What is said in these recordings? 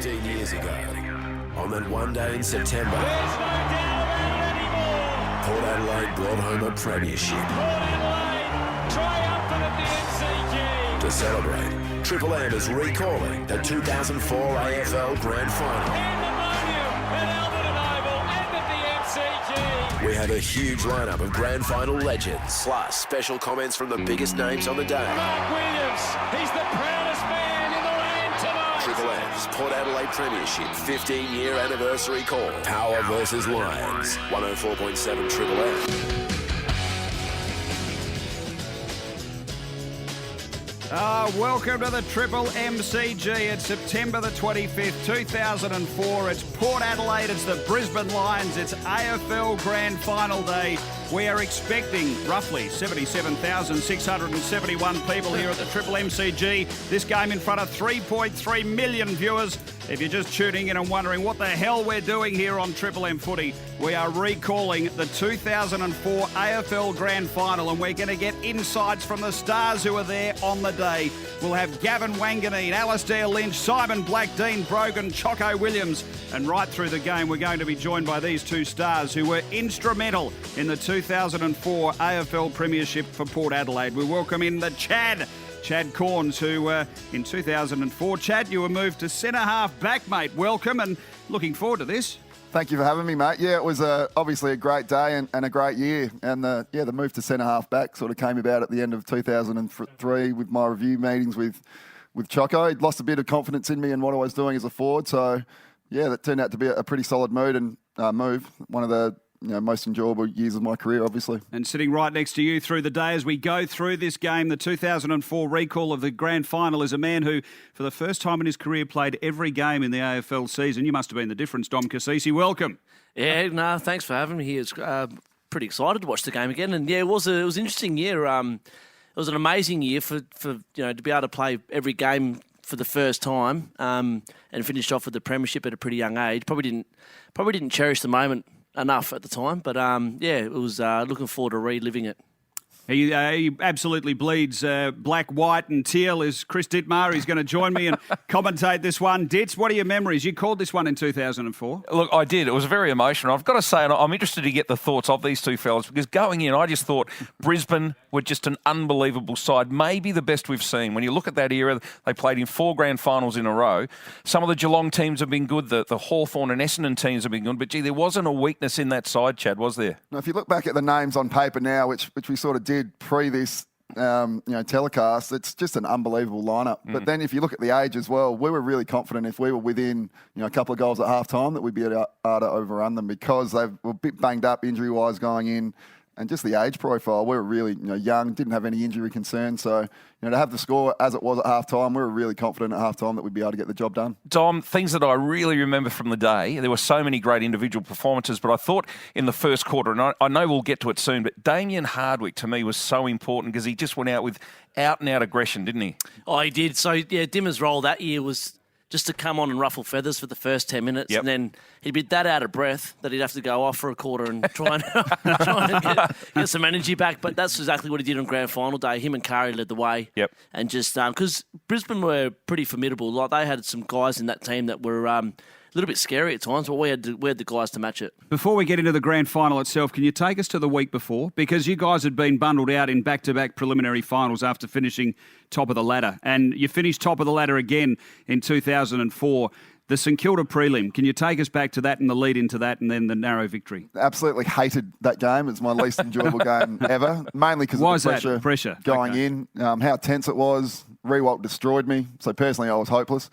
15 years ago, on that one day in September, There's no doubt about it anymore. Port Adelaide brought home a premiership. Port Adelaide triumphant at the MCG. To celebrate, Triple M is recalling the 2004 AFL Grand Final. And the podium at Alberton Oval and at the MCG. We have a huge lineup of Grand Final legends, plus special comments from the biggest names on the day. Mark Williams, he's the proudest man in the land tonight. Triple M's Port Adelaide Premiership 15-year anniversary call. Power versus Lions. 104.7 Triple M. Welcome to the Triple MCG. It's September the 25th, 2004. It's Port Adelaide, it's the Brisbane Lions, it's AFL Grand Final Day. We are expecting roughly 77,671 people here at the Triple MCG. This game in front of 3.3 million viewers. If you're just tuning in and wondering what the hell we're doing here on Triple M Footy, we are recalling the 2004 AFL Grand Final, and we're going to get insights from the stars who are there on the day. We'll have Gavin Wanganeen, Alistair Lynch, Simon Black, Dean Brogan, Choco Williams, and right through the game we're going to be joined by these two stars who were instrumental in the 2004 AFL Premiership for Port Adelaide. We welcome in the Chad Corns, who in 2004, Chad, you were moved to centre-half back, mate. Welcome, and looking forward to this. Thank you for having me, mate. Yeah, it was obviously a great day and a great year. And the move to centre-half back sort of came about at the end of 2003 with my review meetings with Choco. He'd lost a bit of confidence in me and what I was doing as a forward. So, yeah, that turned out to be a pretty solid move. One of the most enjoyable years of my career, obviously. And sitting right next to you through the day as we go through this game, the 2004 recall of the grand final, is a man who, for the first time in his career, played every game in the AFL season. You must have been the difference, Dom Cassisi. Welcome. Yeah, no, thanks for having me here. It's pretty excited to watch the game again. And yeah, it was an interesting year. It was an amazing year for to be able to play every game for the first time and finished off with the premiership at a pretty young age. Probably didn't cherish the moment enough at the time, but it was looking forward to reliving it. He absolutely bleeds black, white and teal is Chris Dittmar. He's going to join me and commentate this one. Ditz, what are your memories? You called this one in 2004. Look, I did. It was very emotional. I've got to say, I'm interested to get the thoughts of these two fellas, because going in, I just thought Brisbane were just an unbelievable side, maybe the best we've seen. When you look at that era, they played in 4 grand finals in a row. Some of the Geelong teams have been good. The Hawthorn and Essendon teams have been good. But, gee, there wasn't a weakness in that side, Chad, was there? Now, if you look back at the names on paper now, which we sort of did pre this telecast, it's just an unbelievable lineup. But then if you look at the age as well, we were really confident if we were within a couple of goals at half time that we'd be able to overrun them, because they were a bit banged up injury wise going in, and just the age profile. We were really young, didn't have any injury concerns. So to have the score as it was at half time, we were really confident at half time that we'd be able to get the job done. Dom, things that I really remember from the day, there were so many great individual performances, but I thought in the first quarter, and I know we'll get to it soon, but Damien Hardwick to me was so important because he just went out with out-and-out aggression, didn't he? Oh, he did. So, yeah, Dimmer's role that year was just to come on and ruffle feathers for the first 10 minutes. And then he'd be that out of breath that he'd have to go off for a quarter and try and get some energy back. But that's exactly what he did on grand final day. Him and Kari led the way. And just because Brisbane were pretty formidable. Like, they had some guys in that team that were a little bit scary at times, but we had the guys to match it. Before we get into the grand final itself, can you take us to the week before? Because you guys had been bundled out in back-to-back preliminary finals after finishing top of the ladder. And you finished top of the ladder again in 2004. The St Kilda prelim, can you take us back to that and the lead into that and then the narrow victory? Absolutely hated that game. It's my least enjoyable game ever, mainly because of the pressure going in, how tense it was. Rewalt destroyed me, so personally I was hopeless.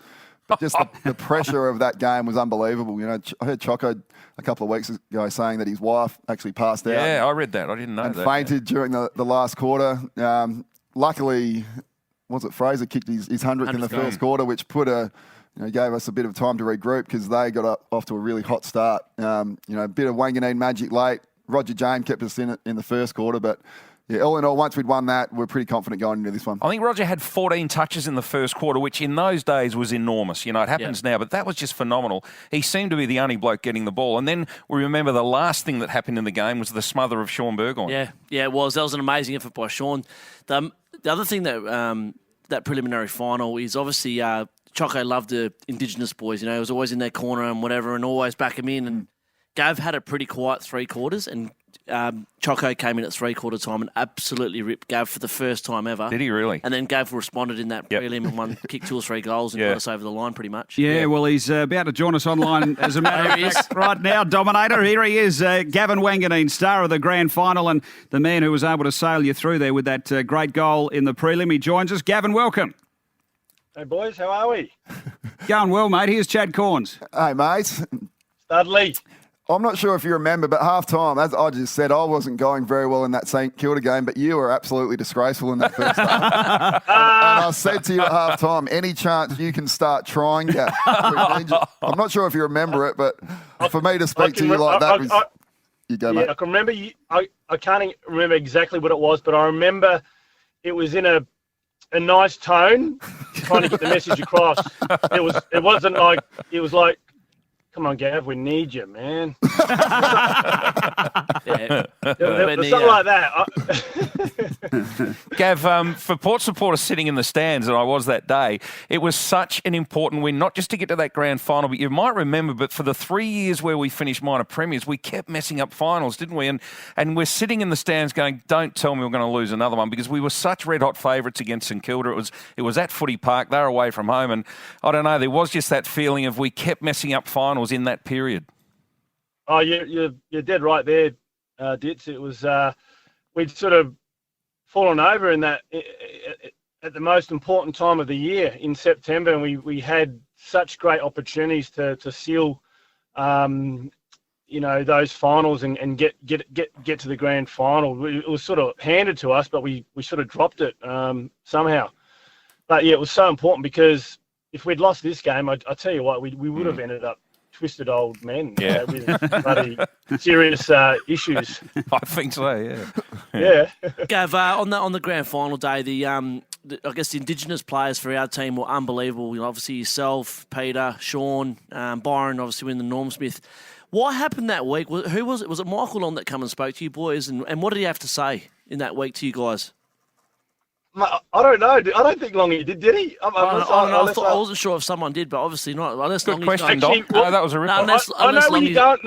Just the pressure of that game was unbelievable. I heard Choco a couple of weeks ago saying that his wife actually passed out. Yeah, I read that. I didn't know and that. And fainted during the last quarter. Luckily, Fraser kicked his 100th in the first quarter, which gave us a bit of time to regroup because they got off to a really hot start. A bit of Wanganeen magic late. Roger James kept us in it in the first quarter, but yeah, all in all, once we'd won that, we're pretty confident going into this one. I think Roger had 14 touches in the first quarter, which in those days was enormous. It happens now, but that was just phenomenal. He seemed to be the only bloke getting the ball. And then we remember the last thing that happened in the game was the smother of Sean Burgoyne. Yeah, it was. That was an amazing effort by Sean. The other thing that that preliminary final is obviously Choco loved the Indigenous boys. He was always in their corner and whatever, and always back him in. And Gav had a pretty quiet 3 quarters, and Choco came in at 3/4 time and absolutely ripped Gav for the first time ever. Did he really? And then Gav responded in that prelim and kicked 2 or 3 goals and got us over the line pretty much. Yeah, well, he's about to join us online as a matter of fact right now, Dominator. Here he is, Gavin Wanganeen, star of the grand final and the man who was able to sail you through there with that great goal in the prelim. He joins us. Gavin, welcome. Hey, boys, how are we? Going well, mate. Here's Chad Corns. Hey, mate. Studley. I'm not sure if you remember, but half-time, as I just said, I wasn't going very well in that St Kilda game, but you were absolutely disgraceful in that first half. And I said to you at half-time, any chance you can start trying, Gav? I'm not sure if you remember it, but for me to speak to you like that was... You go, mate. I can remember you. I can't remember exactly what it was, but I remember it was in a nice tone, trying to get the message across. It wasn't like... It was like, come on, Gav, we need you, man. Something like that. Gav, for Port supporters sitting in the stands, and I was that day, it was such an important win, not just to get to that grand final, but you might remember, but for the 3 years where we finished minor premiers, we kept messing up finals, didn't we? And we're sitting in the stands going, don't tell me we're going to lose another one, because we were such red-hot favourites against St Kilda. It was at Footy Park. They were away from home, and I don't know, there was just that feeling of we kept messing up finals in that period. Oh, you're dead right there, Ditz. It was we'd sort of fallen over in that at the most important time of the year in September, and we had such great opportunities to seal, those finals and get to the grand final. It was sort of handed to us, but we sort of dropped it somehow. But yeah, it was so important because if we'd lost this game, I tell you what, we would have ended up twisted old men with bloody serious issues. I think so, yeah. Yeah. Gav, on the grand final day, I guess the Indigenous players for our team were unbelievable. Obviously yourself, Peter, Sean, Byron, obviously winning the Norm Smith. What happened that week? Who was it? Was it Michael Long that come and spoke to you boys? And what did he have to say in that week to you guys? I don't know. I don't think Longy did he? I wasn't sure if someone did, but obviously not. Unless Good Longy's question, going. Dom. No, that was a rip. I know where you're going.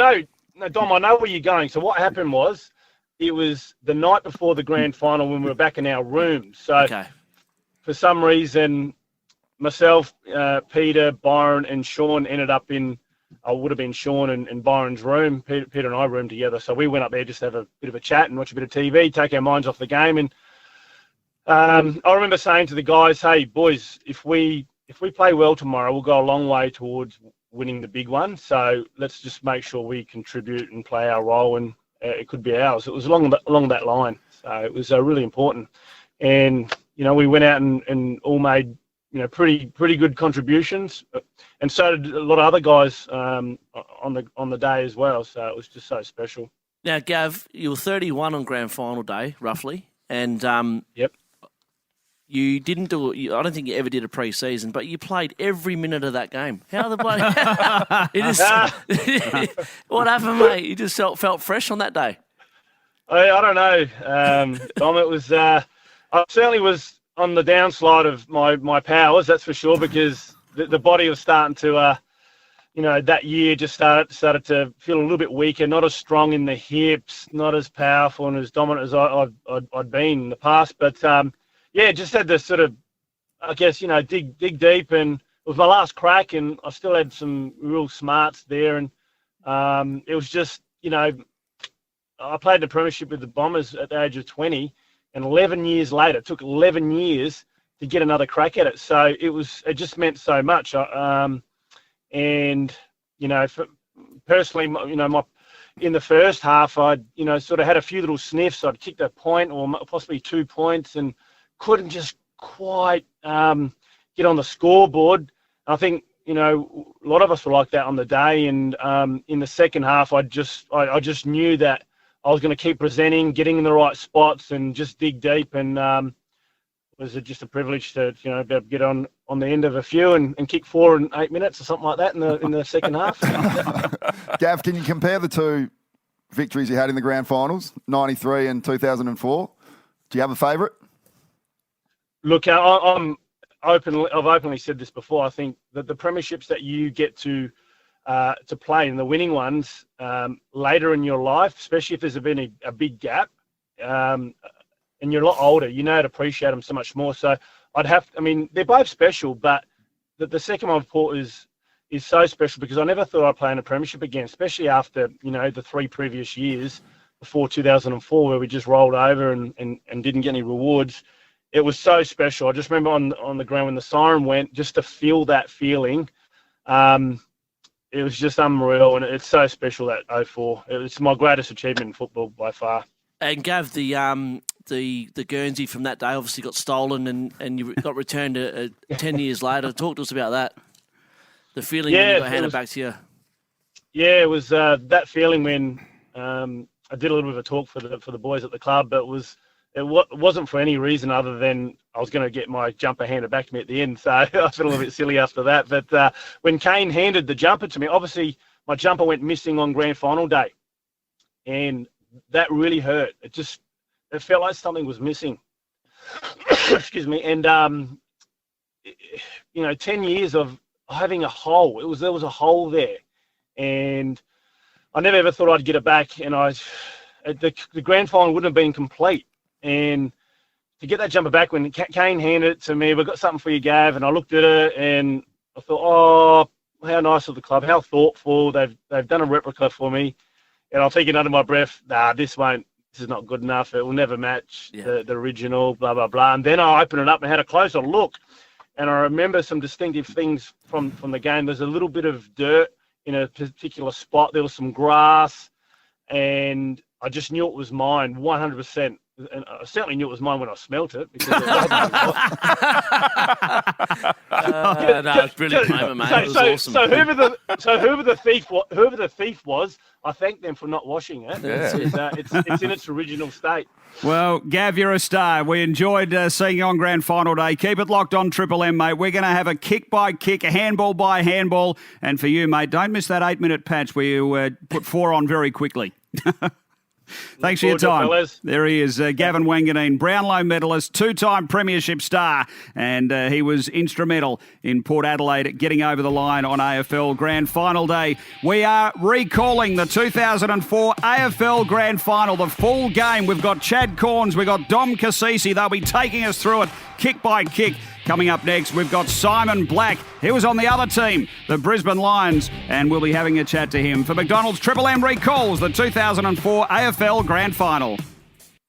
No, Dom, I know where you're going. So what happened was, it was the night before the grand final when we were back in our room. So for some reason, myself, Peter, Byron, and Sean ended up in. I would have been Sean and Byron's room. Peter and I roomed together. So we went up there just to have a bit of a chat and watch a bit of TV, take our minds off the game. And I remember saying to the guys, "Hey, boys, if we play well tomorrow, we'll go a long way towards winning the big one. So let's just make sure we contribute and play our role, and it could be ours." It was along that line. So it was really important. And we went out and all made pretty good contributions, and so did a lot of other guys on the day as well. So it was just so special. Now, Gav, you were 31 on grand final day, roughly, and yep. You didn't do it. I don't think you ever did a pre-season, but you played every minute of that game. How the bloody? What happened, mate? You just felt fresh on that day. I don't know, Dom. It was. I certainly was on the downslide of my powers. That's for sure, because the body was starting to, that year just started to feel a little bit weaker. Not as strong in the hips, not as powerful and as dominant as I'd been in the past, but. Just had to sort of, I guess, dig deep, and it was my last crack, and I still had some real smarts there, and it was just, I played in the premiership with the Bombers at the age of 20, and 11 years later, it took 11 years to get another crack at it. So it just meant so much. Personally, in the first half, I'd, sort of had a few little sniffs. I'd kicked a point or possibly 2 points, and couldn't just quite get on the scoreboard. I think a lot of us were like that on the day, and in the second half I just knew that I was going to keep presenting, getting in the right spots, and just dig deep. And it was just a privilege to get on the end of a few and kick 4 in 8 minutes or something like that in the second half. Gav, can you compare the two victories you had in the grand finals, 93 and 2004? Do you have a favourite? Look, I'm I've openly said this before. I think that the premierships that you get to play in the winning ones later in your life, especially if there's been a big gap, and you're a lot older, you know how to appreciate them so much more. So they're both special, but the second one, Port, is so special because I never thought I'd play in a premiership again, especially after, the 3 previous years before 2004 where we just rolled over and didn't get any rewards. It was so special. I just remember on the ground when the siren went, just to feel that feeling. It was just unreal, and it's so special, that 04. It's my greatest achievement in football by far. And Gav, the Guernsey from that day obviously got stolen and you got returned 10 years later. Talk to us about that. The feeling when you got handed back to you. Yeah, it was that feeling when I did a little bit of a talk for the boys at the club, but it wasn't for any reason other than I was going to get my jumper handed back to me at the end. So I felt a little bit silly after that. But when Kane handed the jumper to me, obviously my jumper went missing on grand final day. And that really hurt. It felt like something was missing. Excuse me. And, 10 years of having a hole. There was a hole there. And I never ever thought I'd get it back. And the grand final wouldn't have been complete. And to get that jumper back, when Kane handed it to me, we've got something for you, Gav. And I looked at it and I thought, oh, how nice of the club, how thoughtful. They've done a replica for me. And I'm thinking under my breath, this is not good enough. It will never match the original, blah, blah, blah. And then I opened it up and had a closer look. And I remember some distinctive things from the game. There's a little bit of dirt in a particular spot. There was some grass. And I just knew it was mine, 100%. And I certainly knew it was mine when I smelt it. Because it's brilliant moment, mate. It was awesome. So whoever the thief was, I thank them for not washing it. Yeah. It's in its original state. Well, Gav, you're a star. We enjoyed seeing you on grand final day. Keep it locked on Triple M, mate. We're going to have a kick by kick, a handball by handball. And for you, mate, don't miss that 8-minute patch where you put 4 on very quickly. Thanks for your time. There he is, Gavin Wanganeen, Brownlow medalist, 2-time premiership star, and he was instrumental in Port Adelaide getting over the line on AFL Grand Final day. We are recalling the 2004 AFL Grand Final, the full game. We've got Chad Corns, we've got Dom Cassisi. They'll be taking us through it kick by kick. Coming up next, we've got Simon Black. He was on the other team, the Brisbane Lions, and we'll be having a chat to him. For McDonald's, Triple M recalls the 2004 AFL Grand Final.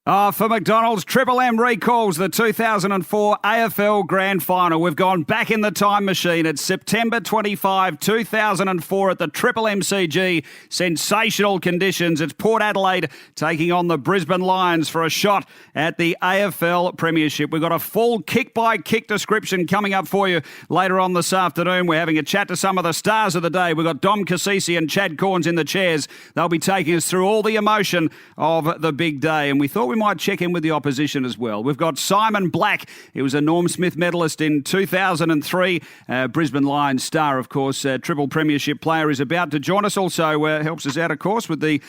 For McDonald's, Triple M recalls the 2004 AFL Grand Final. We've gone back in the time machine. It's September 25, 2004 at the Triple MCG. Sensational conditions. It's Port Adelaide taking on the Brisbane Lions for a shot at the AFL Premiership. We've got a full kick-by-kick description coming up for you later on this afternoon. We're having a chat to some of the stars of the day. We've got Dom Cassisi and Chad Corns in the chairs. They'll be taking us through all the emotion of the big day, and we thought we might check in with the opposition as well. We've got Simon Black. He was a Norm Smith medalist in 2003. Brisbane Lions star, of course. Triple Premiership player is about to join us. Also helps us out, of course, with the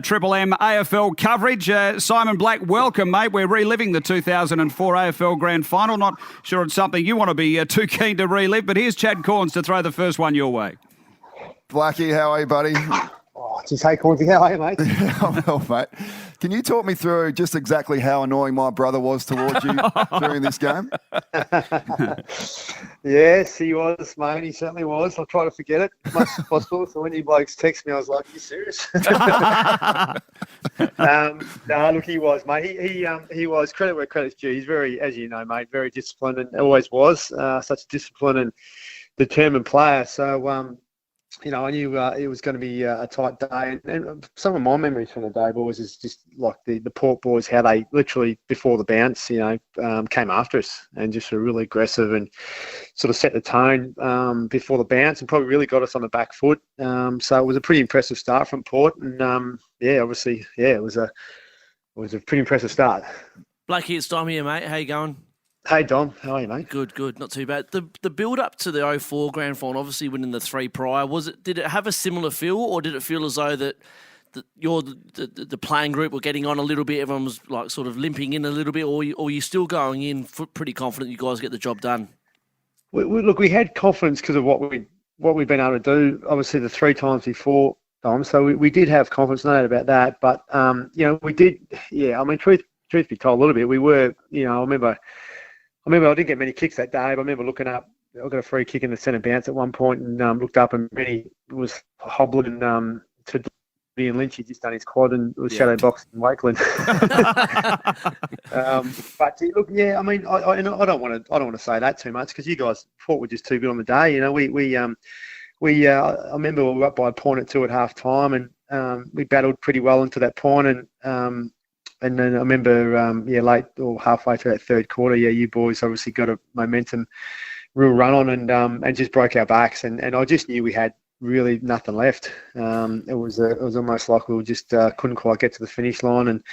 Triple M AFL coverage. Simon Black, welcome, mate. We're reliving the 2004 AFL Grand Final. Not sure it's something you want to be too keen to relive, but here's Chad Corns to throw the first one your way. Blackie, how are you, buddy? Just hey, Cornsy, how are you, mate? Well, mate. Can you talk me through just exactly how annoying my brother was towards you during this game? Yes, he was, mate. He certainly was. I'll try to forget it as much as possible. So when you blokes text me, I was like, are you serious? No, look, he was, mate. He was, credit where credit's due. He's very, as you know, mate, very disciplined and always was. Such a disciplined and determined player. So, I knew it was going to be a tight day. And some of my memories from the day, boys, is just like the Port boys, how they literally, before the bounce, came after us and just were really aggressive and sort of set the tone before the bounce and probably really got us on the back foot. So it was a pretty impressive start from Port. And, obviously, it was a pretty impressive start. Blakey, it's Dom here, mate. How you going? Hey, Dom. How are you, mate? Good. Not too bad. The build-up to the 04 Grand Final, obviously winning the 3 prior, did it have a similar feel, or did it feel as though that the playing group were getting on a little bit, everyone was like sort of limping in a little bit, or you still going in pretty confident you guys get the job done? we had confidence because of what we've been able to do. Obviously, the 3 times before, Dom. So we did have confidence, no doubt about that. But we did. Yeah, I mean, truth be told, a little bit. We were. I remember I didn't get many kicks that day. But I remember looking up. I got a free kick in the centre bounce at one point, and looked up, and Benny was hobbling to Ian Lynch. He'd just done his quad and was shadow boxing in Wakeland. But look, yeah, I mean, I don't want to say that too much because you guys thought we're just too good on the day. I remember we were up by a point at 2 at half time, and we battled pretty well into that point, and then I remember late or halfway through that third quarter, you boys obviously got a momentum real run on and just broke our backs, and I just knew we had really nothing left. It was almost like we were just couldn't quite get to the finish line,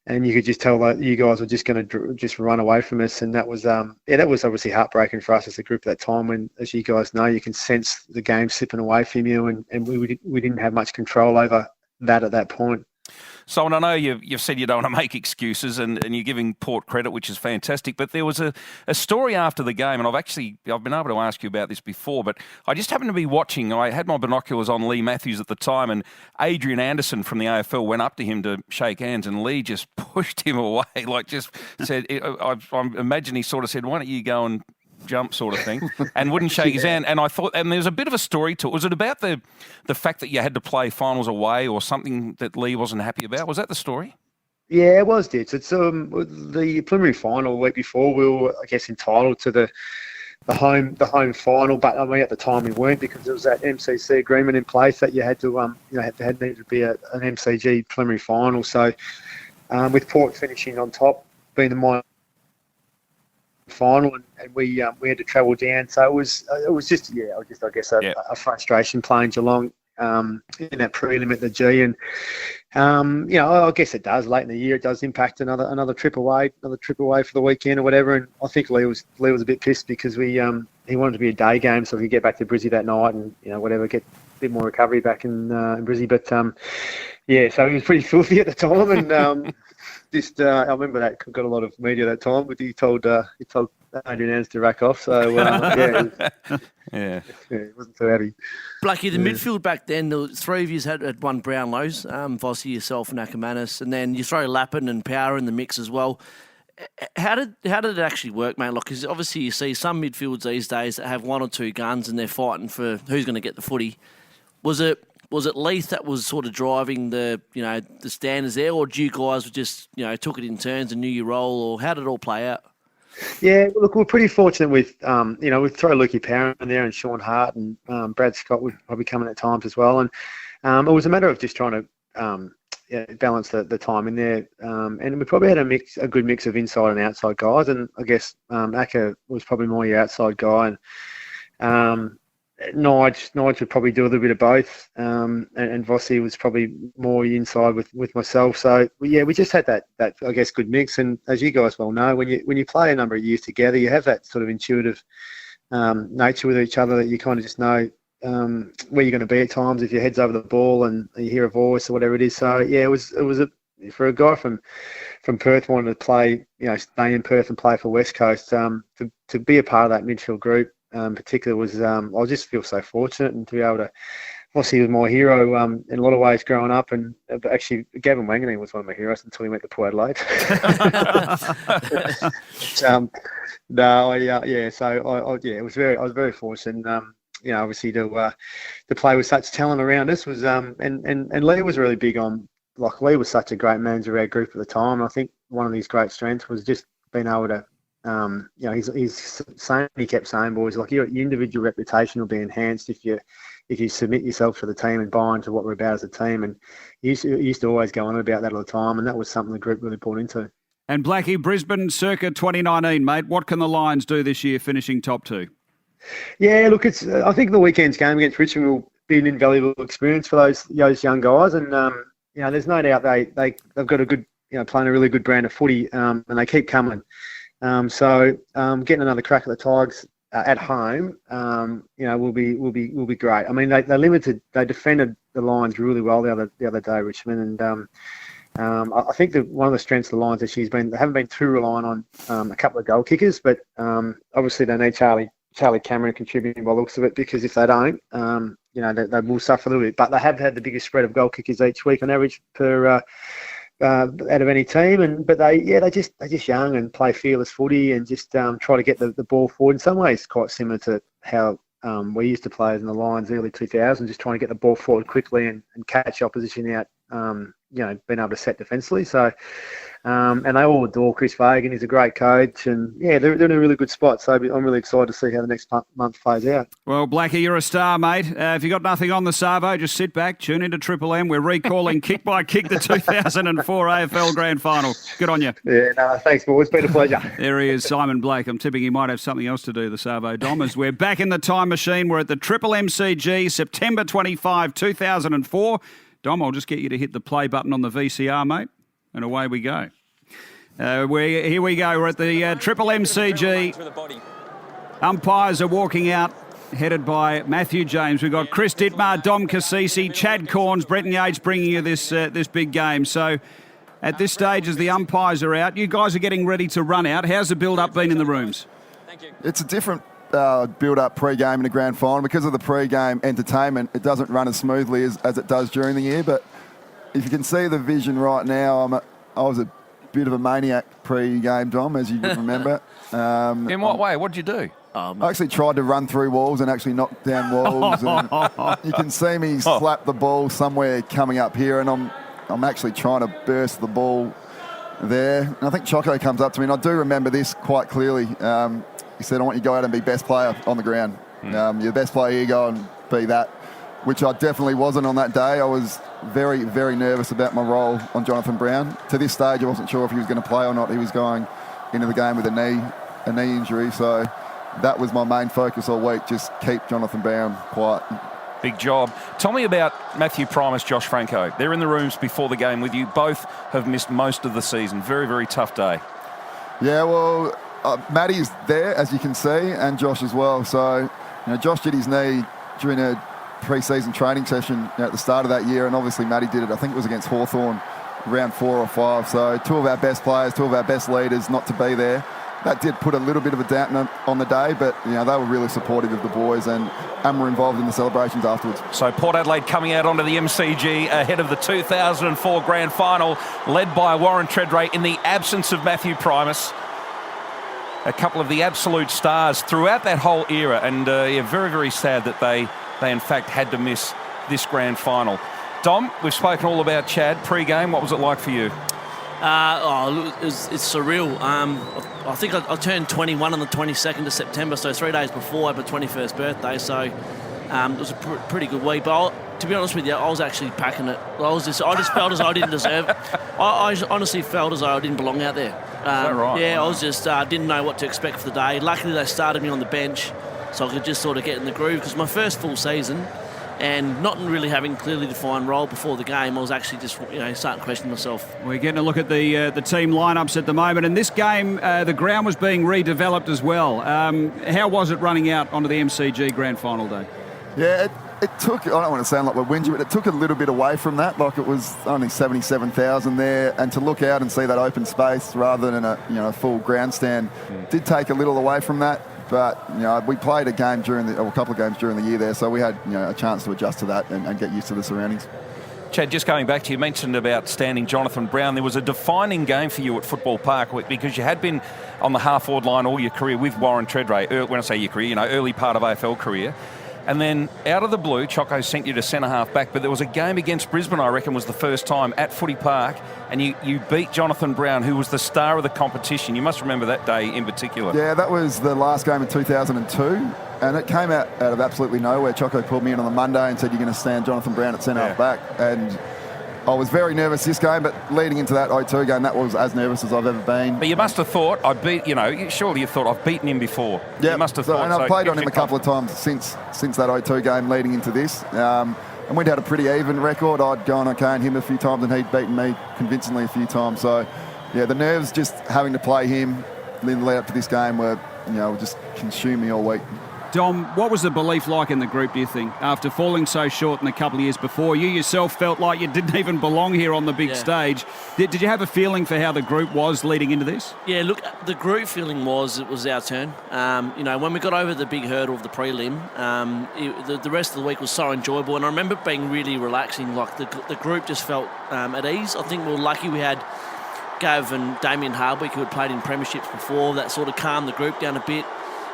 and you could just tell that you guys were just going to just run away from us, and that was obviously heartbreaking for us as a group at that time. When, as you guys know, you can sense the game slipping away from you, and we didn't have much control over that at that point. So, and I know you've said you don't want to make excuses and you're giving Port credit, which is fantastic, but there was a story after the game, and I've been able to ask you about this before, but I just happened to be watching. I had my binoculars on Lee Matthews at the time, and Adrian Anderson from the AFL went up to him to shake hands, and Lee just pushed him away, like just said, I imagine he sort of said, why don't you go and jump, sort of thing, and wouldn't shake his hand. And I thought, and there's a bit of a story to it. Was it about the fact that you had to play finals away, or something that Lee wasn't happy about? Was that the story? Yeah, it was, Ditch. It's the preliminary final the week before. We were, I guess, entitled to the home final, but I mean at the time we weren't, because there was that MCC agreement in place that you had to had needed to be an MCG preliminary final. So with Port finishing on top, being the minor final, and we had to travel down, so it was just I guess a frustration playing Geelong in that prelim at the G, and I guess it does late in the year. It does impact another trip away for the weekend or whatever. And I think Lee was a bit pissed because he wanted to be a day game so he could get back to Brisbane that night and whatever, get a bit more recovery back in Brisbane. But so he was pretty filthy at the time, and I remember that got a lot of media that time, but he told Adrian Anderson to rack off. So he wasn't too happy. Blackie, the midfield back then, the 3 of you had one Brownlows, Vossi, yourself, and Ackermanis, and then you throw Lappin and Power in the mix as well. How did it actually work, mate? Because obviously you see some midfields these days that have 1 or 2 guns and they're fighting for who's going to get the footy. Was it Leith that was sort of driving the standards there, or did you guys just took it in turns and knew your role, or how did it all play out? Yeah, look, we're pretty fortunate with we throw Lukey Power in there, and Sean Hart and Brad Scott would probably come in at times as well, and it was a matter of just trying to balance the time in there, and we probably had a good mix of inside and outside guys, and I guess Acker was probably more your outside guy, and Nige would probably do a little bit of both, and Vossi was probably more inside with myself. So we just had that I guess good mix. And as you guys well know, when you play a number of years together, you have that sort of intuitive nature with each other that you kind of just know where you're going to be at times if your head's over the ball and you hear a voice or whatever it is. So it was for a guy from Perth wanting to play, stay in Perth and play for West Coast, to be a part of that midfield group. Particularly was I just feel so fortunate, and to be able to, obviously he was my hero in a lot of ways growing up, and actually Gavin Wanganeen was one of my heroes until he went to Port Adelaide. I was very fortunate, obviously to play with such talent around us was and Lee was really big on, like, Lee was such a great manager of our group at the time. I think one of his great strengths was just being able to he kept saying, boys, like, your individual reputation will be enhanced if you submit yourself to the team and buy into what we're about as a team. And he used to always go on about that all the time, and that was something the group really bought into. And Blackie, Brisbane circa 2019, mate. What can the Lions do this year, finishing top 2? Yeah, look, I think the weekend's game against Richmond will be an invaluable experience for those young guys, and there's no doubt they've got a good, playing a really good brand of footy, and they keep coming. So getting another crack at the Tigers at home, will be great. I mean, they defended the Lions really well the other day, Richmond, and I think that one of the strengths of the Lions this year has been they haven't been too reliant on a couple of goal kickers, but obviously they need Charlie Charlie Cameron contributing by the looks of it, because if they don't, they will suffer a little bit. But they have had the biggest spread of goal kickers each week on average per out of any team. But they're just young and play fearless footy and just try to get the ball forward. In some ways, quite similar to how we used to play in the Lions early 2000s, just trying to get the ball forward quickly and catch opposition out. Being able to set defensively. So, and they all adore Chris Fagan. He's a great coach, and they're in a really good spot. So I'm really excited to see how the next month plays out. Well, Blackie, you're a star, mate. If you've got nothing on the Savo, just sit back, tune into Triple M. We're recalling kick by kick the 2004 AFL Grand Final. Good on you. Yeah, no, thanks, boys. It's been a pleasure. There he is, Simon Blake. I'm tipping he might have something else to do, the Savo Dom, as we're back in the time machine. We're at the Triple MCG, September 25, 2004. Dom, I'll just get you to hit the play button on the VCR, mate, and away we go. Here we go. We're at the Triple MCG. Umpires are walking out, headed by Matthew James. We've got Chris Dittmar, Dom Cassisi, Chad Corns, Bretton Yates bringing you this big game. So at this stage, as the umpires are out, you guys are getting ready to run out. How's the build-up been in the rooms? Thank you. It's a different build-up pre-game in the grand final. Because of the pre-game entertainment, it doesn't run as smoothly as it does during the year. But if you can see the vision right now, I was a bit of a maniac pre-game, Dom, as you remember. In what way? What did you do? I actually tried to run through walls and actually knock down walls. And you can see me slap the ball somewhere coming up here, and I'm actually trying to burst the ball there. And I think Choco comes up to me, and I do remember this quite clearly. He said, I want you to go out and be best player on the ground. You're the best player, you go and be that, which I definitely wasn't on that day. I was very, very nervous about my role on Jonathan Brown. To this stage, I wasn't sure if he was going to play or not. He was going into the game with a knee injury. So that was my main focus all week, just keep Jonathan Brown quiet. Big job. Tell me about Matthew Primus, Josh Franco. They're in the rooms before the game with you. Both have missed most of the season. Very, very tough day. Yeah, well, Matty's there, as you can see, and Josh as well. So, Josh did his knee during a pre-season training session at the start of that year, and obviously Matty did it, I think it was against Hawthorn, round 4 or 5. So two of our best players, two of our best leaders not to be there. That did put a little bit of a dampener on the day, but they were really supportive of the boys and were involved in the celebrations afterwards. So Port Adelaide coming out onto the MCG ahead of the 2004 Grand Final, led by Warren Treadrate in the absence of Matthew Primus. A couple of the absolute stars throughout that whole era, and very, very sad that they in fact had to miss this grand final. Dom, we've spoken all about Chad pre-game. What was it like for you? It's surreal. I think I turned 21 on the 22nd of September, so 3 days before I had my 21st birthday. So it was a pretty good week. But to be honest with you, I was actually packing it. I just felt as though I didn't deserve it. I honestly felt as though I didn't belong out there. Is that right? Yeah, I was just didn't know what to expect for the day. Luckily, they started me on the bench, so I could just sort of get in the groove, because my first full season, and not really having a clearly defined role before the game, I was actually just starting to question myself. We're getting a look at the team lineups at the moment, and this game, the ground was being redeveloped as well. How was it running out onto the MCG Grand Final day? Yeah, it took, I don't want to sound like we're whinging, but it took a little bit away from that. Like, it was only 77,000 there, and to look out and see that open space rather than a full grandstand did take a little away from that. But we played a game a couple of games during the year there, so we had a chance to adjust to that and get used to the surroundings. Chad, just going back to you mentioned about standing Jonathan Brown. There was a defining game for you at Football Park because you had been on the half-forward line all your career with Warren Treadrate. When I say your career, early part of AFL career. And then out of the blue, Choco sent you to centre-half back, but there was a game against Brisbane, I reckon, was the first time at Footy Park, and you beat Jonathan Brown, who was the star of the competition. You must remember that day in particular. Yeah, that was the last game in 2002, and it came out of absolutely nowhere. Choco pulled me in on the Monday and said, you're going to stand Jonathan Brown at centre-half back, and I was very nervous this game, but leading into that 0-2 game, that was as nervous as I've ever been. But you must have thought, surely you thought, I've beaten him before. Yeah, you must have thought. And I've played on him a couple of times since that 0-2 game leading into this. And we'd had a pretty even record. I'd gone okay and him a few times, and he'd beaten me convincingly a few times. So, the nerves just having to play him in the lead up to this game were, just consumed me all week. Dom, what was the belief like in the group, do you think, after falling so short in a couple of years before? You yourself felt like you didn't even belong here on the big stage. Did you have a feeling for how the group was leading into this? Yeah, look, the group feeling was it was our turn. When we got over the big hurdle of the prelim, the rest of the week was so enjoyable. And I remember it being really relaxing. Like, the group just felt at ease. I think we were lucky we had Gav and Damien Hardwick, who had played in premierships before. That sort of calmed the group down a bit.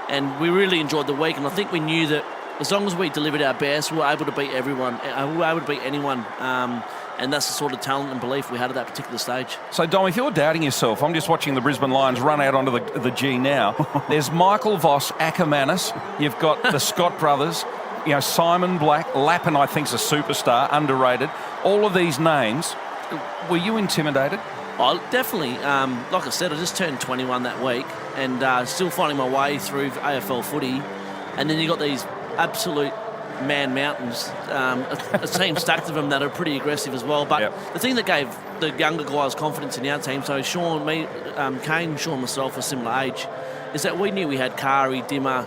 And we really enjoyed the week, and I think we knew that as long as we delivered our best, we were able to beat everyone. We were able to beat anyone, and that's the sort of talent and belief we had at that particular stage. So, Dom, if you're doubting yourself, I'm just watching the Brisbane Lions run out onto the G now. There's Michael Voss, Ackermanis. You've got the Scott brothers. Simon Black, Lappin, I think, is a superstar, underrated. All of these names. Were you intimidated? Oh, definitely. Like I said, I just turned 21 that week and still finding my way through AFL footy. And then you got these absolute man mountains, a team stacked of them that are pretty aggressive as well. But the thing that gave the younger guys confidence in our team, so Kane, Sean, myself are similar age, is that we knew we had Kari, Dimmer,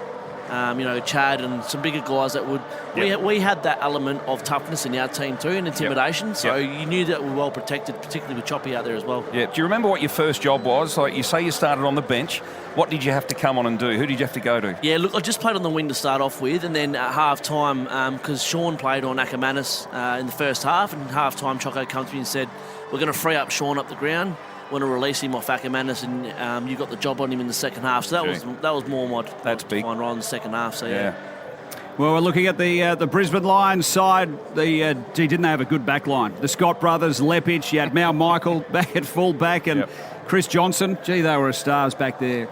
Chad and some bigger guys that would... We had that element of toughness in our team too and intimidation, so you knew that we were well protected, particularly with Choppy out there as well. Yeah. Do you remember what your first job was? Like, you say you started on the bench. What did you have to come on and do? Who did you have to go to? Yeah, look, I just played on the wing to start off with, and then at half-time, because Sean played on Ackermanis in the first half, and half-time Choco comes to me and said, we're going to free up Sean up the ground. Want to release him off Ackermanis, and you got the job on him in the second half. So that was more my big fine role in the second half. So yeah. Well, we're looking at the Brisbane Lions side. Didn't they have a good back line? The Scott brothers, Lepich, you had Mal Michael back at full back, and Chris Johnson. Gee, they were stars back there.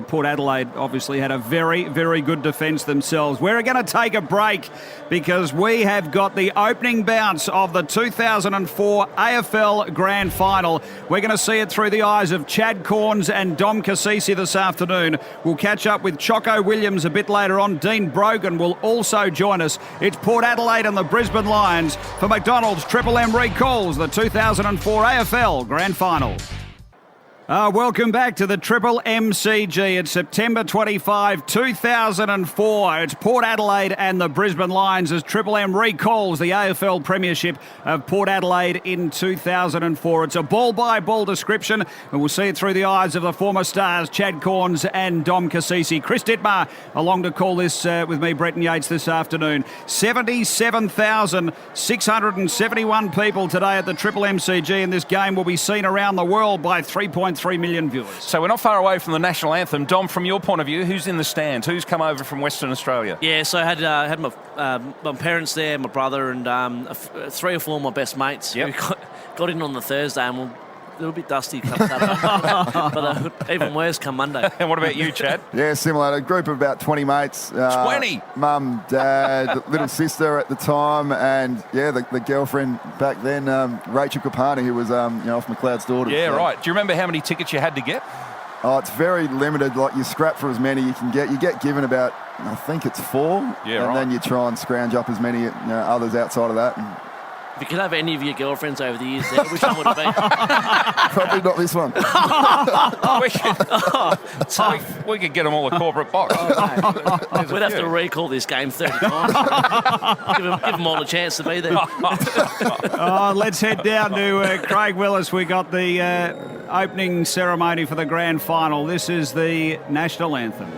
Port Adelaide obviously had a very, very good defence themselves. We're going to take a break because we have got the opening bounce of the 2004 AFL Grand Final. We're going to see it through the eyes of Chad Corns and Dom Cassisi this afternoon. We'll catch up with Choco Williams a bit later on. Dean Brogan will also join us. It's Port Adelaide and the Brisbane Lions for McDonald's Triple M recalls the 2004 AFL Grand Final. Welcome back to the Triple MCG. It's September 25, 2004. It's Port Adelaide and the Brisbane Lions as Triple M recalls the AFL Premiership of Port Adelaide in 2004. It's a ball-by-ball description, and we'll see it through the eyes of the former stars, Chad Corns and Dom Cassisi. Chris Dittmar along to call this with me, Bretton Yates, this afternoon. 77,671 people today at the Triple MCG, and this game will be seen around the world by 3.3 million viewers. So we're not far away from the national anthem. Dom, from your point of view, who's in the stands? Who's come over from Western Australia? Yeah, so I had my parents there, my brother, and 3 or 4 of my best mates who got in on the Thursday, and we'll a little bit dusty come Saturday, but even worse come Monday. And what about you, Chad? Yeah, similar. A group of about 20 mates. 20? Mum, dad, little sister at the time, and the girlfriend back then, Rachel Kapani, who was off McLeod's daughter. Yeah, right. Do you remember how many tickets you had to get? Oh, it's very limited. Like, you scrap for as many you can get. You get given about, I think it's 4, and then you try and scrounge up as many others outside of that. And if you could have any of your girlfriends over the years there, which one would it be? Probably not this one. we could get them all a corporate box. We'd have to recall this game 30 times. give them all a chance to be there. Let's head down to Craig Willis. We got the opening ceremony for the grand final. This is the national anthem.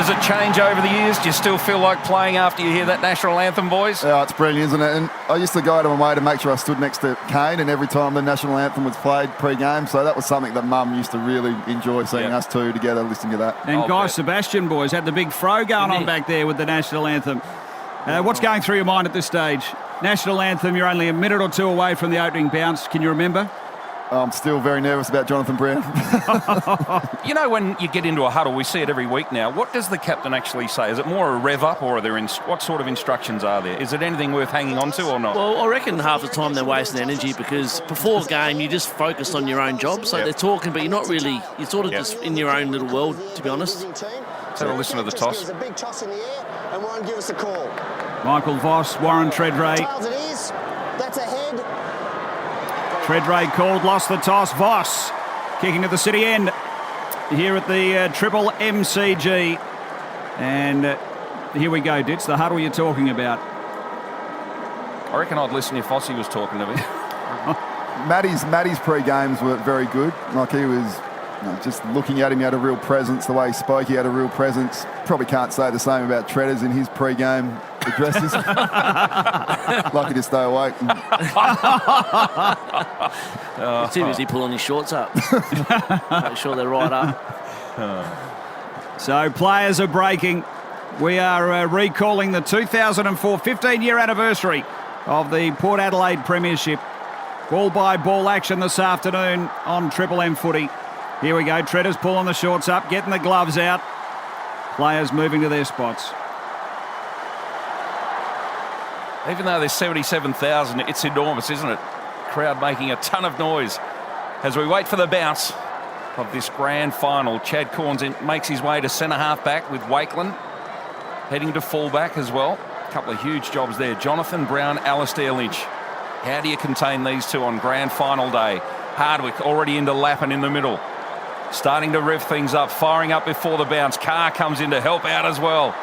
Does it change over the years? Do you still feel like playing after you hear that national anthem, boys? Yeah, it's brilliant, isn't it? And I used to go out of my way to make sure I stood next to Kane, and every time the national anthem was played pre-game, so that was something that Mum used to really enjoy, seeing us two together listening to that. And Guy Sebastian, boys, had the big fro going on back there with the national anthem. What's going through your mind at this stage? National anthem, you're only a minute or two away from the opening bounce. Can you remember? I'm still very nervous about Jonathan Brown. You know, when you get into a huddle, we see it every week now. What does the captain actually say? Is it more a rev up, or are there what sort of instructions are there? Is it anything worth hanging on to or not? Well, I reckon half the time they're wasting energy because before game you just focus on your own job. So they're talking, but you're not really. You're sort of just in your own little world, to be honest. So we'll listen to the toss. There's a big toss in the air, and Warren give us a call. Michael Voss, Warren Treadray. Tails it is. That's a head. Treadray called, lost the toss. Voss kicking to the city end here at the Triple MCG. And here we go, Ditz, the huddle you're talking about. I reckon I'd listen if Fossey was talking to me. Matty's pre-games were very good. Like, he was just looking at him, he had a real presence. The way he spoke, he had a real presence. Probably can't say the same about Treaders in his pre-game addresses. Lucky to stay awake. Too busy pulling his shorts up. Make sure they're right up. So players are breaking. We are recalling the 2004 15-year anniversary of the Port Adelaide Premiership. Ball-by-ball action this afternoon on Triple M Footy. Here we go. Treaders pulling the shorts up, getting the gloves out. Players moving to their spots. Even though there's 77,000, it's enormous, isn't it? Crowd making a ton of noise as we wait for the bounce of this grand final. Chad Corns makes his way to centre half back with Wakeland heading to fullback as well. A couple of huge jobs there. Jonathan Brown, Alistair Lynch. How do you contain these two on grand final day? Hardwick already into Lappin in the middle. Starting to rev things up, firing up before the bounce. Carr comes in to help out as well.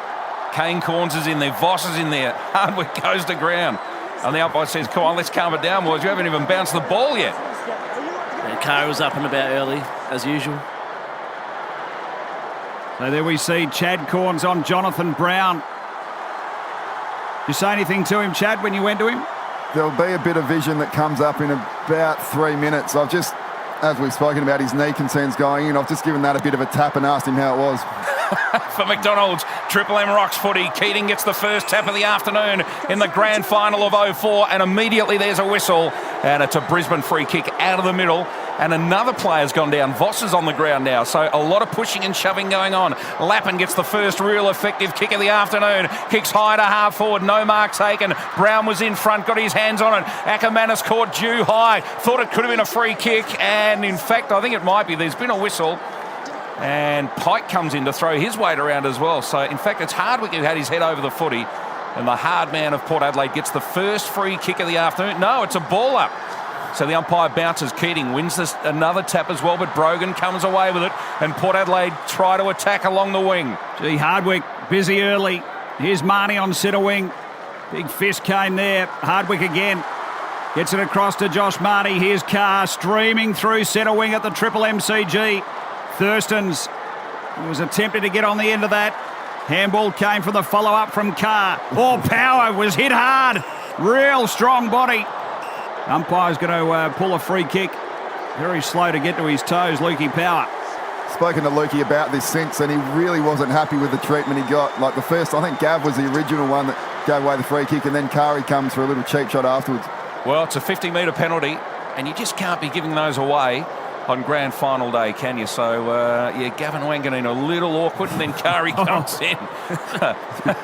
Kane Corns is in there, Voss is in there. Hardwick goes to ground. And the umpire says, come on, let's calm it down, boys. You haven't even bounced the ball yet. Yeah, Carr was up and about early, as usual. So there we see Chad Corns on Jonathan Brown. Did you say anything to him, Chad, when you went to him? There'll be a bit of vision that comes up in about 3 minutes. I've just, as we've spoken about his knee concerns going in, I've just given that a bit of a tap and asked him how it was. For McDonald's, Triple M rocks footy. Keating gets the first tap of the afternoon in the grand final of 04, and immediately there's a whistle, and it's a Brisbane free kick out of the middle, and another player's gone down. Voss is on the ground now, so a lot of pushing and shoving going on. Lappin gets the first real effective kick of the afternoon. Kicks high to half forward, no mark taken. Brown was in front, got his hands on it. Ackermanis caught due high, thought it could have been a free kick, and in fact, I think it might be. There's been a whistle. And Pike comes in to throw his weight around as well. So, in fact, it's Hardwick who had his head over the footy. And the hard man of Port Adelaide gets the first free kick of the afternoon. No, it's a ball up. So the umpire bounces. Keating wins this another tap as well, but Brogan comes away with it. And Port Adelaide try to attack along the wing. Gee, Hardwick busy early. Here's Marnie on centre wing. Big fist came there. Hardwick again. Gets it across to Josh Marnie. Here's Carr streaming through centre wing at the Triple MCG. Thurston's was attempted to get on the end of that. Handball came from the follow-up from Carr. All power, was hit hard. Real strong body. Umpire's going to pull a free kick. Very slow to get to his toes, Lukey Power. Spoken to Lukey about this since, and he really wasn't happy with the treatment he got. Like the first, I think Gav was the original one that gave away the free kick, and then Kari comes for a little cheap shot afterwards. Well, it's a 50-metre penalty, and you just can't be giving those away on grand final day, can you? So, yeah, Gavin Wanganeen a little awkward, and then Kari comes in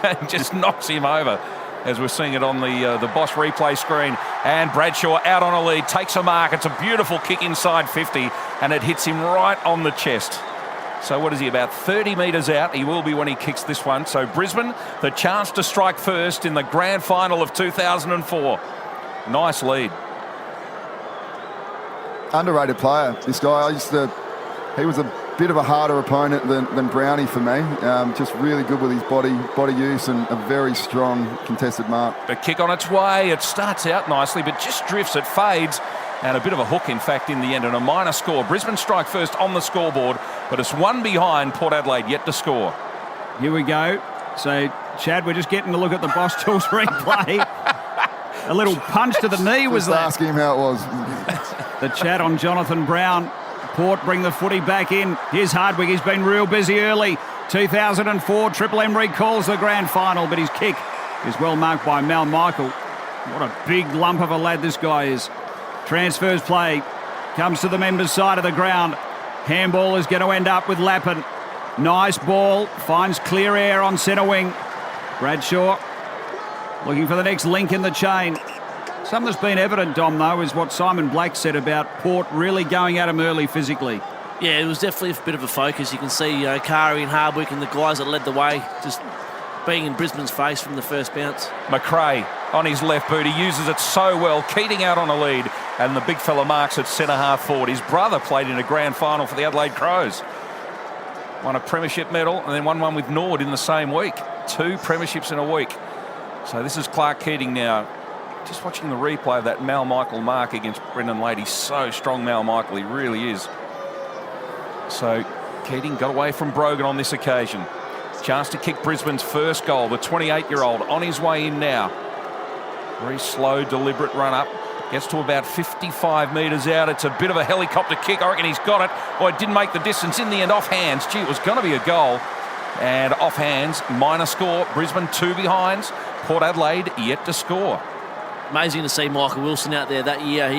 and just knocks him over, as we're seeing it on the Boss replay screen. And Bradshaw out on a lead, takes a mark. It's a beautiful kick inside 50, and it hits him right on the chest. So what is he, about 30 metres out? He will be when he kicks this one. So Brisbane, the chance to strike first in the grand final of 2004. Nice lead. Underrated player, this guy. He was a bit of a harder opponent than Brownie for me. Just really good with his body use and a very strong contested mark. A kick on its way. It starts out nicely, but just drifts. It fades. And a bit of a hook, in fact, in the end, and a minor score. Brisbane strike first on the scoreboard, but it's one behind. Port Adelaide yet to score. Here we go. So, Chad, we're just getting a look at the Boss Tools replay. A little punch to the knee was that. Ask him how it was. The chat on Jonathan Brown. Port bring the footy back in. Here's Hardwick. He's been real busy early. 2004, Triple M recalls the grand final, but his kick is well marked by Mal Michael. What a big lump of a lad this guy is. Transfers play. Comes to the members' side of the ground. Handball is going to end up with Lappin. Nice ball. Finds clear air on centre wing. Bradshaw looking for the next link in the chain. Something that's been evident, Dom, though, is what Simon Black said about Port really going at him early physically. Yeah, it was definitely a bit of a focus. You can see Kari and Hardwick and the guys that led the way just being in Brisbane's face from the first bounce. McRae on his left boot. He uses it so well. Keating out on a lead. And the big fella marks at centre half forward. His brother played in a grand final for the Adelaide Crows. Won a premiership medal and then won one with Nord in the same week. 2 premierships in a week. So this is Clark Keating now. Just watching the replay of that Mal Michael mark against Brendan Lade. He's so strong, Mal Michael. He really is. So Keating got away from Brogan on this occasion. Chance to kick Brisbane's first goal. The 28-year-old on his way in now. Very slow, deliberate run up. Gets to about 55 metres out. It's a bit of a helicopter kick. I reckon he's got it. Oh, it didn't make the distance in the end. Off hands. Gee, it was going to be a goal. And off hands, minor score. Brisbane 2 behinds. Port Adelaide yet to score. Amazing to see Michael Wilson out there that year.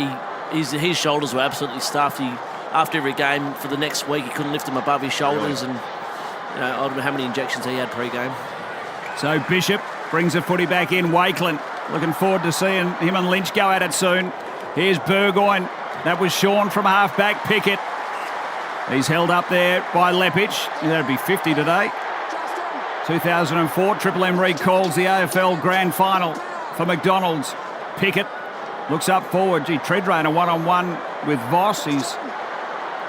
His shoulders were absolutely stuffed. After every game for the next week, he couldn't lift them above his shoulders. Really? And I don't know how many injections he had pre-game. So Bishop brings the footy back in. Wakeland looking forward to seeing him and Lynch go at it soon. Here's Burgoyne. That was Sean from half-back. Pickett. He's held up there by Lepich. That'd be 50 today. 2004, Triple M recalls the AFL Grand Final for McDonald's. Pickett looks up forward. Gee, Treadrain a one-on-one with Voss. He's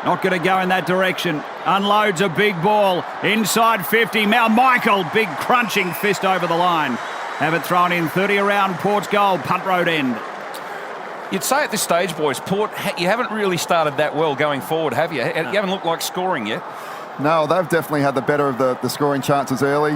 not going to go in that direction. Unloads a big ball. Inside 50. Mal Michael, big crunching fist over the line. Have it thrown in. 30 around Port's goal. Punt road end. You'd say at this stage, boys, Port, you haven't really started that well going forward, have you? You haven't looked like scoring yet. No, they've definitely had the better of the scoring chances early.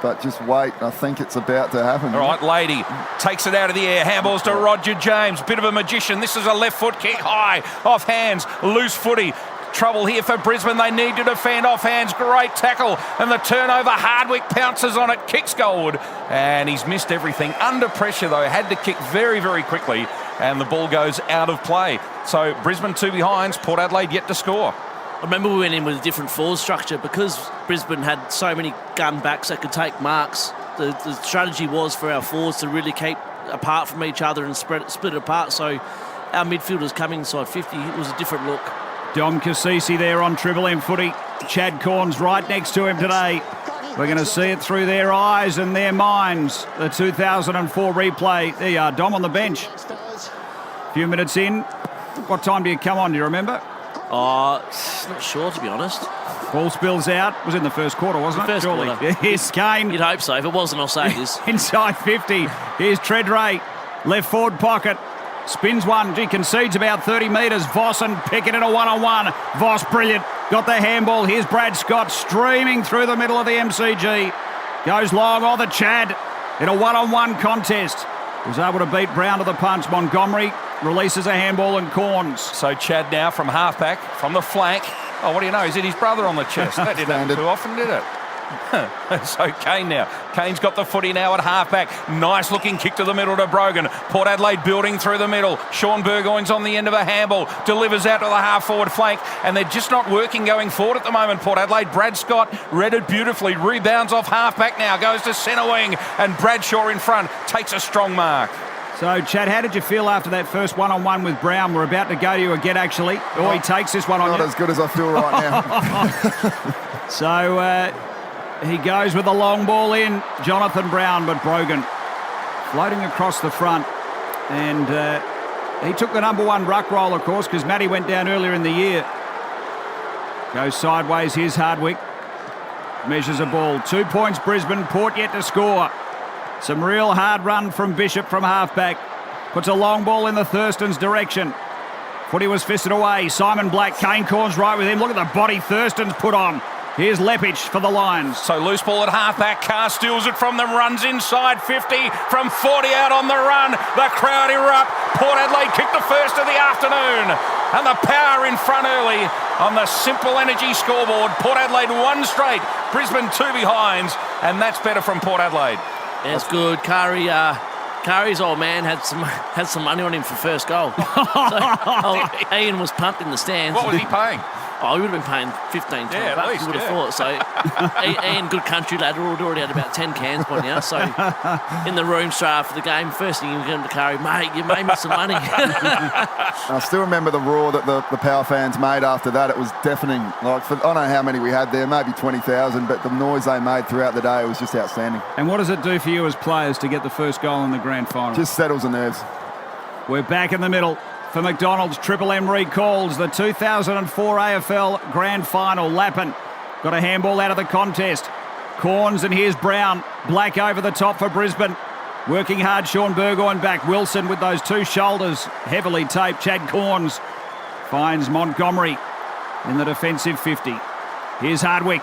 But just wait, I think it's about to happen. All right, Lady takes it out of the air. Handballs to Roger James. Bit of a magician. This is a left foot kick high. Off hands. Loose footy. Trouble here for Brisbane. They need to defend. Off hands. Great tackle. And the turnover. Hardwick pounces on it. Kicks goalward. And he's missed everything. Under pressure, though. Had to kick very, very quickly. And the ball goes out of play. So Brisbane 2 behinds. Port Adelaide yet to score. I remember we went in with a different forward structure because Brisbane had so many gun backs that could take marks. The strategy was for our forwards to really keep apart from each other and split it apart. So our midfielders coming inside 50, it was a different look. Dom Cassisi there on Triple M footy. Chad Corns right next to him today. We're going to see it through their eyes and their minds. The 2004 replay. There you are, Dom on the bench. A few minutes in. What time do you come on, do you remember? Not sure, to be honest. Ball spills out. Was in the first quarter, wasn't it? First quarter. Here's Kane. You'd hope so. If it wasn't, I'll say it is. Inside 50. Here's Treadray. Left forward pocket. Spins one. He concedes about 30 metres. Voss and Pickett in a one-on-one. Voss, brilliant. Got the handball. Here's Brad Scott streaming through the middle of the MCG. Goes long. The Chad in a one-on-one contest. Was able to beat Brown to the punch. Montgomery releases a handball and Corns. So Chad now from halfback, from the flank. Oh, what do you know? He's hit his brother on the chest. That didn't happen too often, did it? So Kane now. Kane's got the footy now at halfback. Nice looking kick to the middle to Brogan. Port Adelaide building through the middle. Sean Burgoyne's on the end of a handball. Delivers out to the half forward flank. And they're just not working going forward at the moment, Port Adelaide. Brad Scott read it beautifully. Rebounds off halfback now. Goes to centre wing. And Bradshaw in front takes a strong mark. So, Chad, how did you feel after that first one-on-one with Brown? We're about to go to you again, actually. He takes this one on you. Not as good as I feel right now. So, he goes with the long ball in. Jonathan Brown, but Brogan floating across the front. And he took the number 1 ruck roll, of course, because Matty went down earlier in the year. Goes sideways. Here's Hardwick. Measures a ball. 2 points, Brisbane. Port yet to score. Some real hard run from Bishop from halfback. Puts a long ball in the Thurston's direction. Footy was fisted away. Simon Black, Kane Corns right with him. Look at the body Thurston's put on. Here's Lepic for the Lions. So loose ball at halfback. Carr steals it from them, runs inside 50, from 40 out on the run. The crowd erupt. Port Adelaide kicked the first of the afternoon. And the power in front early on the Simple Energy scoreboard. Port Adelaide 1 straight, Brisbane 2 behinds, and that's better from Port Adelaide. Yeah, it's good. Curry's old man had some money on him for first goal. Ian was pumped in the stands. What was he paying? Oh, he would have been paying 15, 20 at bucks, least, you would have thought. So Ian, good country lad, already had about 10 cans by now. So in the room straight after the game, first thing you get him to carry, mate, you made me some money. I still remember the roar that the Power fans made after that. It was deafening. Like, I don't know how many we had there, maybe 20,000, but the noise they made throughout the day was just outstanding. And what does it do for you as players to get the first goal in the grand final? Just settles the nerves. We're back in the middle. For McDonald's, Triple M recalls the 2004 AFL Grand Final. Lappin got a handball out of the contest. Corns, and here's Brown. Black over the top for Brisbane. Working hard, Sean Burgoyne back. Wilson with those two shoulders heavily taped. Chad Corns finds Montgomery in the defensive 50. Here's Hardwick.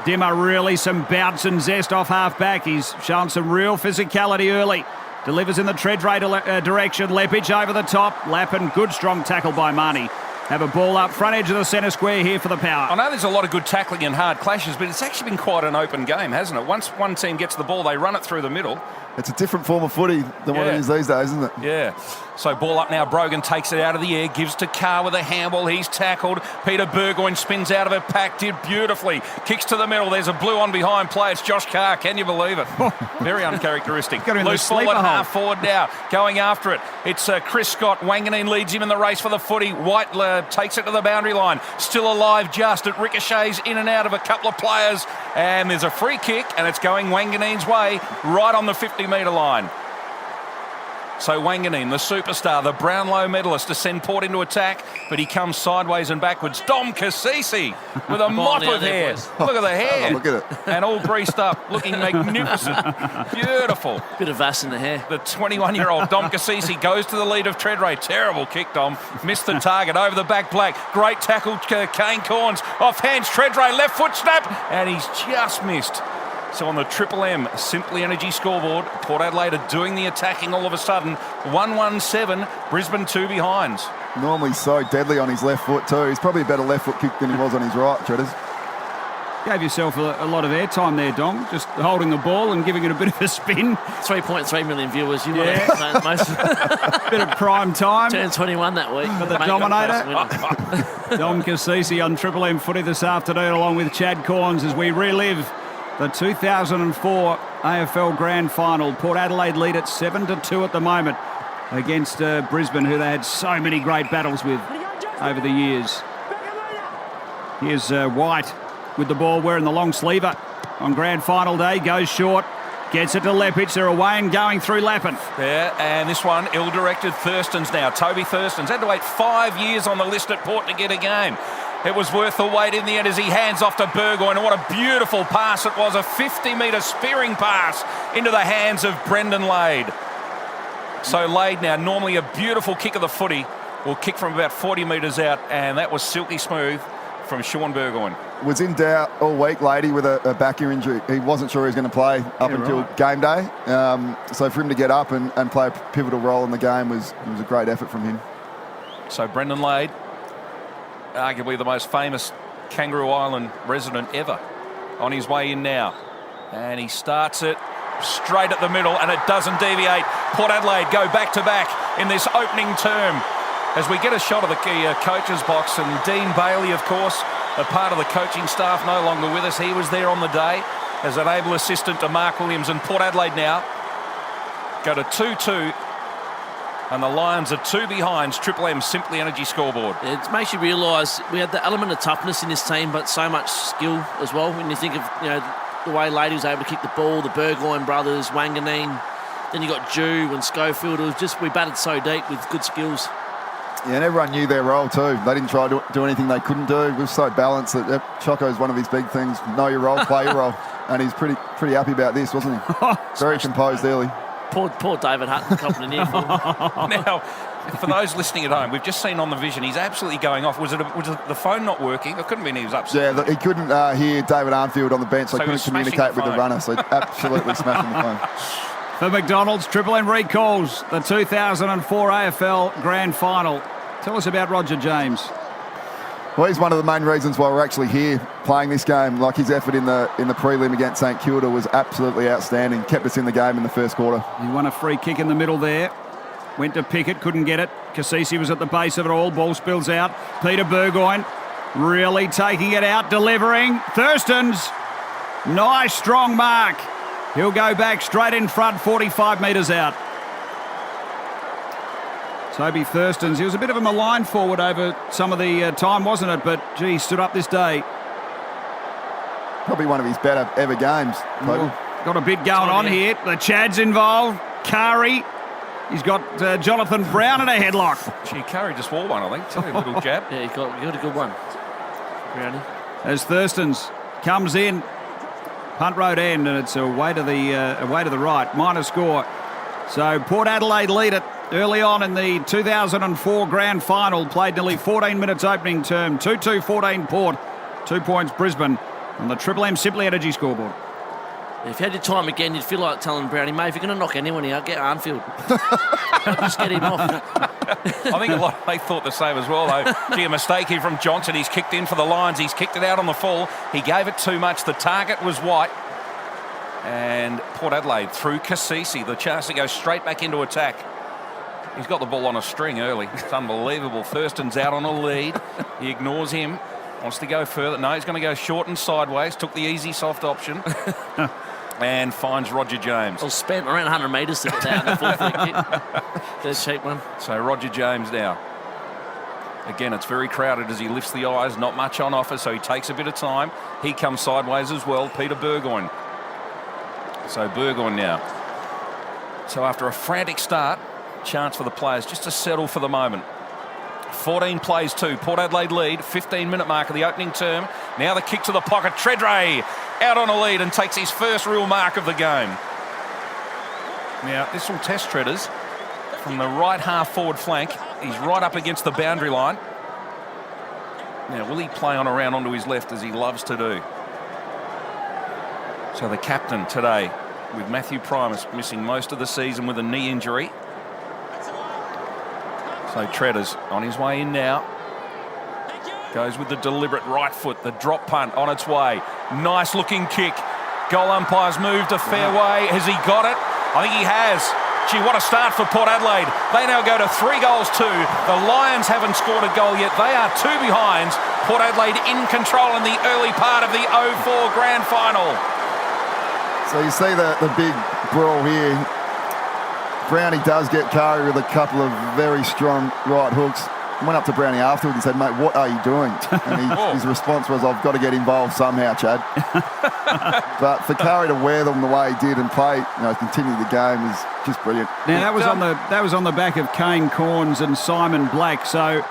Dimmer really some bounce and zest off half-back. He's shown some real physicality early. Delivers in the Treadray direction. Lepic over the top. Lappin, good strong tackle by Marnie. Have a ball up front edge of the centre square here for the Power. I know there's a lot of good tackling and hard clashes, but it's actually been quite an open game, hasn't it? Once one team gets the ball, they run it through the middle. It's a different form of footy than what it is these days, isn't it? Yeah. So ball up now. Brogan takes it out of the air, gives to Carr with a handball. He's tackled. Peter Burgoyne spins out of it. Pack did beautifully. Kicks to the middle. There's a blue on behind play. It's Josh Carr. Can you believe it? Very uncharacteristic. Loose ball at half forward now. Going after it. It's Chris Scott. Wanganeen leads him in the race for the footy. White takes it to the boundary line. Still alive just. It ricochets in and out of a couple of players. And there's a free kick, and it's going Wanganeen's way right on the 50-metre line. So Wanganeen, the superstar, the Brownlow medalist, to send Port into attack, but he comes sideways and backwards. Dom Cassisi with a mop of hair. Look at the hair. Look at it. And all greased up, looking magnificent. Beautiful. Bit of vas in the hair. The 21-year-old Dom Cassisi goes to the lead of Treadray. Terrible kick, Dom. Missed the target. Over the back, Black. Great tackle, Kane Corns. Off hands, Treadray. Left foot snap. And he's just missed. So on the Triple M Simply Energy scoreboard, Port Adelaide are doing the attacking all of a sudden. 1-1-7, Brisbane 2 behinds. Normally so deadly on his left foot too. He's probably a better left foot kick than he was on his right, Treaders. Gave yourself a lot of airtime there, Dom. Just holding the ball and giving it a bit of a spin. 3.3 million viewers. You might have most. Bit of prime time. Turned 21 that week. For the Dominator. Dom Cassisi on Triple M footy this afternoon, along with Chad Corns, as we relive the 2004 AFL Grand Final. Port Adelaide lead at 7-2 at the moment against Brisbane, who they had so many great battles with over the years. Here's White with the ball wearing the long sleever on Grand Final day. Goes short, gets it to Lepic. They're away and going through Lappin. Yeah, and this one ill-directed. Thurston's now. Toby Thurston's had to wait 5 years on the list at Port to get a game. It was worth the wait in the end as he hands off to Burgoyne. And what a beautiful pass it was. A 50-metre spearing pass into the hands of Brendan Lade. So Lade now, normally a beautiful kick of the footy, will kick from about 40 metres out. And that was silky smooth from Sean Burgoyne. Was in doubt all week, Lady, with a back ear injury. He wasn't sure he was going to play up until game day. So for him to get up and play a pivotal role in the game was a great effort from him. So Brendan Lade, arguably the most famous Kangaroo Island resident ever, on his way in now. And he starts it straight at the middle, and it doesn't deviate. Port Adelaide go back-to-back in this opening term. As we get a shot of the coach's box, and Dean Bailey, of course, a part of the coaching staff, no longer with us. He was there on the day as an able assistant to Mark Williams. And Port Adelaide now go to 2-2. And the Lions are 2 behinds. Triple M Simply Energy scoreboard. It makes you realise we had the element of toughness in this team, but so much skill as well. When you think of the way Lady was able to kick the ball, the Burgoyne brothers, Wanganeen, then you got Jew and Schofield. It was just, we batted so deep with good skills. Yeah, and everyone knew their role too. They didn't try to do anything they couldn't do. It was so balanced that Choco's one of his big things. Know your role, play your role. And he's pretty happy about this, wasn't he? Very composed early. Poor David Hutton copping an earful. Now, For those listening at home, we've just seen on the vision, he's absolutely going off. Was it the phone not working? It couldn't be, he was upset. Yeah, he couldn't hear David Armfield on the bench, so he couldn't communicate with the runner, so absolutely smashing the phone. For McDonald's, Triple M recalls the 2004 AFL Grand Final. Tell us about Roger James. Well, he's one of the main reasons why we're actually here playing this game. Like, his effort in the prelim against St Kilda was absolutely outstanding. Kept us in the game in the first quarter. He won a free kick in the middle there. Went to Pickett, couldn't get it. Cassisi was at the base of it all. Ball spills out. Peter Burgoyne really taking it out, delivering. Thurstons, nice strong mark. He'll go back straight in front, 45 metres out. Toby Thurstons, he was a bit of a maligned forward over some of the time, wasn't it? But, gee, he stood up this day. Probably one of his better ever games. Got a bit going on here. The Chad's involved. Curry. He's got Jonathan Brown in a headlock. Gee, Curry just wore one, I think, too. A little jab. Yeah, he got a good one. Brownie. As Thurstons comes in. Punt road end, and it's away to the right. Minor score. So Port Adelaide lead it early on in the 2004 Grand Final. Played nearly 14 minutes opening term. 2-2-14 Port. 2 points Brisbane on the Triple M Simply Energy scoreboard. If you had your time again, you'd feel like telling Brownie, mate, if you're going to knock anyone out, get Armfield. Just get him off. I think a lot they thought the same as well, though. Gee, a mistake here from Johnson. He's kicked in for the Lions. He's kicked it out on the full. He gave it too much. The target was white. And Port Adelaide through Cassisi. The chance to go straight back into attack. He's got the ball on a string early. It's unbelievable. Thurston's out on a lead. He ignores him. Wants to go further. No, he's going to go short and sideways. Took the easy, soft option. And finds Roger James. Well, spent around 100 metres to get down the full free kick. There's a cheap one. So Roger James now. Again, it's very crowded as he lifts the eyes. Not much on offer, so he takes a bit of time. He comes sideways as well. Peter Burgoyne. So Burgoyne now. So after a frantic start, chance for the players just to settle for the moment. 14 plays too. Port Adelaide lead. 15-minute mark of the opening term. Now the kick to the pocket. Treadray out on a lead and takes his first real mark of the game. Now, this will test Treaders from the right half forward flank. He's right up against the boundary line. Now, will he play on around onto his left as he loves to do? So the captain today, with Matthew Primus missing most of the season with a knee injury. So Treaders on his way in now. Goes with the deliberate right foot, the drop punt on its way. Nice looking kick. Goal umpire's moved a fair way. Has he got it? I think he has. Gee, what a start for Port Adelaide. They now go to 3 goals 2. The Lions haven't scored a goal yet. They are 2 behind. Port Adelaide in control in the early part of the 04 Grand Final. So you see the big brawl here. Brownie does get Curry with a couple of very strong right hooks. Went up to Brownie afterwards and said, mate, what are you doing? And his response was, I've got to get involved somehow, Chad. But for Curry to wear them the way he did and play, continue the game is just brilliant. Now, that was on the back of Kane Corns and Simon Black. So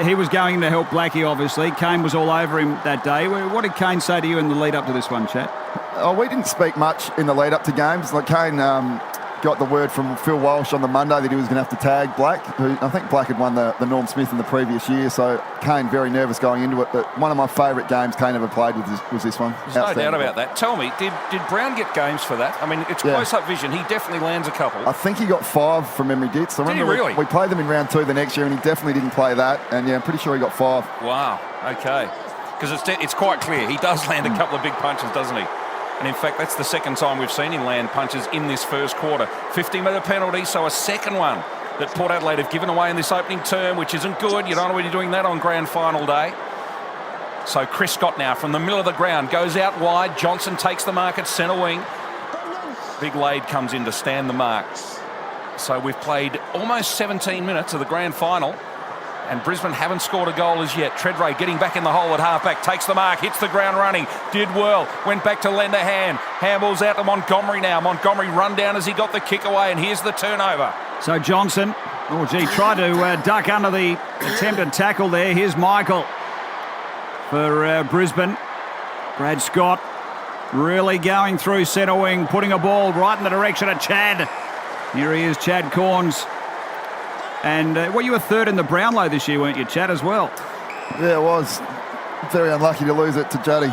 he was going to help Blackie, obviously. Kane was all over him that day. What did Kane say to you in the lead up to this one, Chad? Oh, we didn't speak much in the lead up to games. Like, Kane got the word from Phil Walsh on the Monday that he was going to have to tag Black, who I think Black had won the Norm Smith in the previous year, so Kane very nervous going into it. But one of my favourite games Kane ever played was this one. There's no doubt about that. Tell me, did Brown get games for that? I mean, it's close-up vision. He definitely lands a couple. I think he got 5 from memory, Ditz. I remember really? We played them in round 2 the next year, and he definitely didn't play that. And I'm pretty sure he got 5. Wow. Okay. Because it's quite clear he does land a couple of big punches, doesn't he? And in fact, that's the second time we've seen him land punches in this first quarter. 50-metre penalty, so a second one that Port Adelaide have given away in this opening term, which isn't good. You don't want to be doing that on Grand Final day. So Chris Scott now from the middle of the ground goes out wide. Johnson takes the mark at centre wing. Big Lade comes in to stand the mark. So we've played almost 17 minutes of the Grand Final. And Brisbane haven't scored a goal as yet. Treadray getting back in the hole at halfback, takes the mark, hits the ground running, did well, went back to lend a hand. Handballs out to Montgomery now. Montgomery run down as he got the kick away, and here's the turnover. So Johnson, tried to duck under the attempted tackle there. Here's Michael for Brisbane. Brad Scott really going through centre wing, putting a ball right in the direction of Chad. Here he is, Chad Corns. And you were third in the Brownlow this year, weren't you, Chad, as well? Yeah, it was. Very unlucky to lose it to Juddy.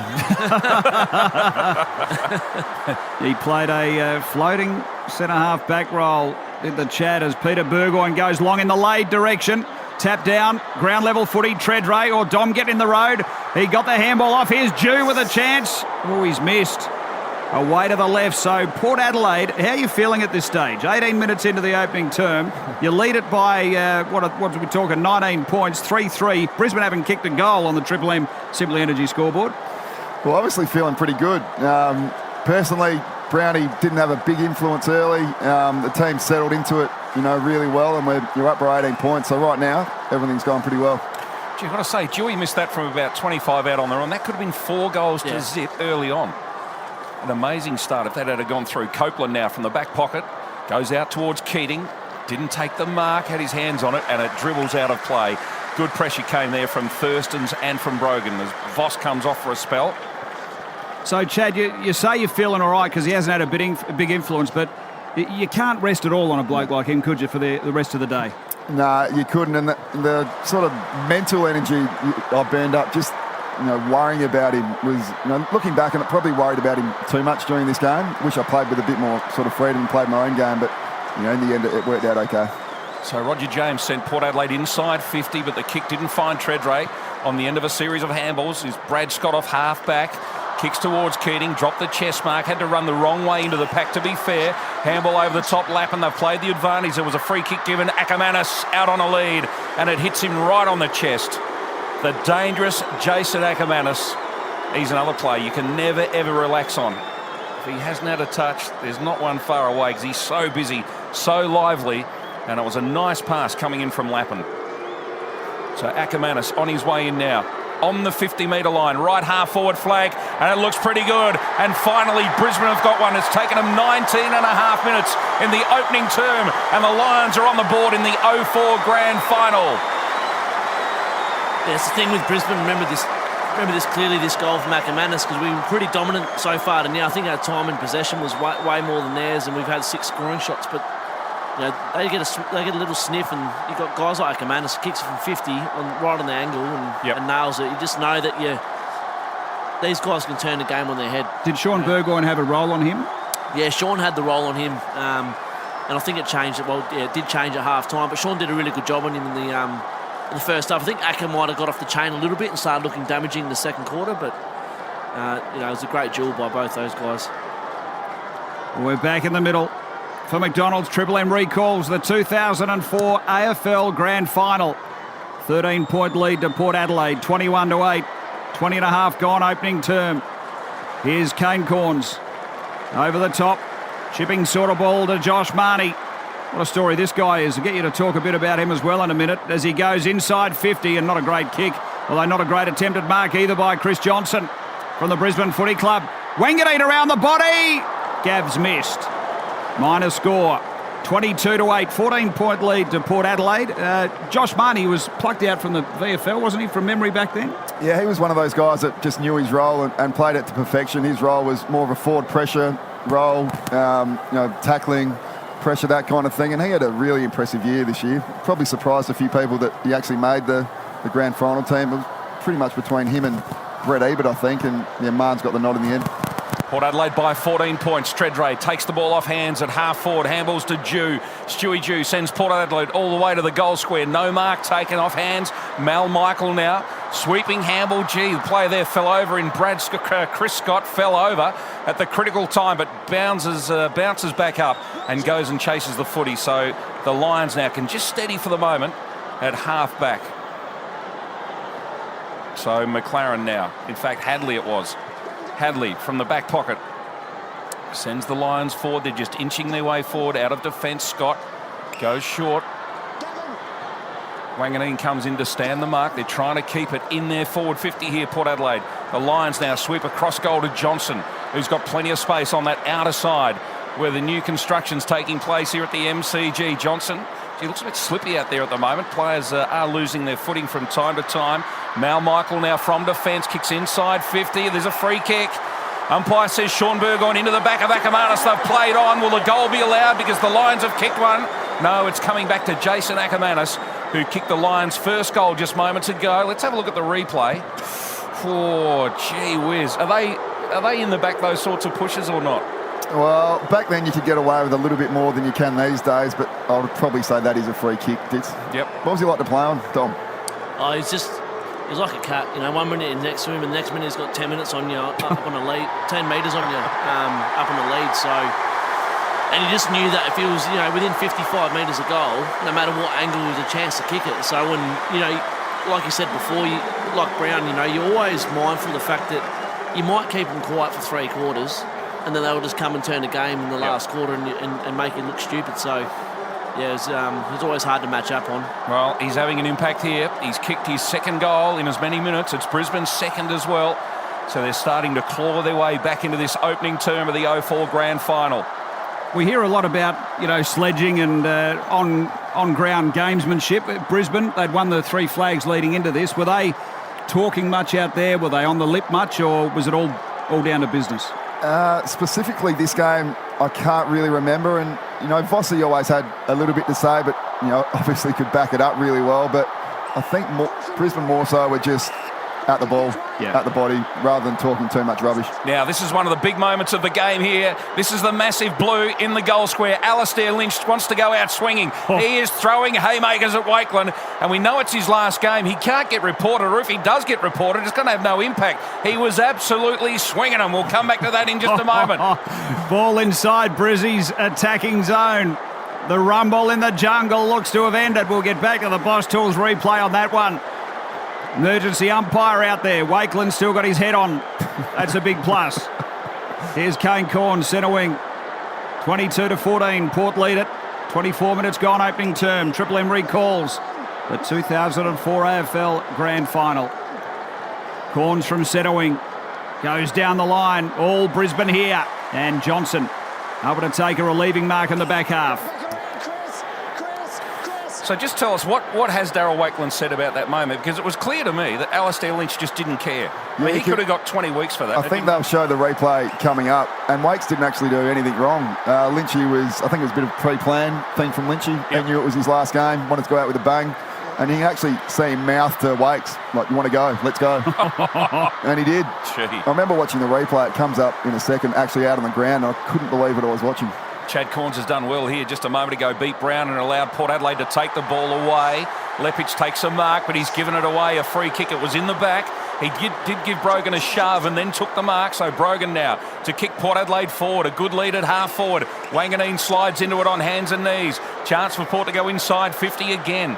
He played a floating centre-half back role in the Chad as Peter Burgoyne goes long in the Lade direction. Tap down, ground level footy, Treadray or Dom getting in the road. He got the handball off. Here's Jew with a chance. Oh, he's missed. Away to the left. So Port Adelaide, how are you feeling at this stage? 18 minutes into the opening term. You lead it by, what are we talking, 19 points, 3-3. Brisbane haven't kicked a goal on the Triple M Simply Energy scoreboard. Well, obviously feeling pretty good. Personally, Brownie didn't have a big influence early. The team settled into it, really well, and you're up by 18 points. So right now, everything's going pretty well. You've got to say, Dewey missed that from about 25 out on the run. That could have been 4 goals to zip early on. An amazing start if that had gone through. Copeland now from the back pocket. Goes out towards Keating. Didn't take the mark, had his hands on it, and it dribbles out of play. Good pressure came there from Thurstons and from Brogan as Voss comes off for a spell. So, Chad, you say you're feeling all right because he hasn't had a big influence, but you can't rest at all on a bloke like him, could you, for the rest of the day? No, you couldn't. And the sort of mental energy I burned up just worrying about him was, looking back on it, probably worried about him too much during this game. Wish I played with a bit more sort of freedom and played my own game, but, in the end, it worked out okay. So Roger James sent Port Adelaide inside 50, but the kick didn't find Treadray on the end of a series of handballs. Is Brad Scott off half-back. Kicks towards Keating, dropped the chest mark, had to run the wrong way into the pack to be fair. Handball over the top lap, and they've played the advantage. There was a free kick given. Ackermanis out on a lead, and it hits him right on the chest. The dangerous Jason Ackermanis. He's another player you can never, ever relax on. If he hasn't had a touch, there's not one far away because he's so busy, so lively, and it was a nice pass coming in from Lappin. So Ackermanis on his way in now. On the 50-metre line, right half forward flag, and it looks pretty good. And finally, Brisbane have got one. It's taken them 19 and a half minutes in the opening term, and the Lions are on the board in the 04 grand final. Yeah, it's the thing with Brisbane. Remember this clearly, this goal from Ackermanis, because we were pretty dominant so far. And now I think our time in possession was way more than theirs, and we've had 6 scoring shots, but. They get a little sniff, and you've got guys like Ackermanis kicks it from 50 right on the angle and nails it. You just know that these guys can turn the game on their head. Did Sean Burgoyne have a role on him? Yeah, Sean had the role on him, and I think it changed. It did change at half time, but Sean did a really good job on him in the first half. I think Acker might have got off the chain a little bit and started looking damaging in the second quarter, but it was a great duel by both those guys. We're back in the middle. For McDonald's, Triple M recalls the 2004 AFL Grand Final. 13-point lead to Port Adelaide, 21-8. 20 and a half gone opening term. Here's Kane Corns. Over the top. Chipping sort of ball to Josh Marnie. What a story this guy is. I'll get you to talk a bit about him as well in a minute as he goes inside 50, and not a great kick, although not a great attempted mark either by Chris Johnson from the Brisbane Footy Club. Wanganeen around the body. Gav's missed. Minor score, 22-8, 14-point lead to Port Adelaide. Josh Marnie was plucked out from the VFL, wasn't he, from memory back then? Yeah, he was one of those guys that just knew his role and played it to perfection. His role was more of a forward pressure role, tackling, pressure, that kind of thing. And he had a really impressive year this year. Probably surprised a few people that he actually made the grand final team. It was pretty much between him and Brett Ebert, I think, and Marn's got the nod in the end. Port Adelaide by 14 points. Treadray takes the ball off hands at half forward. Handballs to Jew. Stewie Jew sends Port Adelaide all the way to the goal square. No mark taken off hands. Mal Michael now. Sweeping handball. Gee, the player there fell over in Chris Scott fell over at the critical time, but bounces back up and goes and chases the footy. So the Lions now can just steady for the moment at half back. So McLaren now. In fact, Hadley it was. Hadley from the back pocket sends the Lions forward. They're just inching their way forward out of defence. Scott goes short. Wanganeen comes in to stand the mark. They're trying to keep it in their forward 50 here, Port Adelaide. The Lions now sweep across goal to Johnson, who's got plenty of space on that outer side where the new construction's taking place here at the MCG. Johnson, he looks a bit slippy out there at the moment. Players are losing their footing from time to time. Mal Michael now from defence, kicks inside 50. There's a free kick. Umpire says Sean Burgoyne into the back of Ackermanis. They've played on. Will the goal be allowed because the Lions have kicked one? No, it's coming back to Jason Ackermanis, who kicked the Lions' first goal just moments ago. Let's have a look at the replay. Oh, gee whiz. Are they in the back, those sorts of pushes, or not? Well, back then you could get away with a little bit more than you can these days, but I would probably say that is a free kick, Dits. Yep. What was he like to play on, Dom? Oh, he's like a cat. 1 minute he's next to him, and the next minute he's got 10 minutes on you, up on a lead, 10 metres on you, up on the lead. So, and he just knew that if he was, within 55 metres of goal, no matter what angle, there was a chance to kick it. So when, like you said before, like Brown, you're always mindful of the fact that you might keep them quiet for 3 quarters, and then they'll just come and turn the game in the last quarter and make it look stupid. So, yeah, it's always hard to match up on. Well, he's having an impact here. He's kicked his second goal in as many minutes. It's Brisbane's second as well. So they're starting to claw their way back into this opening term of the 04 Grand Final. We hear a lot about, sledging and on-ground gamesmanship. At Brisbane, they'd won the 3 flags leading into this. Were they talking much out there? Were they on the lip much, or was it all down to business? Specifically this game, I can't really remember. And, Vossi always had a little bit to say, but, obviously could back it up really well. But I think Brisbane more so were just at the ball, at the body, rather than talking too much rubbish. Now, this is one of the big moments of the game here. This is the massive blue in the goal square. Alastair Lynch wants to go out swinging. He is throwing haymakers at Wakeland, and we know it's his last game. He can't get reported, or if he does get reported, it's going to have no impact. He was absolutely swinging them. We'll come back to that in just a moment. Ball inside Brizzy's attacking zone. The rumble in the jungle looks to have ended. We'll get back to the Boss Tools replay on that one. Emergency umpire out there. Wakeland's still got his head on. That's a big plus. Here's Kane Corn, centre wing. 22-14. Port lead it. 24 minutes gone opening term. Triple M recalls the 2004 AFL Grand Final. Corns from centre wing. Goes down the line. All Brisbane here. And Johnson able to take a relieving mark in the back half. So just tell us, what has Darryl Wakeland said about that moment? Because it was clear to me that Alastair Lynch just didn't care. He could have got 20 weeks for that. I think they'll show the replay coming up. And Wakes didn't actually do anything wrong. Lynchy I think it was a bit of a pre-planned thing from Lynchy. He knew it was his last game, wanted to go out with a bang. And he actually see him mouth to Wakes, like, you want to go, let's go. And he did. Gee. I remember watching the replay. It comes up in a second, actually out on the ground. And I couldn't believe what I was watching. Chad Corns has done well here just a moment ago, beat Brown and allowed Port Adelaide to take the ball away. Leppich takes a mark, but he's given it away. A free kick, it was in the back. He did give Brogan a shove and then took the mark. So Brogan now to kick Port Adelaide forward. A good lead at half forward. Wanganeen slides into it on hands and knees. Chance for Port to go inside 50 again.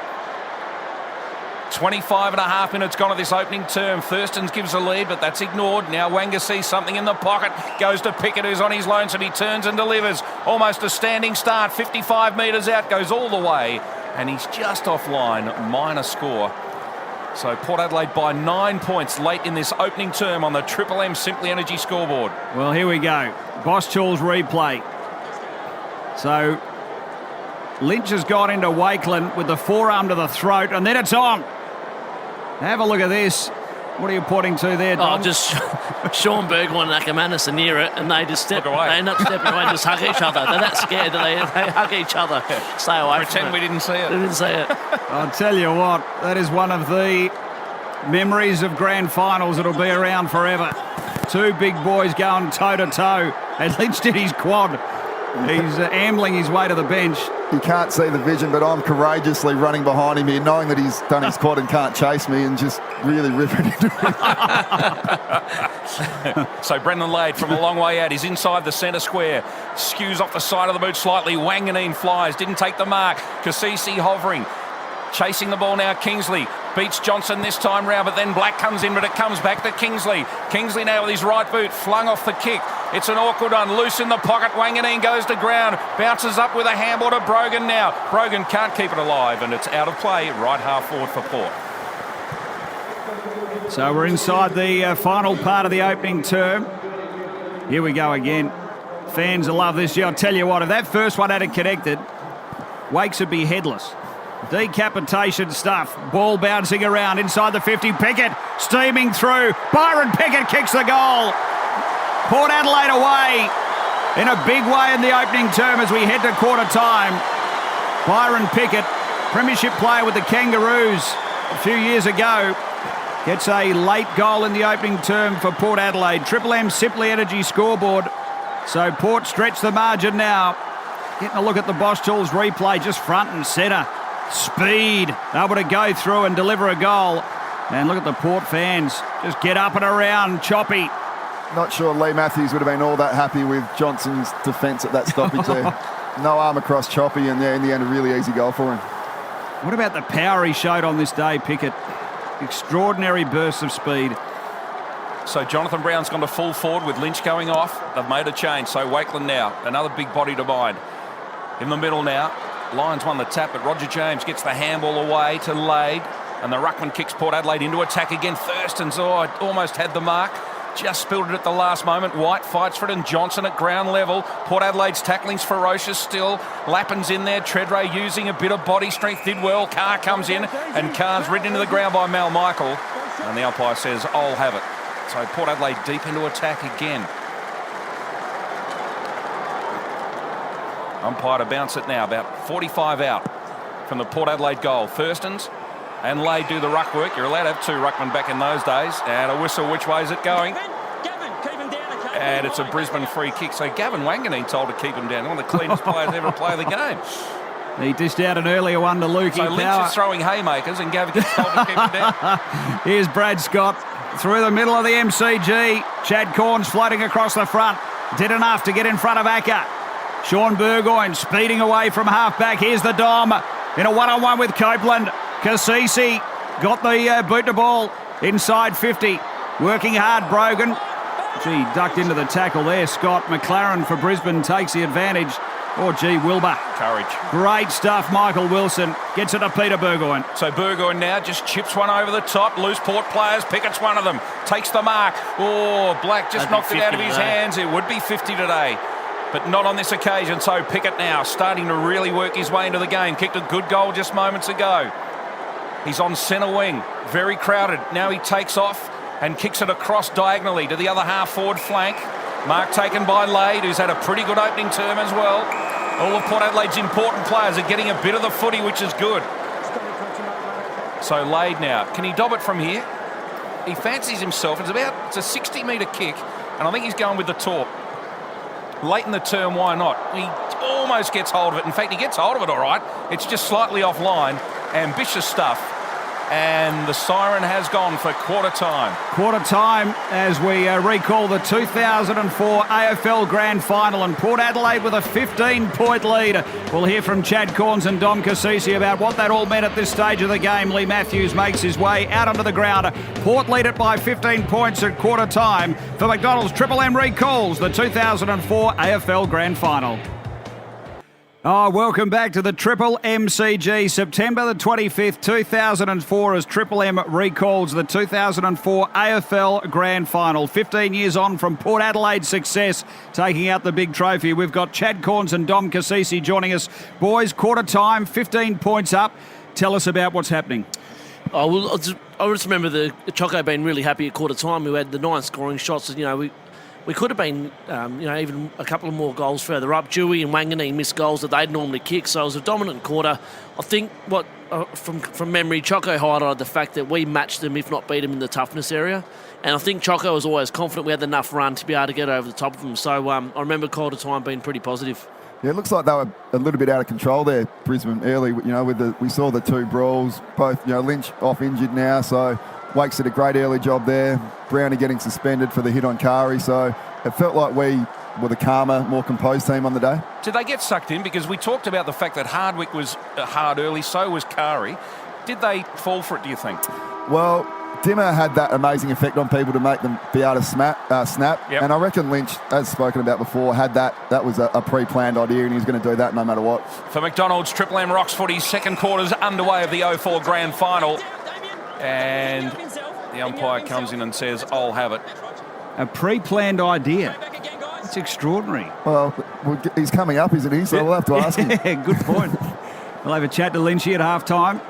25 and a half minutes gone of this opening term. Thurston's gives a lead, but that's ignored. Now Wanga sees something in the pocket. Goes to Pickett, who's on his lonesome. He turns and delivers. Almost a standing start. 55 metres out. Goes all the way. And he's just offline. Minor score. So Port Adelaide by 9 points late in this opening term on the Triple M Simply Energy scoreboard. Well, here we go. Boss Tools replay. So Lynch has got into Wakeland with the forearm to the throat, and then it's on. Have a look at this. What are you pointing to there, Dom? Oh, just Sean Bergwijn and Ackermanis are near it, and they just step away. They end up stepping away and just hug each other. They're that scared that they hug each other. Stay away from it. Pretend we didn't see it. They didn't see it. I'll tell you what, that is one of the memories of grand finals that'll be around forever. 2 big boys going toe-to-toe, and Lynch did his quad. He's ambling his way to the bench. You can't see the vision, but I'm courageously running behind him here, knowing that he's done his quad and can't chase me, and just really ripping into him. So Brendan Lade from a long way out. He's inside the centre square. Skews off the side of the boot slightly. Wanganeen flies. Didn't take the mark. Kasisi hovering. Chasing the ball now, Kingsley. Beats Johnson this time round, but then Black comes in, but it comes back to Kingsley. Kingsley now with his right boot, flung off the kick. It's an awkward one, loose in the pocket. Wanganeen goes to ground, bounces up with a handball to Brogan now. Brogan can't keep it alive, and it's out of play, right half forward for Port. So we're inside the final part of the opening term. Here we go again. Fans will love this. I'll tell you what, if that first one had it connected, Wakes would be headless. Decapitation stuff. Ball bouncing around inside the 50. Pickett steaming through. Byron Pickett kicks the goal. Port Adelaide away in a big way in the opening term as we head to quarter time. Byron Pickett, premiership player with the Kangaroos a few years ago, gets a late goal in the opening term for Port Adelaide. Triple M Simply Energy scoreboard. So Port stretch the margin now. Getting a look at the Bosch Tools replay, just front and centre. Speed, able to go through and deliver a goal. And look at the Port fans, just get up and around, choppy. Not sure Lee Matthews would have been all that happy with Johnson's defence at that stoppage there. No arm across choppy, and in the end, a really easy goal for him. What about the power he showed on this day, Pickett? Extraordinary bursts of speed. So Jonathan Brown's gone to full forward with Lynch going off. They've made a change. So Wakeland now, another big body to mind. In the middle now, Lions won the tap, but Roger James gets the handball away to Lade. And the ruckman kicks Port Adelaide into attack again. Thurston's almost had the mark. Just spilled it at the last moment. White fights for it, and Johnson at ground level. Port Adelaide's tackling's ferocious still. Lappin's in there. Treadray using a bit of body strength. Did well. Carr comes in, and Carr's ridden into the ground by Mal Michael. And the umpire says, I'll have it. So Port Adelaide deep into attack again. Umpire to bounce it now. About 45 out from the Port Adelaide goal. Thurston's and Lade do the ruck work. You're allowed to have two ruckmen back in those days. And a whistle, which way is it going? And it's a Brisbane free kick. So Gavin Wanganeen told to keep him down. One of the cleanest players ever to play the game. He dished out an earlier one to Lukey. So Lynch is throwing haymakers and Gavin gets told to keep him down. Here's Brad Scott through the middle of the MCG. Chad Corns floating across the front. Did enough to get in front of Acker. Sean Burgoyne speeding away from half-back. Here's the Dom in a one-on-one with Copeland. Kasisi got the boot to ball inside 50. Working hard, Brogan. Gee, ducked into the tackle there. Scott McLaren for Brisbane takes the advantage. Oh, gee, Wilbur. Courage. Great stuff, Michael Wilson. Gets it to Peter Burgoyne. So Burgoyne now just chips one over the top. Loose Port players. Pickett's one of them. Takes the mark. Oh, Black just knocked it out of his hands. It would be 50 today, but not on this occasion. So Pickett now starting to really work his way into the game. Kicked a good goal just moments ago. He's on centre wing, very crowded. Now he takes off and kicks it across diagonally to the other half forward flank. Mark taken by Lade, who's had a pretty good opening term as well. All of Port Adelaide's important players are getting a bit of the footy, which is good. So Lade now, can he dob it from here? He fancies himself. It's a 60-metre kick, and I think he's going with the torp. Late in the term, why not? He almost gets hold of it. In fact, he gets hold of it all right. It's just slightly offline. Ambitious stuff. And the siren has gone for quarter time. Quarter time as we recall the 2004 AFL Grand Final, and Port Adelaide with a 15-point lead. We'll hear from Chad Corns and Dom Kasisi about what that all meant at this stage of the game. Lee Matthews makes his way out onto the ground. Port lead it by 15 points at quarter time. For McDonald's, Triple M recalls the 2004 AFL Grand Final. Oh, welcome back to the Triple MCG, September the 25th, 2004, as Triple M recalls the 2004 AFL Grand Final. 15 years on from Port Adelaide's success, taking out the big trophy. We've got Chad Corns and Dom Kasisi joining us. Boys, quarter time, 15 points up. Tell us about what's happening. Oh, well, I just remember the Choco being really happy at quarter time. We had the 9 scoring shots. You know, we could have been, even a couple of more goals further up. Dewey and Wanganeen missed goals that they'd normally kick, so it was a dominant quarter. I think from memory, Choco highlighted the fact that we matched them, if not beat them, in the toughness area. And I think Choco was always confident we had enough run to be able to get over the top of them. So I remember quarter time being pretty positive. Yeah, it looks like they were a little bit out of control there, Brisbane, early. You know, we saw the 2 brawls, both, Lynch off injured now, so Wakes did a great early job there. Brownie getting suspended for the hit on Kari, so it felt like we were the calmer, more composed team on the day. Did they get sucked in? Because we talked about the fact that Hardwick was hard early, so was Kari. Did they fall for it, do you think? Well, Dimmer had that amazing effect on people to make them be able to snap. Yep. And I reckon Lynch, as spoken about before, had that was a pre-planned idea, and he was going to do that no matter what. For McDonald's, Triple M rocks footy's second quarter's underway of the 04 Grand Final. And the umpire comes in and says, I'll have it. A pre-planned idea. It's extraordinary. Well, he's coming up, isn't he? So we'll have to ask him. Yeah, good point. We'll have a chat to Lynchy at half-time.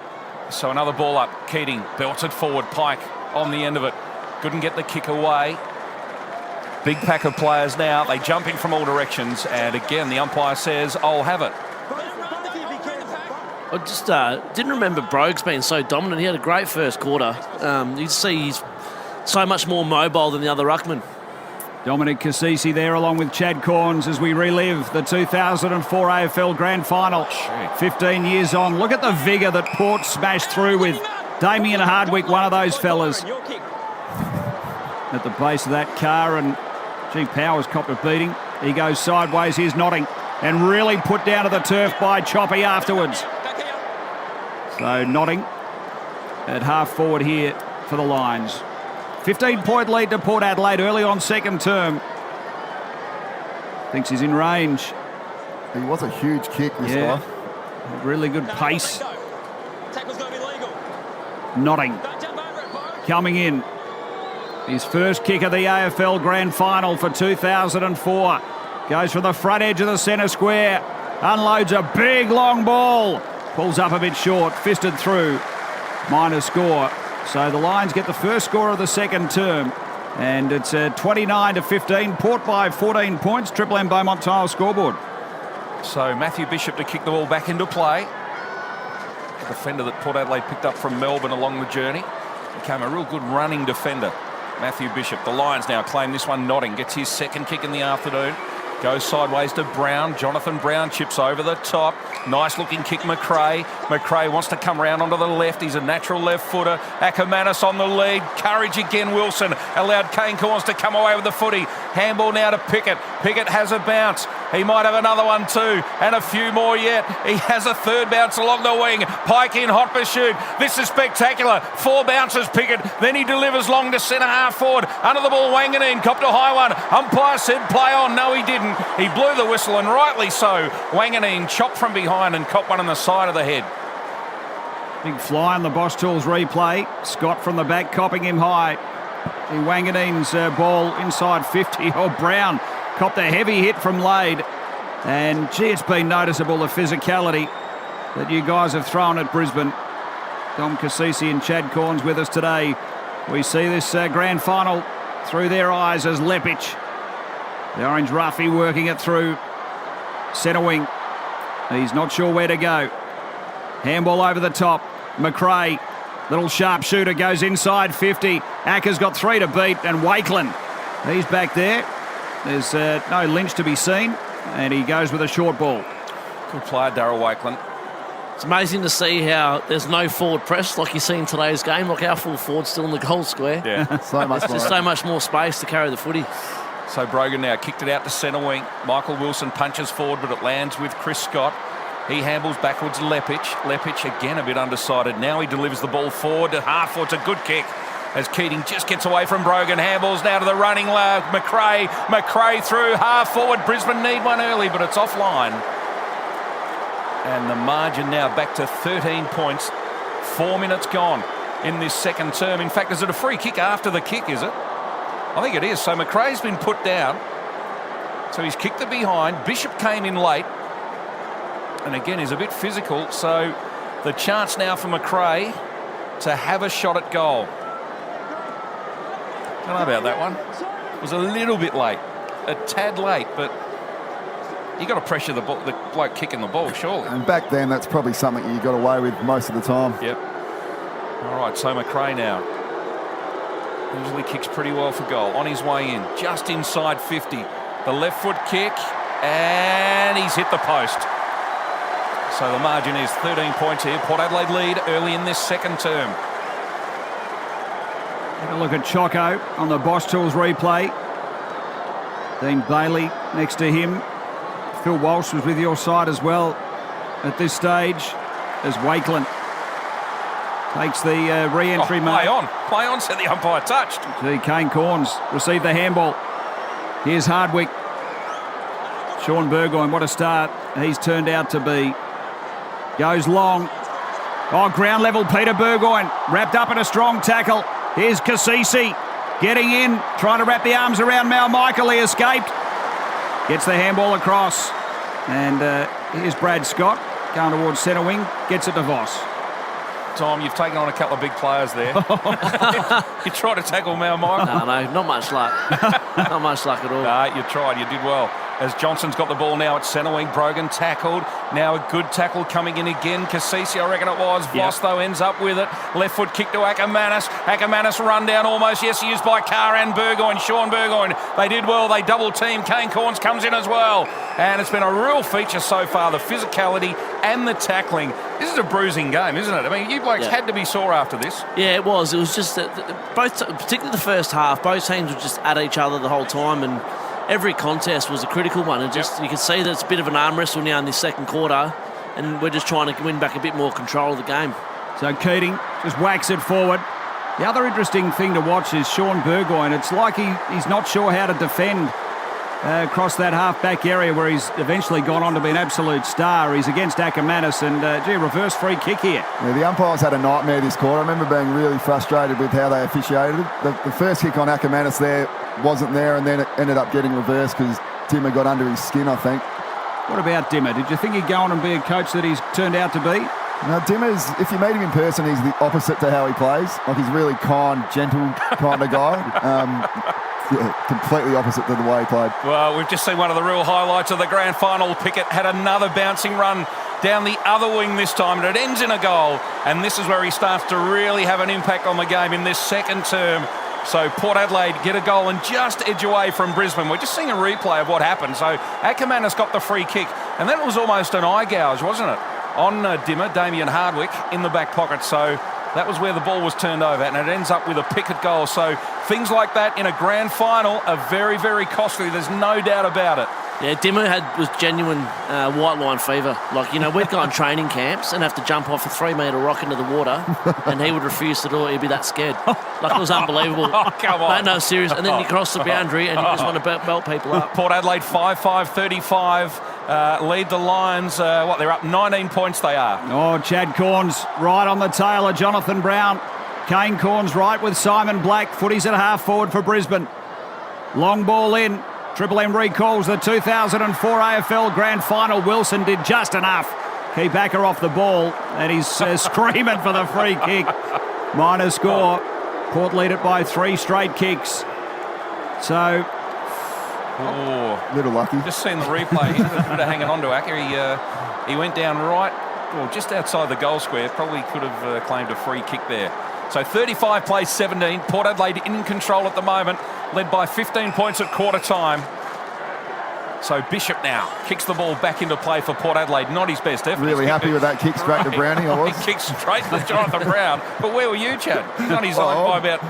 So another ball up. Keating belted forward. Pike on the end of it. Couldn't get the kick away. Big pack of players now. They jump in from all directions. And again, the umpire says, I'll have it. I just didn't remember Brogues being so dominant. He had a great first quarter. You see he's so much more mobile than the other ruckman. Dominic Cassisi there along with Chad Corns as we relive the 2004 AFL Grand Final. 15 years on. Look at the vigour that Port smashed through with. Damien Hardwick, one of those fellas, at the base of that car, and gee, Powers copped a beating. He goes sideways, here's Notting, and really put down to the turf by Choppy afterwards. So Notting at half forward here for the Lions. 15-point lead to Port Adelaide early on second term. Thinks he's in range. He was a huge kick this time. Really good pace. Notting coming in. His first kick of the AFL Grand Final for 2004. Goes from the front edge of the centre square. Unloads a big long ball. Pulls up a bit short. Fisted through. Minor score. So the Lions get the first score of the second term. And it's 29-15. Port by 14 points. Triple M Beaumont Tile scoreboard. So Matthew Bishop to kick the ball back into play. The defender that Port Adelaide picked up from Melbourne along the journey. Became a real good running defender. Matthew Bishop. The Lions now claim this one. Notting gets his second kick in the afternoon. Goes sideways to Brown. Jonathan Brown chips over the top. Nice looking kick, McRae. McRae wants to come round onto the left. He's a natural left footer. Ackermanis on the lead. Courage again, Wilson. Allowed Kane Corns to come away with the footy. Handball now to Pickett. Pickett has a bounce. He might have another one too. And a few more yet. He has a third bounce along the wing. Pike in hot pursuit. This is spectacular. 4 bounces, Pickett. Then he delivers long to centre half forward. Under the ball, Wanganeen. Copped a high one. Umpire said play on. No, he didn't. He blew the whistle, and rightly so. Wanganeen chopped from behind and copped one on the side of the head. Big fly on the Boss Tools replay. Scott from the back copping him high. Wanganeen's ball inside 50. Oh, Brown copped a heavy hit from Lade. And, gee, it's been noticeable, the physicality that you guys have thrown at Brisbane. Dom Cassisi and Chad Corns with us today. We see this grand final through their eyes as Lepic, the orange roughie, working it through centre wing. He's not sure where to go. Handball over the top. McRae, little sharpshooter, goes inside 50. Acker's got 3 to beat, and Wakeland, he's back there. There's no Lynch to be seen, and he goes with a short ball. Good player, Darryl Wakeland. It's amazing to see how there's no forward press like you see in today's game. Like our full forward's still in the goal square. Yeah, so much There's so much more space to carry the footy. So Brogan now kicked it out to centre wing. Michael Wilson punches forward, but it lands with Chris Scott. He handles backwards Lepic. Lepic again a bit undecided. Now he delivers the ball forward to half forward. It's a good kick as Keating just gets away from Brogan. Handballs now to the running lad. McRae. McRae through half forward. Brisbane need one early, but it's offline. And the margin now back to 13 points. 4 minutes gone in this second term. In fact, is it a free kick after the kick, is it? I think it is. So McRae's been put down. So he's kicked it behind. Bishop came in late. And again, he's a bit physical. So the chance now for McRae to have a shot at goal. Don't know about that one. It was a little bit late. A tad late, but you got to pressure the bloke kicking the ball, surely. And back then, that's probably something you got away with most of the time. Yep. All right, so McRae now. Usually kicks pretty well for goal. On his way in, just inside 50. The left foot kick, and he's hit the post. So the margin is 13 points here. Port Adelaide lead early in this second term. Have a look at Choco on the Boss Tools replay. Dean Bailey next to him. Phil Walsh was with your side as well at this stage as Wakeland takes the re-entry mark. Play on, said the umpire touched. See, Kane Corns received the handball. Here's Hardwick. Sean Burgoyne, what a start he's turned out to be. Goes long. Oh, ground level, Peter Burgoyne. Wrapped up in a strong tackle. Here's Cassisi getting in, trying to wrap the arms around Mal Michael. He escaped. Gets the handball across. And here's Brad Scott going towards centre wing. Gets it to Voss. Tom, you've taken on a couple of big players there. You tried to tackle Mal Michael. No, not much luck. Not much luck at all. No, you tried. You did well. as Johnson's got the ball now at centre wing. Brogan tackled. Now a good tackle coming in again. Cassisi, I reckon it was. Voss, though, ends up with it. Left foot kick to Ackermanis. Ackermanis run down almost. Yes, he is by Carr and Burgoyne. Sean Burgoyne. They did well. They double team. Kane Corns comes in as well. And it's been a real feature so far, the physicality and the tackling. This is a bruising game, isn't it? I mean, you blokes had to be sore after this. Yeah, it was. It was just both, particularly the first half, both teams were just at each other the whole time, and every contest was a critical one. And just you can see that it's a bit of an arm wrestle now in this second quarter, and we're just trying to win back a bit more control of the game. So Keating just whacks it forward. The other interesting thing to watch is Sean Burgoyne. It's like he's not sure how to defend across that half-back area where he's eventually gone on to be an absolute star. He's against Ackermanis and, reverse free kick here. Yeah, the umpires had a nightmare this quarter. I remember being really frustrated with how they officiated it. The first kick on Ackermanis there wasn't there, and then it ended up getting reversed because Dimmer got under his skin, I think. What about Dimmer? Did you think he'd go on and be a coach that he's turned out to be? No, Dimmer's, if you meet him in person, he's the opposite to how he plays. Like, he's really kind, gentle kind of guy. Completely opposite to the way he played. Well, we've just seen one of the real highlights of the grand final. Pickett had another bouncing run down the other wing this time, and it ends in a goal. And this is where he starts to really have an impact on the game in this second term. So Port Adelaide get a goal and just edge away from Brisbane. We're just seeing a replay of what happened. So Ackermanis got the free kick, and that was almost an eye gouge, wasn't it? On Dimmer, Damien Hardwick in the back pocket. So that was where the ball was turned over, and it ends up with a Pickett goal. So things like that in a grand final are very, very costly. There's no doubt about it. Yeah, Dimmer was genuine white line fever. Like, we'd go on training camps and have to jump off a 3-metre rock into the water, and he would refuse to do it. He'd be that scared. Like, it was unbelievable. Oh, come on. No, serious. And then you cross the boundary and you just want to belt people up. Port Adelaide 5-5-35. Lead the Lions. They're up 19 points they are. Oh, Chad Corns right on the tail of Jonathan Brown. Kane Corns right with Simon Black. Footies at half forward for Brisbane. Long ball in. Triple M recalls the 2004 AFL Grand Final. Wilson did just enough. Keep Acker off the ball, and he's screaming for the free kick. Minor score. Port lead it by 3 straight kicks. So... little lucky. Just seeing the replay. He was a bit of hanging on to Acker. He went down right, just outside the goal square. Probably could have claimed a free kick there. So 35 plays 17. Port Adelaide in control at the moment, led by 15 points at quarter time. So Bishop now kicks the ball back into play for Port Adelaide. Not his best effort. Really happy with that kick straight to Brownie, I was. He kicked straight to Jonathan Brown. But where were you, Chad? He's on his line by about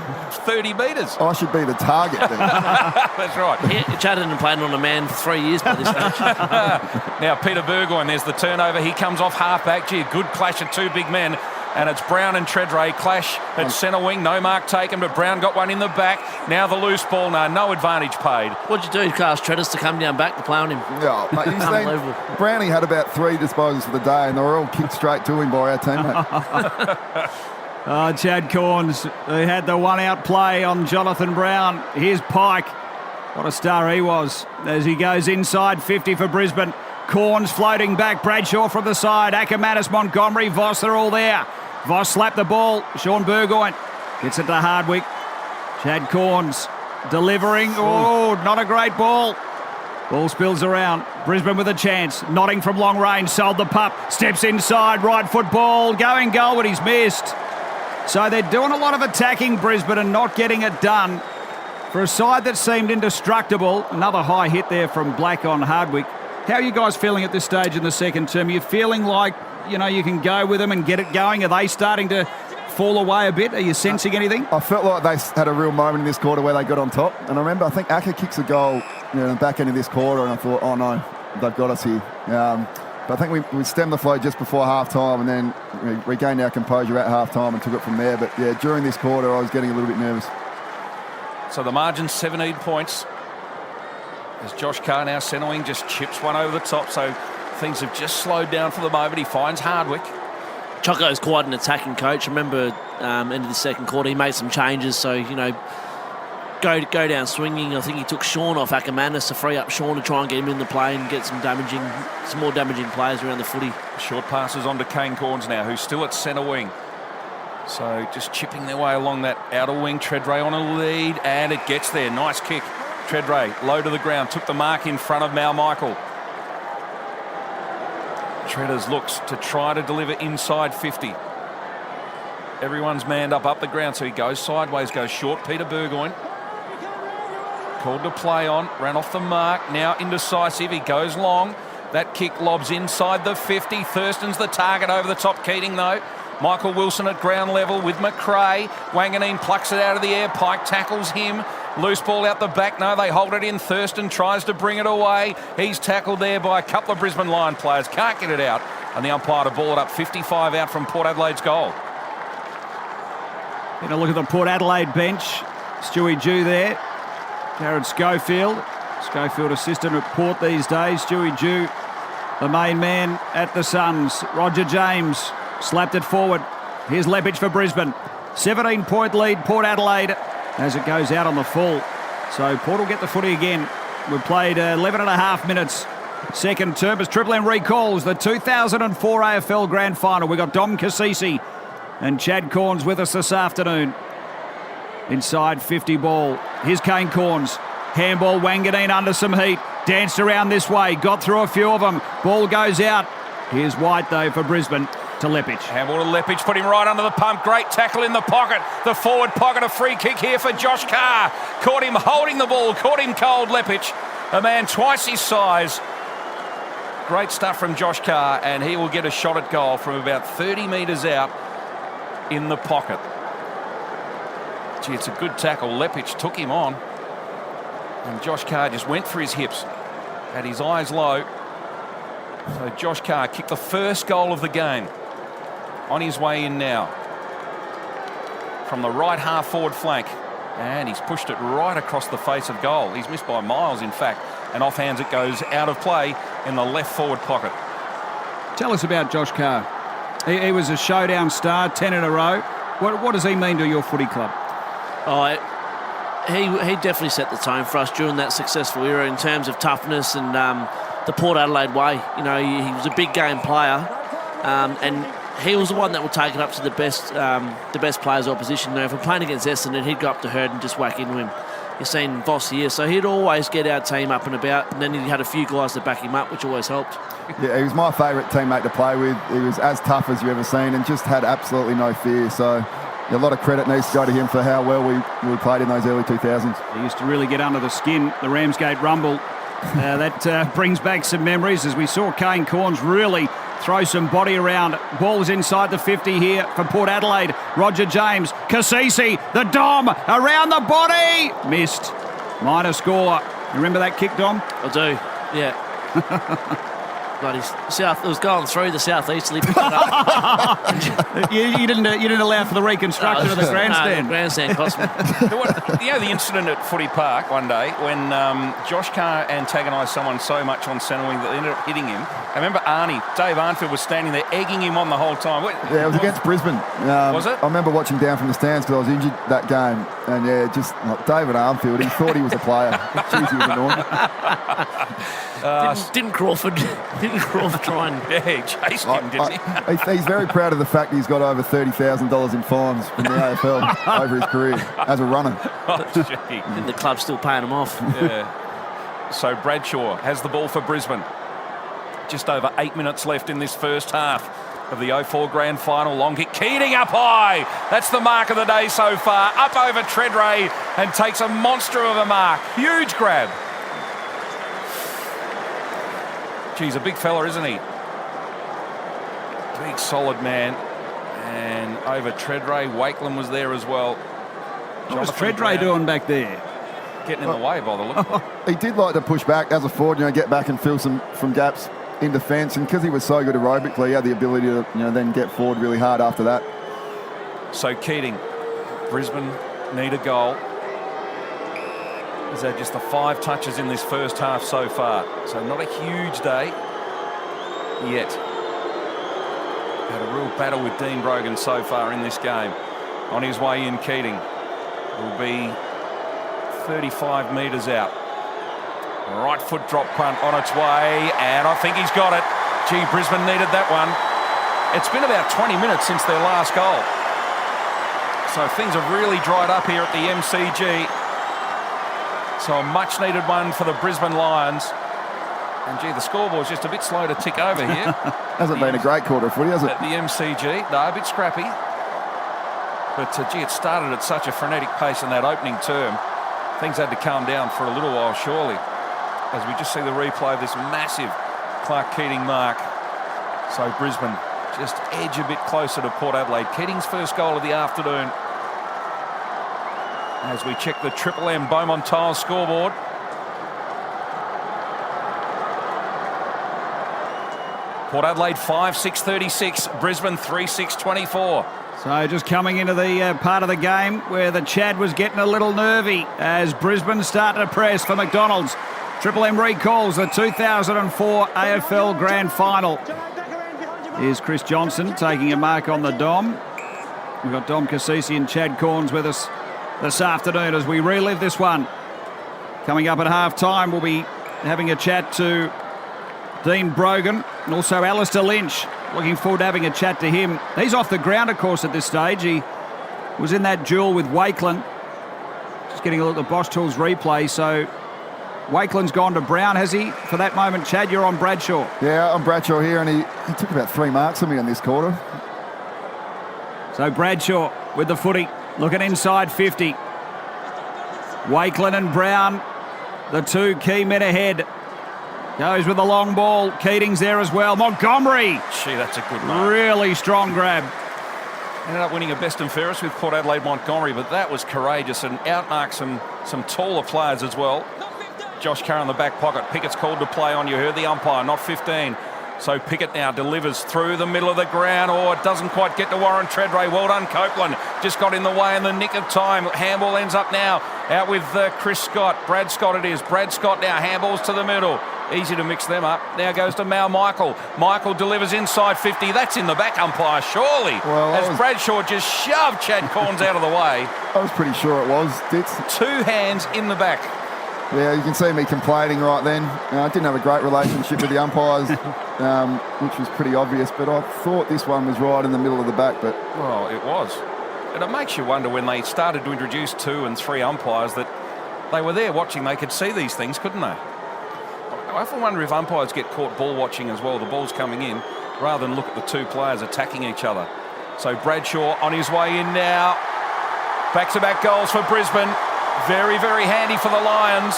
30 metres. I should be the target then. That's right. Chad hadn't played on a man for 3 years by this stage. Now Peter Burgoyne, there's the turnover. He comes off half-back. Gee, a good clash of 2 big men. And it's Brown and Treadray clash at centre wing. No mark taken, but Brown got one in the back. Now the loose ball. No advantage paid. What'd you do, Carl Treaders, to come down back to play on him? Yeah, mate, Unbelievable. Brownie had about 3 disposals for the day, and they were all kicked straight to him by our teammate. Chad Corns, who had the one-out play on Jonathan Brown. Here's Pike. What a star he was as he goes inside 50 for Brisbane. Corns floating back. Bradshaw from the side. Ackermanis, Montgomery, Voss, they're all there. Voss slapped the ball. Sean Burgoyne gets it to Hardwick. Chad Corns delivering. Oh, not a great ball. Ball spills around. Brisbane with a chance. Nodding from long range. Sold the pup. Steps inside. Right foot ball. Going goal, but he's missed. So they're doing a lot of attacking, Brisbane, and not getting it done. For a side that seemed indestructible. Another high hit there from Black on Hardwick. How are you guys feeling at this stage in the second term? Are you feeling like, you can go with them and get it going? Are they starting to fall away a bit? Are you sensing anything? I felt like they had a real moment in this quarter where they got on top. And I remember, I think Acker kicks a goal in the back end of this quarter, and I thought, oh no, they've got us here. But I think we stemmed the flow just before half-time, and then we regained our composure at half-time and took it from there. But yeah, during this quarter, I was getting a little bit nervous. So the margin's 17 points. As Josh Carr now centre wing just chips one over the top, so things have just slowed down for the moment. He finds Hardwick. Choco's quite an attacking coach. I remember end of the second quarter, he made some changes, so go down swinging. I think he took Sean off Ackermanis to free up Sean to try and get him in the play and get some more damaging players around the footy. Short passes on to Kane Corns now, who's still at centre wing. So just chipping their way along that outer wing. Treadray on a lead, and it gets there. Nice kick. Treadray, low to the ground, took the mark in front of Michael. Treaders looks to try to deliver inside 50. Everyone's manned up the ground, so he goes sideways, goes short. Peter Burgoyne called to play on, ran off the mark, now indecisive. He goes long. That kick lobs inside the 50. Thurston's the target over the top. Keating, though. Michael Wilson at ground level with McRae. Wanganeen plucks it out of the air. Pike tackles him. Loose ball out the back. No, they hold it in. Thurston tries to bring it away. He's tackled there by a couple of Brisbane Lion players. Can't get it out. And the umpire to ball it up 55 out from Port Adelaide's goal. Get a look at the Port Adelaide bench. Stewie Dew there. Jared Schofield. Schofield assistant at Port these days. Stewie Dew, the main man at the Suns. Roger James slapped it forward. Here's Leppich for Brisbane. 17-point lead, Port Adelaide, as it goes out on the full. So Port will get the footy again. We've played 11 and a half minutes. Second term as Triple M recalls the 2004 AFL Grand Final. We've got Dom Cassisi and Chad Corns with us this afternoon. Inside 50 ball. Here's Kane Corns. Handball, Wanganeen under some heat. Danced around this way. Got through a few of them. Ball goes out. Here's White, though, for Brisbane to Leppich. Handball to Leppich, put him right under the pump. Great tackle in the pocket. The forward pocket, a free kick here for Josh Carr. Caught him holding the ball. Caught him cold, Leppich. A man twice his size. Great stuff from Josh Carr, and he will get a shot at goal from about 30 metres out in the pocket. Gee, it's a good tackle. Leppich took him on. And Josh Carr just went for his hips. Had his eyes low. So Josh Carr kicked the first goal of the game. On his way in now. From the right half forward flank. And he's pushed it right across the face of goal. He's missed by miles, in fact. And offhands it goes out of play in the left forward pocket. Tell us about Josh Carr. He was a showdown star, 10 in a row. What does he mean to your footy club? Oh, he definitely set the tone for us during that successful era in terms of toughness and the Port Adelaide way. You know, he was a big game player, and he was the one that would take it up to the best players' opposition. You know, if we're playing against Essendon, he'd go up to Hurd and just whack into him. You've seen Voss here, so he'd always get our team up and about, and then he had a few guys to back him up, which always helped. Yeah, he was my favourite teammate to play with. He was as tough as you ever seen and just had absolutely no fear. So a lot of credit needs to go to him for how well we played in those early 2000s. He used to really get under the skin, the Ramsgate Rumble. That brings back some memories as we saw Kane Corns really throw some body around. Ball's inside the 50 here for Port Adelaide. Roger James, Cassisi, the Dom, around the body. Missed. Minor score. Remember that kick, Dom? I do, yeah. Bloody south, it was going through the southeasterly. Picked it up. you didn't allow for the reconstruction of the grandstand. No, the grandstand cost me. You know the incident at Footy Park one day when Josh Carr antagonised someone so much on centre wing that they ended up hitting him. I remember Dave Arnfield was standing there egging him on the whole time. Yeah, it was against Brisbane. Was it? I remember watching down from the stands because I was injured that game. And yeah, just like David Arnfield, he thought he was a player. Jeez, he was annoying. Didn't Crawford try and chase him, didn't he? He's very proud of the fact he's got over $30,000 in fines from the AFL over his career as a runner. Oh, gee. And the club's still paying him off. Yeah. So Bradshaw has the ball for Brisbane. Just over 8 minutes left in this first half of the 04 Grand Final. Long kick, Keating up high. That's the mark of the day so far. Up over Treadray and takes a monster of a mark. Huge grab. He's a big fella, isn't he? Big, solid man. And over Treadray, Wakeland was there as well. What was Treadray doing back there? Getting in the way by the look of it. He did like to push back as a forward, get back and fill some gaps in defence. And because he was so good aerobically, he had the ability to, then get forward really hard after that. So Keating, Brisbane need a goal. He's had just the 5 touches in this first half so far. So not a huge day yet. Had a real battle with Dean Brogan so far in this game. On his way in, Keating will be 35 metres out. Right foot drop punt on its way, and I think he's got it. Gee, Brisbane needed that one. It's been about 20 minutes since their last goal. So things have really dried up here at the MCG. So a much-needed one for the Brisbane Lions. And, gee, the scoreboard's just a bit slow to tick over here. Hasn't been a great quarter of footy, has it? At the MCG. No, a bit scrappy. But, gee, it started at such a frenetic pace in that opening term. Things had to calm down for a little while, surely, as we just see the replay of this massive Clark Keating mark. So Brisbane just edge a bit closer to Port Adelaide. Keating's first goal of the afternoon. As we check the Triple M Beaumont Tiles scoreboard. Port Adelaide 5-6-36, Brisbane 3-6-24. So just coming into the part of the game where the Chad was getting a little nervy as Brisbane start to press for McDonald's. Triple M recalls the 2004 AFL Grand Final. Here's Chris Johnson taking a mark on the Dom. We've got Dom Cassisi and Chad Corns with us this afternoon as we relive this one. Coming up at half-time, we'll be having a chat to Dean Brogan and also Alistair Lynch. Looking forward to having a chat to him. He's off the ground, of course, at this stage. He was in that duel with Wakeland. Just getting a look at the Bosch Tools replay. So Wakeland's gone to Brown, has he? For that moment, Chad, you're on Bradshaw. Yeah, I'm Bradshaw here, and he took about 3 marks on me in this quarter. So Bradshaw with the footy, looking inside 50. Wakeland and Brown, the two key men ahead. Goes with the long ball. Keating's there as well. Montgomery. Gee, that's a good mark. Really strong grab. Ended up winning a best and fairest with Port Adelaide Montgomery, but that was courageous and outmarked some taller players as well. Josh Carr in the back pocket. Pickett's called to play on. You heard the umpire, not 15. So Pickett now delivers through the middle of the ground. Oh, it doesn't quite get to Warren Treadray. Well done, Copeland. Just got in the way in the nick of time. Handball ends up now out with Chris Scott. Brad Scott it is. Brad Scott now handballs to the middle. Easy to mix them up. Now goes to Mal Michael. Michael delivers inside 50. That's in the back, umpire, surely. Well, as Bradshaw just shoved Chad Corns out of the way. I was pretty sure it was, Ditz. 2 hands in the back. Yeah, you can see me complaining right then. I didn't have a great relationship with the umpires, which was pretty obvious, but I thought this one was right in the middle of the back. But well, it was. And it makes you wonder when they started to introduce 2 and 3 umpires that they were there watching. They could see these things, couldn't they? I often wonder if umpires get caught ball watching as well. The ball's coming in, rather than look at the 2 players attacking each other. So Bradshaw on his way in now. Back-to-back goals for Brisbane. Very, very handy for the Lions.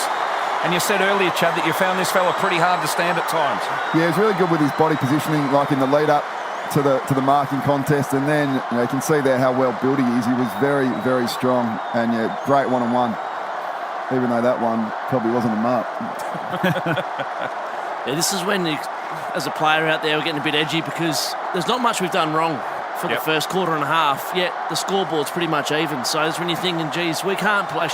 And you said earlier, Chad, that you found this fella pretty hard to stand at times. yeah, he's really good with his body positioning, like in the lead-up to the marking contest. And then you can see there how well built he is. He was very, very strong, and yeah, great one-on-one. Even though that one probably wasn't a mark. Yeah, this is when, as a player out there, we're getting a bit edgy because there's not much we've done wrong for the first quarter and a half, yet the scoreboard's pretty much even. So that's when you're thinking, geez, we can't play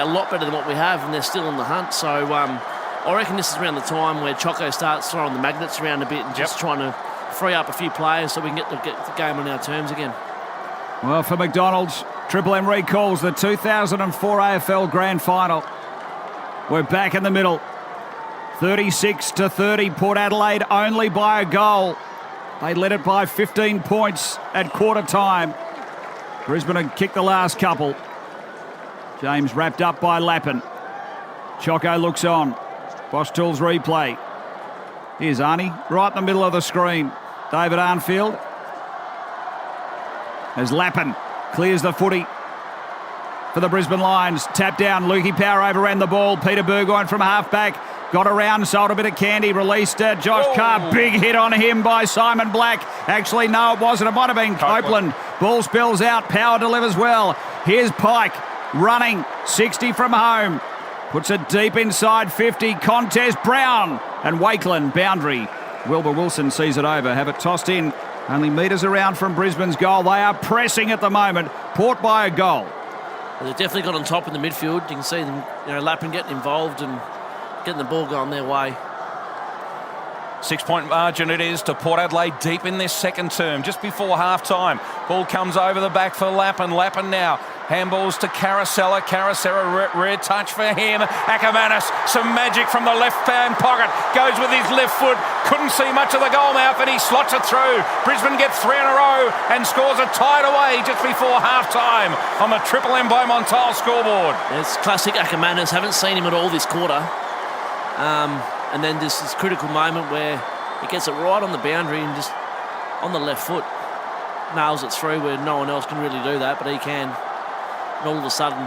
a lot better than what we have, and they're still in the hunt. So I reckon this is around the time where Choco starts throwing the magnets around a bit and just trying to free up a few players so we can get the game on our terms again. Well, for McDonald's, Triple M recalls the 2004 AFL Grand Final. We're back in the middle. 36-30, Port Adelaide only by a goal. They led it by 15 points at quarter time. Brisbane had kicked the last couple. James wrapped up by Lappin. Choco looks on. Bosch Tools replay. Here's Arnie, right in the middle of the screen. David Arnfield. As Lappin clears the footy for the Brisbane Lions. Tap down, Lukey Power overran the ball. Peter Burgoyne from half-back. Got around, sold a bit of candy, released Josh Carr. Big hit on him by Simon Black. Actually, no, it wasn't. It might have been Copeland. Ball spills out. Power delivers well. Here's Pike running, 60 from home. Puts it deep inside 50. Contest, Brown. And Wakeland, boundary. Wilbur Wilson sees it over. Have it tossed in. Only metres around from Brisbane's goal. They are pressing at the moment. Port by a goal. Well, they've definitely got on top in the midfield. You can see them, Lappin getting involved and getting the ball going their way. 6-point margin it is to Port Adelaide deep in this second term, just before half-time. Ball comes over the back for Lappin. Lappin now Handballs to Caracella. Caracella, rare touch for him. Ackermanis, some magic from the left-hand pocket. Goes with his left foot. Couldn't see much of the goal mouth, and he slots it through. Brisbane get 3 in a row and scores a tied away just before half-time on the Triple M Beaumont Tile scoreboard. It's classic Ackermanis. Haven't seen him at all this quarter. And then this critical moment where he gets it right on the boundary and just on the left foot nails it through where no one else can really do that, but he can. And all of a sudden,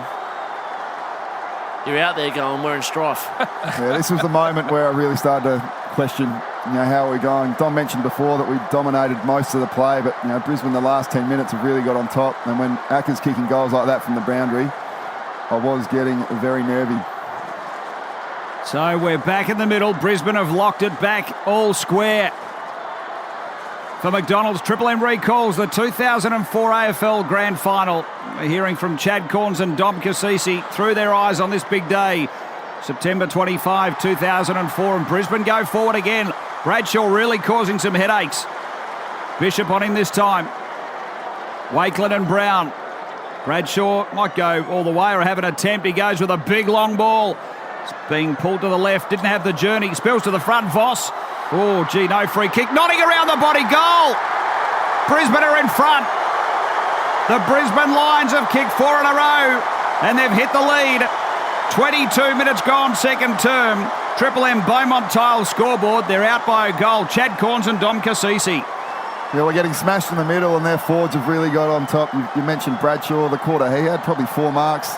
you're out there going, we're in strife. Yeah, this was the moment where I really started to question, how are we going? Dom mentioned before that we dominated most of the play, but, Brisbane the last 10 minutes have really got on top. And when Acker's kicking goals like that from the boundary, I was getting very nervy. So we're back in the middle. Brisbane have locked it back all square. For McDonald's, Triple M recalls the 2004 AFL Grand Final. We're hearing from Chad Corns and Dom Cassisi through their eyes on this big day. September 25, 2004, and Brisbane go forward again. Bradshaw really causing some headaches. Bishop on him this time. Wakeland and Brown. Bradshaw might go all the way or have an attempt. He goes with a big long ball. It's being pulled to the left, didn't have the journey. Spills to the front, Voss. Oh, gee, no free kick. Nodding around the body, goal! Brisbane are in front. The Brisbane Lions have kicked 4 in a row, and they've hit the lead. 22 minutes gone, second term. Triple M Beaumont Tile scoreboard. They're out by a goal. Chad Corns and Dom Cassisi. Yeah, we're getting smashed in the middle, and their forwards have really got on top. You mentioned Bradshaw, the quarter he had, probably 4 marks.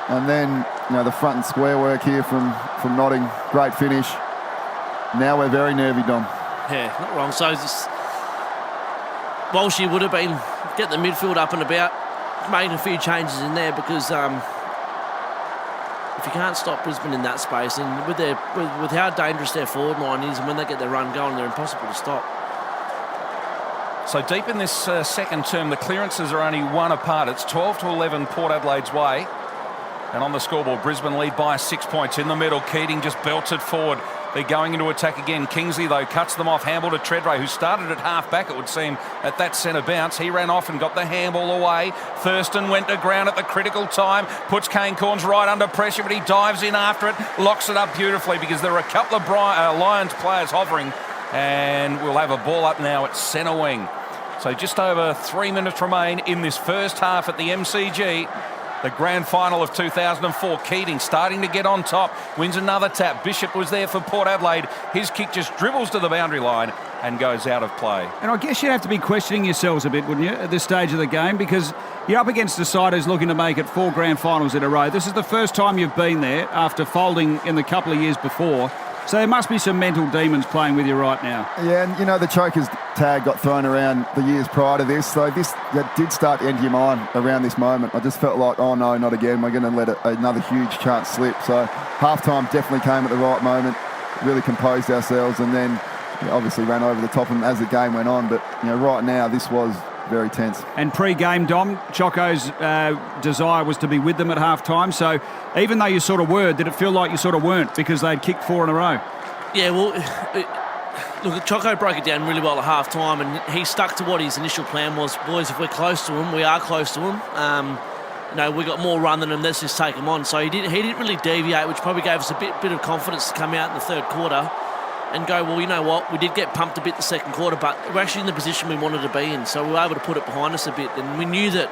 And then, the front and square work here from Notting. Great finish. Now we're very nervy, Dom. Yeah, not wrong. So Walshy would have been getting the midfield up and about, making a few changes in there because if you can't stop Brisbane in that space, and with how dangerous their forward line is, and when they get their run going, they're impossible to stop. So deep in this second term, the clearances are only 1 apart. It's 12-11 Port Adelaide's way. And on the scoreboard, Brisbane lead by 6 points. In the middle, Keating just belts it forward. They're going into attack again. Kingsley, though, cuts them off. Handball to Treadray, who started at half-back, it would seem, at that centre bounce. He ran off and got the handball away. Thurston went to ground at the critical time. Puts Kane Corns right under pressure, but he dives in after it. Locks it up beautifully because there are a couple of Lions players hovering. And we'll have a ball up now at centre wing. So just over 3 minutes remain in this first half at the MCG. The grand final of 2004. Keating starting to get on top. Wins another tap. Bishop was there for Port Adelaide. His kick just dribbles to the boundary line and goes out of play. And I guess you'd have to be questioning yourselves a bit, wouldn't you, at this stage of the game? Because you're up against a side who's looking to make it 4 grand finals in a row. This is the first time you've been there after folding in the couple of years before. So there must be some mental demons playing with you right now. Yeah, and the chokers tag got thrown around the years prior to this, so that did start to enter your mind around this moment. I just felt like, oh no, not again. We're going to let another huge chance slip. So halftime definitely came at the right moment. Really composed ourselves, and then obviously ran over the top of them as the game went on. But right now this was very tense. And pre-game, Dom, Choco's desire was to be with them at half-time. So even though you sort of were, did it feel like you sort of weren't because they'd kicked 4 in a row? Yeah, well, look, Choco broke it down really well at half-time, and he stuck to what his initial plan was. Boys, if we're close to him, we are close to him. We got more run than him. Let's just take him on. So he didn't really deviate, which probably gave us a bit of confidence to come out in the third quarter and go, well, you know what, we did get pumped a bit the second quarter, but we're actually in the position we wanted to be in, so we were able to put it behind us a bit, and we knew that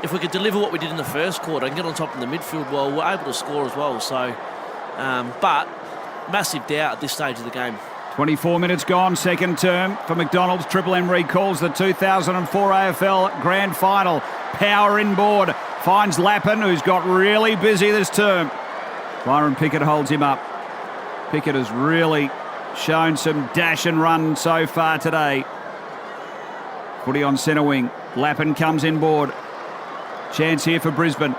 if we could deliver what we did in the first quarter and get on top in the midfield, well, we're able to score as well. So, but massive doubt at this stage of the game. 24 minutes gone, second term for McDonald's. Triple M recalls the 2004 AFL Grand Final. Power inboard, finds Lappin, who's got really busy this term. Byron Pickett holds him up. Pickett has really shown some dash and run so far today. Footy on centre wing. Lappin comes inboard. Chance here for Brisbane.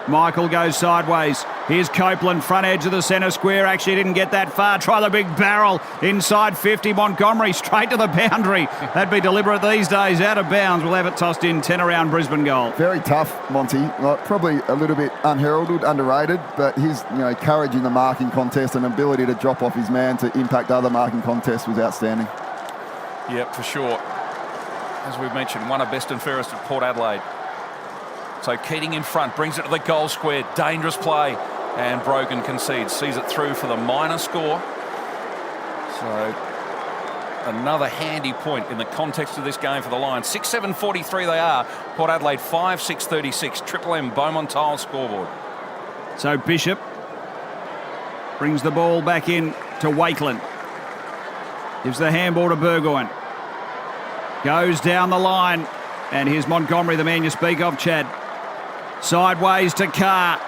Michael goes sideways. Here's Copeland, front edge of the centre square. Actually didn't get that far. Try the big barrel. Inside 50, Montgomery straight to the boundary. That'd be deliberate these days. Out of bounds. We'll have it tossed in. 10 around Brisbane goal. Very tough, Monty. Probably a little bit unheralded, underrated, but his courage in the marking contest and ability to drop off his man to impact other marking contests was outstanding. Yep, for sure. As we've mentioned, one of best and fairest at Port Adelaide. So Keating in front, brings it to the goal square. Dangerous play. And Brogan concedes, sees it through for the minor score. So another handy point in the context of this game for the Lions. 6-7-43 they are. Port Adelaide 5-6-36. Triple M Beaumont Tile scoreboard. So Bishop brings the ball back in to Wakeland. Gives the handball to Burgoyne. Goes down the line. And here's Montgomery, the man you speak of, Chad. Sideways to Carr.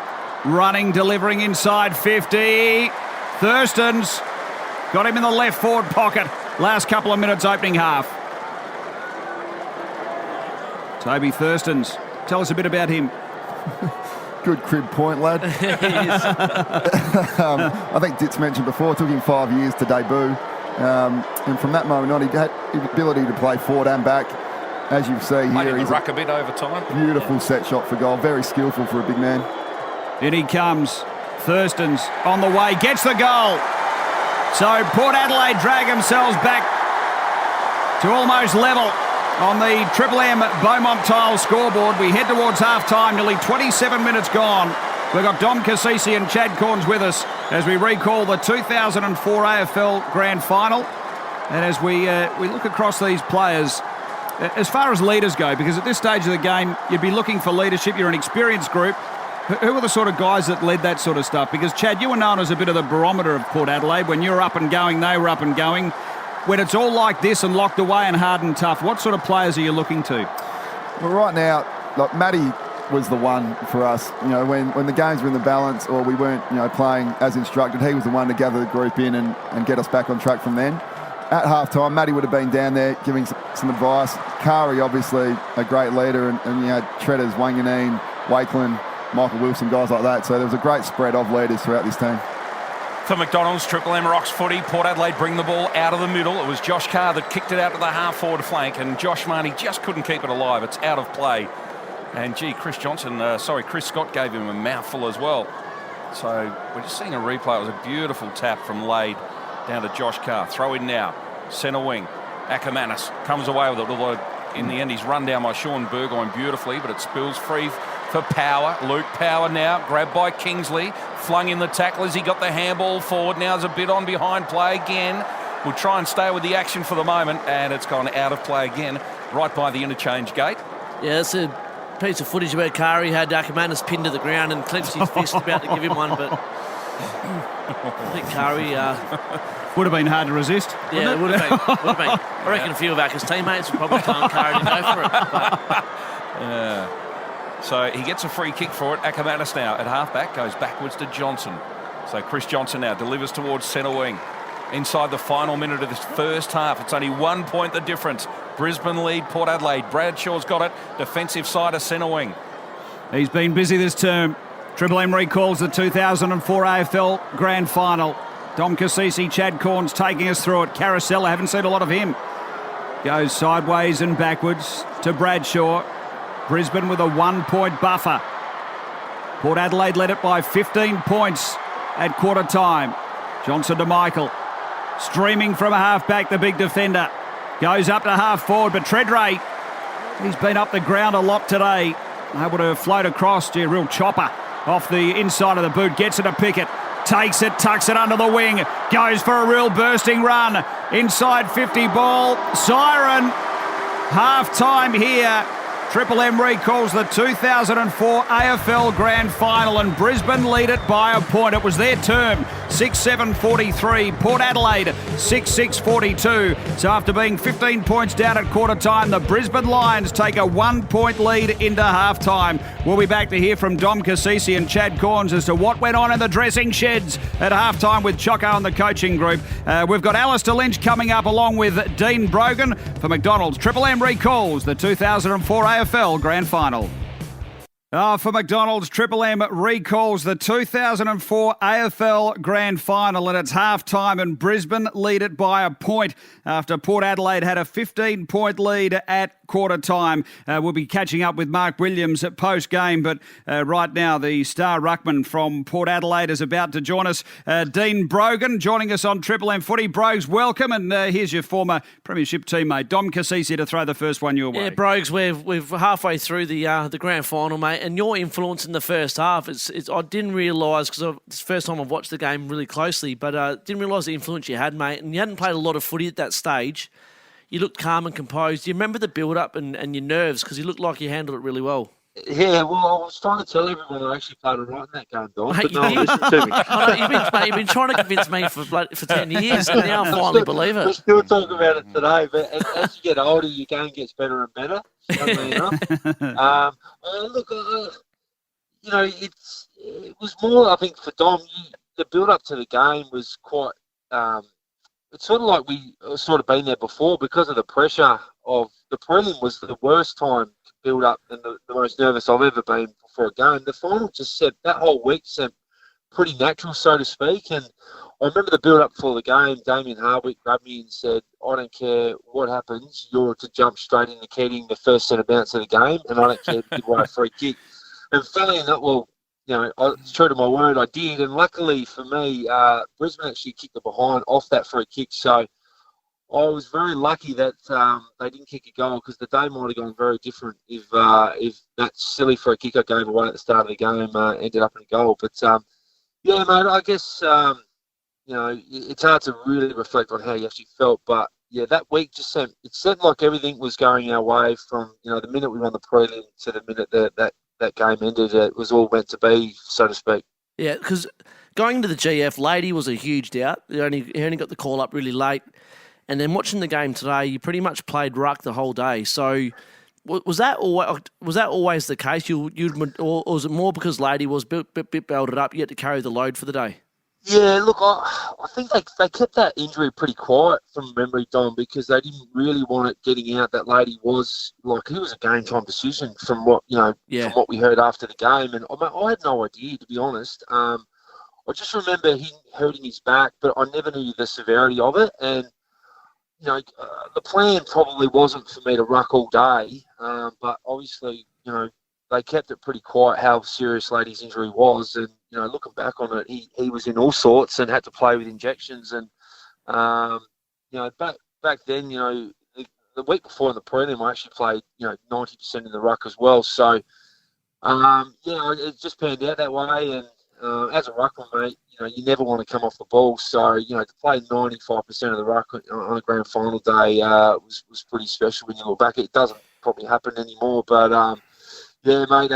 Running, delivering inside 50. Thurston's got him in the left forward pocket. Last couple of minutes opening half. Toby Thurston's. Tell us a bit about him. Good crib point, lad. I think Ditz mentioned before, it took him 5 years to debut. And from that moment on, he had the ability to play forward and back. As you see here, he's ruck a bit over time. Beautiful set shot for goal. Very skillful for a big man. In he comes. Thurston's on the way. Gets the goal. So Port Adelaide drag themselves back to almost level on the Triple M Beaumont Tile scoreboard. We head towards half-time. Nearly 27 minutes gone. We've got Dom Cassisi and Chad Corns with us as we recall the 2004 AFL Grand Final. And as we look across these players, as far as leaders go, because at this stage of the game, you'd be looking for leadership. You're an experienced group. Who are the sort of guys that led that sort of stuff? Because, Chad, you were known as a bit of the barometer of Port Adelaide. When you were up and going, they were up and going. When it's all like this and locked away and hard and tough, what sort of players are you looking to? Well, right now, like Matty was the one for us. You know, when the games were in the balance or we weren't, playing as instructed, he was the one to gather the group in and get us back on track from then. At half-time, Matty would have been down there giving some advice. Kari, obviously, a great leader, and you had Treaders, Wanganeen, Wakeland, Michael Wilson, guys like that. So there was a great spread of leaders throughout this team. For McDonald's, Triple M rocks footy. Port Adelaide bring the ball out of the middle. It was Josh Carr that kicked it out to the half-forward flank, and Josh Marnie just couldn't keep it alive. It's out of play. And, Chris Scott gave him a mouthful as well. So we're just seeing a replay. It was a beautiful tap from Lade down to Josh Carr. Throw in now. Centre wing. Ackermanis comes away with it, although in the end he's run down by Sean Burgoyne beautifully, but it spills free for Power. Luke Power now, grabbed by Kingsley, flung in the tackle as he got the handball forward. Now there's a bit on behind play again. We'll try and stay with the action for the moment, and it's gone out of play again, right by the interchange gate. Yeah, it's a piece of footage where Kari had Ackermanis pinned to the ground and clenched his fist about to give him one, but I think Kari... would have been hard to resist. Yeah, it would have been. I reckon a few of our teammates would probably tell Kari to go for it. But... Yeah. So he gets a free kick for it. Ackermanis now at half-back goes backwards to Johnson. So Chris Johnson now delivers towards centre wing. Inside the final minute of this first half, it's only 1 point the difference. Brisbane lead Port Adelaide. Bradshaw's got it. Defensive side of centre wing. He's been busy this term. Triple M recalls the 2004 AFL Grand Final. Dom Cassisi, Chad Corns taking us through it. Carousel, I haven't seen a lot of him. Goes sideways and backwards to Bradshaw. Brisbane with a 1 point buffer. Port Adelaide led it by 15 points at quarter time. Johnson to Michael. Streaming from a half-back, the big defender. Goes up to half-forward, but Treadray, he's been up the ground a lot today. Able to float across, a real chopper off the inside of the boot. Gets it to Pickett. Takes it, tucks it under the wing. Goes for a real bursting run. Inside 50 ball. Siren. Half-time here. Triple M recalls the 2004 AFL Grand Final, and Brisbane lead it by a point. It was their term, 6-7-43. Port Adelaide, 6-6-42. So after being 15 points down at quarter time, the Brisbane Lions take a 1 point lead into half-time. We'll be back to hear from Dom Cassisi and Chad Corns as to what went on in the dressing sheds at half-time with Choco and the coaching group. We've got Alistair Lynch coming up along with Dean Brogan. For McDonald's, Triple M recalls the 2004 AFL Grand Final. For McDonald's, Triple M recalls the 2004 AFL Grand Final, and it's half-time and Brisbane lead it by a point after Port Adelaide had a 15-point lead at quarter time. We'll be catching up with Mark Williams at post-game, but right now the star ruckman from Port Adelaide is about to join us. Dean Brogan joining us on Triple M Footy. Brogues, welcome, and here's your former premiership teammate, Dom Cassisi, to throw the first one your way. Yeah, Brogues, we've halfway through the grand final, mate, and your influence in the first half, I didn't realise, because it's the first time I've watched the game really closely, but didn't realise the influence you had, mate, and you hadn't played a lot of footy at that stage. You looked calm and composed. Do you remember the build-up and your nerves? Because you looked like you handled it really well. Yeah, well, I was trying to tell everyone I actually played all right in that game, Don, Mate, but no one listened to me. You've been trying to convince me for 10 years, and now I finally believe it. We're still talking about it today, but as you get older, your game gets better and better, funnily enough. Look, it was more, I think, for Dom, the build-up to the game was quite... it's sort of like we sort of been there before because of the pressure of the prelim was the worst time to build up and the most nervous I've ever been before a game. The final just said that whole week seemed pretty natural, so to speak. And I remember the build up before the game, Damien Hardwick grabbed me and said, I don't care what happens, you're to jump straight into Keating the first centre bounce of the game, and I don't care if you give away a free kick. And funnily enough, it's true to my word, I did. And luckily for me, Brisbane actually kicked it behind off that free kick. So I was very lucky that they didn't kick a goal, because the day might have gone very different if that silly free kick I gave away at the start of the game ended up in a goal. But, yeah, mate, I guess, it's hard to really reflect on how you actually felt. But, yeah, that week just seemed like everything was going our way from, the minute we won the prelim to the minute that game ended. It was all meant to be, so to speak. Yeah, because going into the GF, Lady was a huge doubt. He only got the call up really late. And then watching the game today, you pretty much played ruck the whole day. So was that always the case? Or was it more because Lady was a bit belted up, you had to carry the load for the day? Yeah, look, I think they kept that injury pretty quiet from memory, Dom, because they didn't really want it getting out that Lady was, it was a game-time decision from what, from what we heard after the game. And I had no idea, to be honest. I just remember him hurting his back, but I never knew the severity of it. And, the plan probably wasn't for me to ruck all day, but obviously, they kept it pretty quiet how serious Lady's injury was. And, looking back on it, he was in all sorts and had to play with injections. And, back then, the week before in the prelim, I actually played, 90% in the ruck as well. So, it just panned out that way. And as a ruckman, mate, you never want to come off the ball. So, to play 95% of the ruck on a grand final day was pretty special when you look back. It doesn't probably happen anymore, but yeah, mate,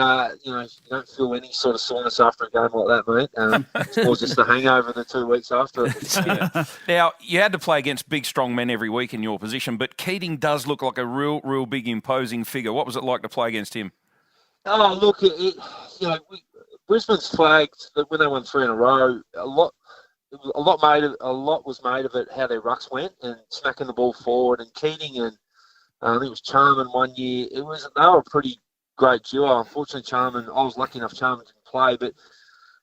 you don't feel any sort of soreness after a game like that, mate. It's more just the hangover the 2 weeks after. Yeah. Now, you had to play against big, strong men every week in your position, but Keating does look like a real big, imposing figure. What was it like to play against him? Oh, look, Brisbane's flagged that when they won 3 in a row, a lot was made of it, how their rucks went and smacking the ball forward. And Keating and I think it was Charman one year. They were a pretty great duo. Unfortunately, I was lucky enough Charman didn't play, but it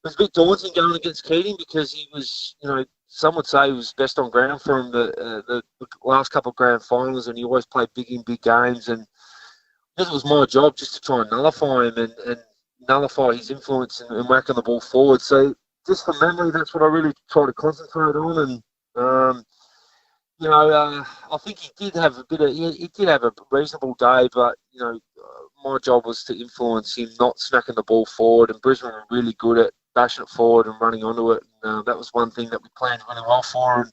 was a bit daunting going against Keating because he was, some would say he was best on ground from the last couple of grand finals, and he always played big in big games. And it was my job just to try and nullify him and nullify his influence and whacking the ball forward. So just from memory, that's what I really try to concentrate on. And I think he did have a reasonable day, but my job was to influence him not smacking the ball forward. And Brisbane were really good at bashing it forward and running onto it. And that was one thing that we planned really well for. And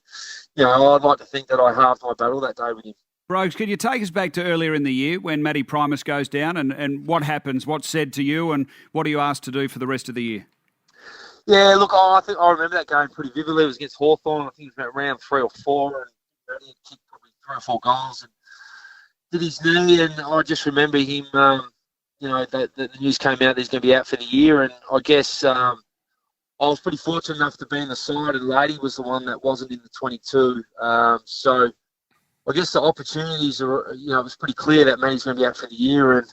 I'd like to think that I halved my battle that day with him. Brogues, could you take us back to earlier in the year when Matty Primus goes down and what happens, what's said to you, and what are you asked to do for the rest of the year? Yeah, look, I think I remember that game pretty vividly. It was against Hawthorn. I think it was about round 3 or 4, and he kicked probably 3 or 4 goals and did his knee. And I just remember him, the news came out that he's going to be out for the year. And I guess I was pretty fortunate enough to be in the side, and Lady was the one that wasn't in the 22. So I guess the opportunities are, it was pretty clear that Matty's going to be out for the year, and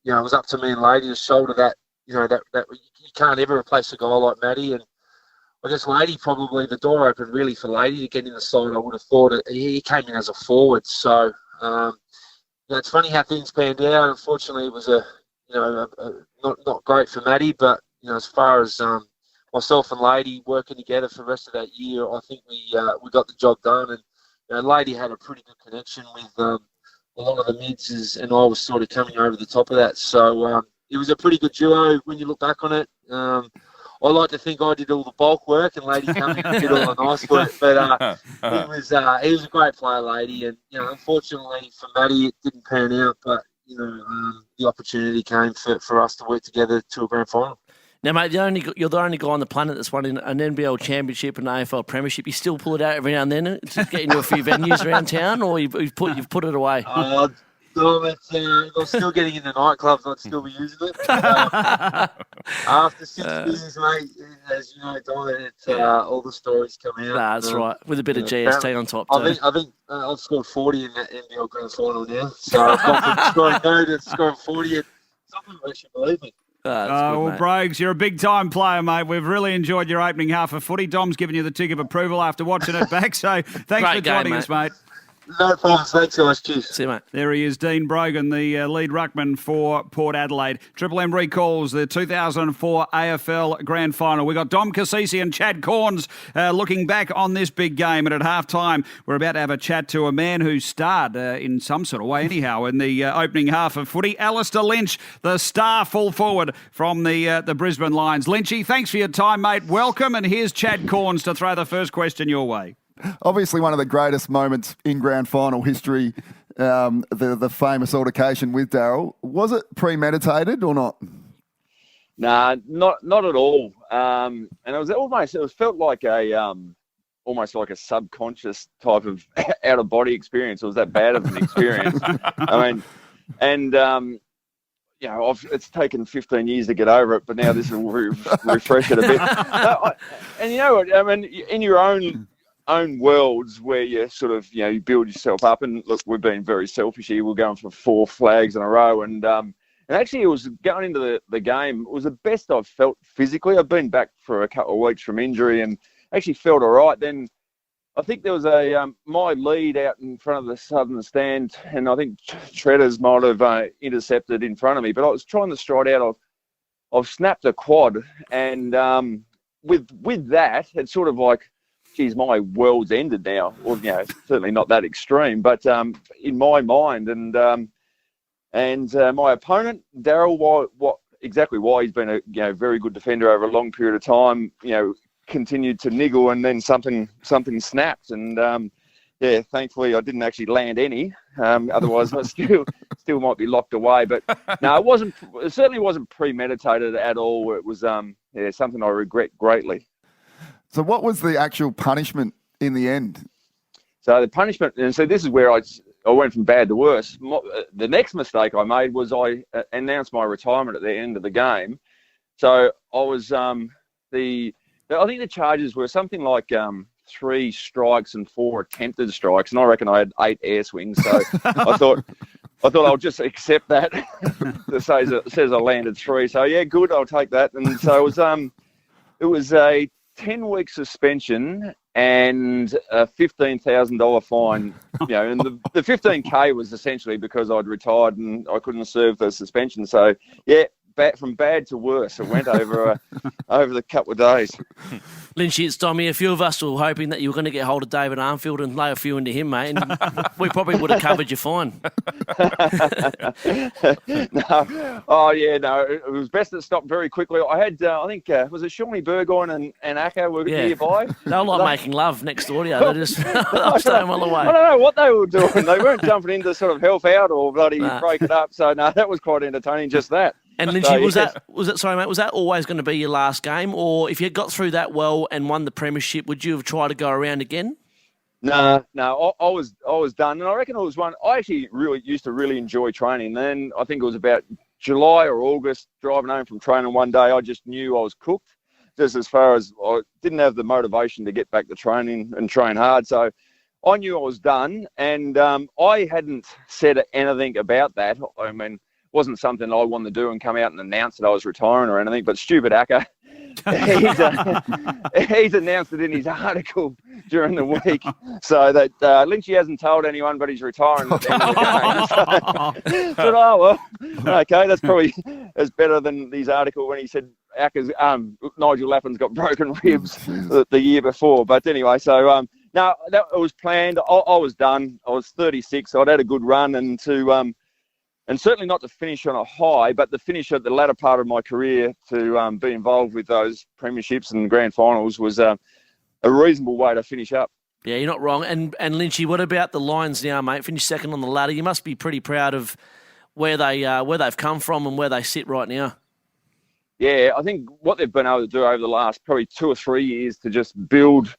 it was up to me and Lady to shoulder that. That you can't ever replace a guy like Matty, and I guess Lady probably the door opened really for Lady to get in the side. I would have thought he came in as a forward, so it's funny how things panned out. Unfortunately, it was not great for Matty, but as far as myself and Lady working together for the rest of that year, I think we got the job done. And Lady had a pretty good connection with a lot of the mids, and I was sort of coming over the top of that. So it was a pretty good duo when you look back on it. I like to think I did all the bulk work and Lady come in and did all the nice work. But he was a great player, Lady. And, unfortunately for Matty, it didn't pan out. But, the opportunity came for us to work together to a grand final. Now, mate, you're the only guy on the planet that's won an NBL championship and an AFL premiership. You still pull it out every now and then to get into a few venues around town, or you've put it away? I'm still getting into nightclubs. I'd still be using it. After 6 years, mate, as you know, Dom, it's all the stories come out. Nah, that's right. With a bit of GST on top, too. I think I've scored 40 in that NBL grand final now. So I've gone from scoring no to scoring 40. It's something that should believe me. Well, Brogues, you're a big-time player, mate. We've really enjoyed your opening half of footy. Dom's given you the tick of approval after watching it back, so thanks for joining us, mate. No problem. Thanks, guys. Cheers. See you, mate. There he is, Dean Brogan, the lead ruckman for Port Adelaide. Triple M recalls the 2004 AFL Grand Final. We've got Dom Cassisi and Chad Corns looking back on this big game. And at halftime, we're about to have a chat to a man who starred in some sort of way, anyhow, in the opening half of footy. Alistair Lynch, the star full forward from the Brisbane Lions. Lynchy, thanks for your time, mate. Welcome. And here's Chad Corns to throw the first question your way. Obviously, one of the greatest moments in grand final history, the famous altercation with Darryl. Was it premeditated or not? Nah, not at all. And it felt like almost like a subconscious type of out of body experience. It was that bad of an experience. I mean, and it's taken 15 years to get over it, but now this will refresh it a bit. And you know what? I mean, in your own worlds where you sort of, you build yourself up, and look, we've been very selfish here. We're going for 4 flags in a row, and actually it was going into the game. It was the best I've felt physically. I've been back for a couple of weeks from injury and actually felt all right. Then I think there was my lead out in front of the southern stand, and I think Treaders might have intercepted in front of me, but I was trying to stride out. I've snapped a quad, and with that, it's sort of like, geez, my world's ended now. Well, certainly not that extreme, but in my mind, and my opponent, Darryl, exactly why he's been a very good defender over a long period of time, continued to niggle, and then something snapped, and thankfully I didn't actually land any. Otherwise, I still might be locked away. But no, it certainly wasn't premeditated at all. It was something I regret greatly. So what was the actual punishment in the end? So the punishment, and so this is where I went from bad to worse. The next mistake I made was I announced my retirement at the end of the game. So I was I think the charges were something like 3 strikes and 4 attempted strikes, and I reckon I had 8 air swings. So I thought I'll just accept that. It says I landed 3. So yeah, good, I'll take that. And so it was a 10-week suspension and a $15,000 fine. And the $15K was essentially because I'd retired and I couldn't serve the suspension. So yeah, from bad to worse. It went over the couple of days. Lynchy, it's Tommy. A few of us were hoping that you were going to get hold of David Armfield and lay a few into him, mate. And we probably would have covered you fine. No. Oh, yeah, no. It was best it stopped very quickly. I had, I think, was it Shawnee Burgoyne and Acker were nearby? They were like making love next door to you. They just staying well away. I don't know what they were doing. They weren't jumping in to sort of help out or bloody break it up. So, no, that was quite entertaining, just that. And Lynchy, was that always going to be your last game? Or if you got through that well and won the premiership, would you have tried to go around again? No, I was done. And I reckon it was one, I actually used to really enjoy training. Then I think it was about July or August, driving home from training one day, I just knew I was cooked. Just as far as I didn't have the motivation to get back to training and train hard. So I knew I was done. And I hadn't said anything about that. I mean, wasn't something I wanted to do and come out and announce that I was retiring or anything. But stupid Acker he's announced it in his article during the week, so that Lynchy hasn't told anyone, but he's retiring at the end of the game. So, oh well, okay, that's probably as better than his article when he said Nigel Lappin's got broken ribs the year before. But anyway, so no, that was planned. I was done. I was 36, so I'd had a good run, and certainly not to finish on a high, but to finish at the latter part of my career to be involved with those premierships and grand finals was a reasonable way to finish up. Yeah, you're not wrong. And Lynchy, what about the Lions now, mate? Finished second on the ladder. You must be pretty proud of where they've come from and where they sit right now. Yeah, I think what they've been able to do over the last probably 2 or 3 years to just build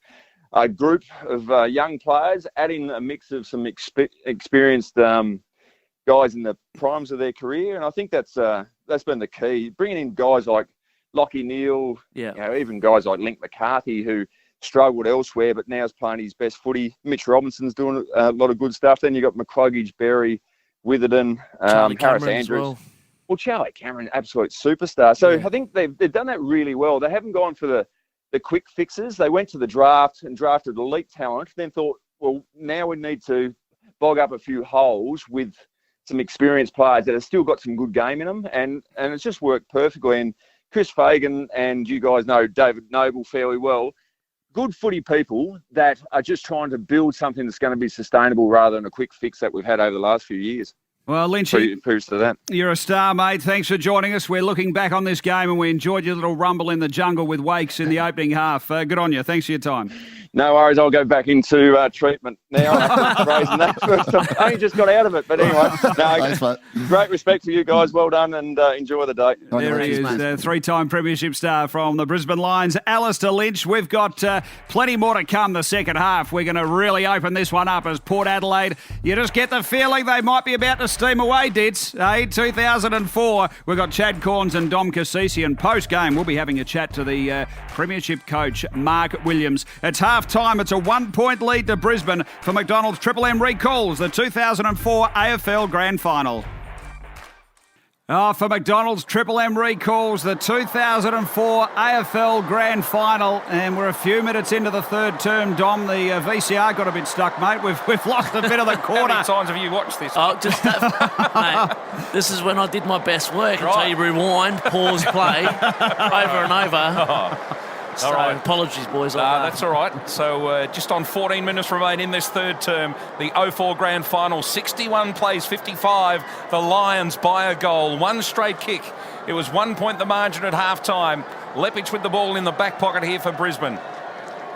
a group of young players, adding a mix of some experienced guys in the primes of their career, and I think that's been the key. Bringing in guys like Lachie Neale, even guys like Link McCarthy, who struggled elsewhere but now is playing his best footy. Mitch Robinson's doing a lot of good stuff. Then you got McCluggage, Berry, Witherden, Harris Andrews. Well, Charlie Cameron, absolute superstar. So I think they've done that really well. They haven't gone for the quick fixes. They went to the draft and drafted elite talent, then thought, well, now we need to bog up a few holes with some experienced players that have still got some good game in them, and it's just worked perfectly. And Chris Fagan, and you guys know David Noble fairly well, good footy people that are just trying to build something that's going to be sustainable rather than a quick fix that we've had over the last few years. Well, Lynchy, proves to that. You're a star, mate. Thanks for joining us. We're looking back on this game and we enjoyed your little rumble in the jungle with Wakes in the opening half. Good on you. Thanks for your time. No worries. I'll go back into treatment now. I only just got out of it. But anyway, Thanks, mate. Great respect for you guys. Well done and enjoy the day. There he is, the three-time premiership star from the Brisbane Lions, Alistair Lynch. We've got plenty more to come the second half. We're going to really open this one up as Port Adelaide. You just get the feeling they might be about to steam away, Dits. 2004. We've got Chad Corns and Dom Cassisi, and post-game we'll be having a chat to the premiership coach, Mark Williams. It's half-time. It's a 1-point lead to Brisbane for McDonald's Triple M recalls the 2004 AFL Grand Final. For McDonald's Triple M recalls the 2004 AFL Grand Final, and we're a few minutes into the third term. Dom, the VCR got a bit stuck, mate. We've lost a bit of the quarter. How many times have you watched this? Oh, just that, mate. This is when I did my best work. Right. Until you rewind, pause, play, over and over. Oh. So, all right. Apologies, boys. That's all right. So just on 14 minutes remain in this third term, the 04 Grand Final, 61 plays, 55. The Lions by a goal, one straight kick. It was 1 point the margin at half-time. Lepic with the ball in the back pocket here for Brisbane.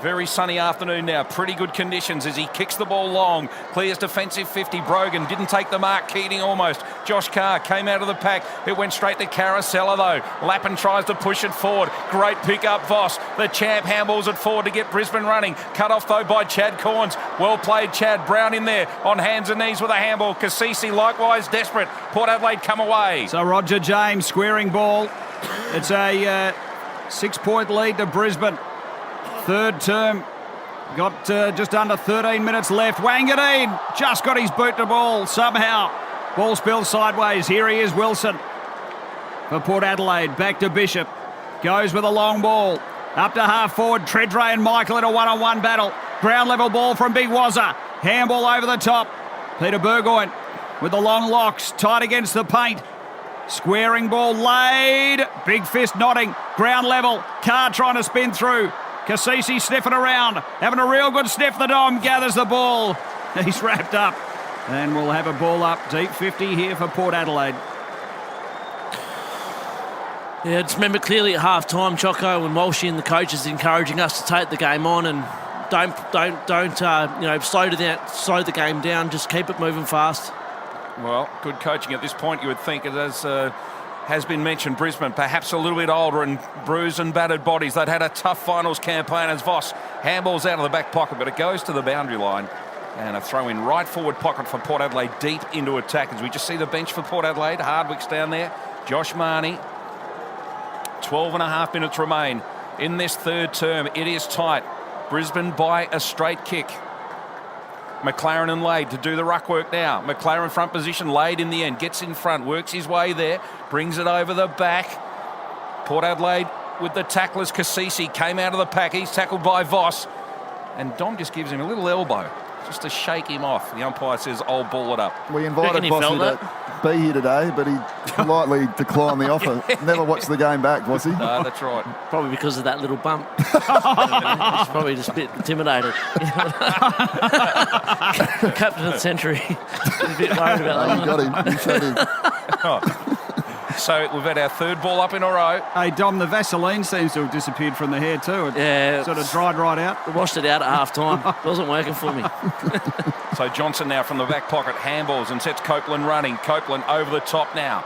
Very sunny afternoon now. Pretty good conditions as he kicks the ball long. Clears defensive 50. Brogan didn't take the mark. Keating almost. Josh Carr came out of the pack. It went straight to Carousella though. Lappin tries to push it forward. Great pick up Voss. The champ handballs it forward to get Brisbane running. Cut off though by Chad Corns. Well played Chad. Brown in there on hands and knees with a handball. Cassisi likewise desperate. Port Adelaide come away. So Roger James squaring ball. It's a 6-point lead to Brisbane. Third term, got just under 13 minutes left. Wanganeen just got his boot to ball somehow. Ball spills sideways. Here he is, Wilson. For Port Adelaide, back to Bishop. Goes with a long ball. Up to half forward, Tredray and Michael in a one-on-one battle. Ground level ball from Big Wazza. Handball over the top. Peter Burgoyne with the long locks, tight against the paint. Squaring ball laid. Big fist nodding. Ground level. Carr trying to spin through. Cassisi sniffing around, having a real good sniff. The Dom gathers the ball. He's wrapped up. And we'll have a ball up deep 50 here for Port Adelaide. Yeah, just remember clearly at half-time, Choco and Walshy and the coaches encouraging us to take the game on and don't slow the game down. Just keep it moving fast. Well, good coaching at this point, you would think, as has been mentioned, Brisbane perhaps a little bit older and bruised and battered bodies. They'd had a tough finals campaign as Voss handballs out of the back pocket, but it goes to the boundary line. And a throw in right forward pocket for Port Adelaide, deep into attack. As we just see the bench for Port Adelaide. Hardwick's down there. Josh Marnie. 12 and a half minutes remain in this third term. It is tight. Brisbane by a straight kick. McLaren and Lade to do the ruck work now. McLaren front position. Lade in the end gets in front, works his way there, brings it over the back. Port Adelaide with the tacklers. Cassisi came out of the pack. He's tackled by Voss. And Dom just gives him a little elbow just to shake him off. The umpire says, I'll ball it up. We invited Vossy to be here today, but he politely declined the offer. Never watched the game back, Vossy. No, that's right. Probably because of that little bump. He's probably just a bit intimidated. Captain of the century. He's a bit worried about that. You got him. You showed him. So we've had our third ball up in a row. Hey, Dom, the Vaseline seems to have disappeared from the hair too. It sort of dried right out. I washed it out at half time. It wasn't working for me. So Johnson now from the back pocket handballs and sets Copeland running. Copeland over the top now.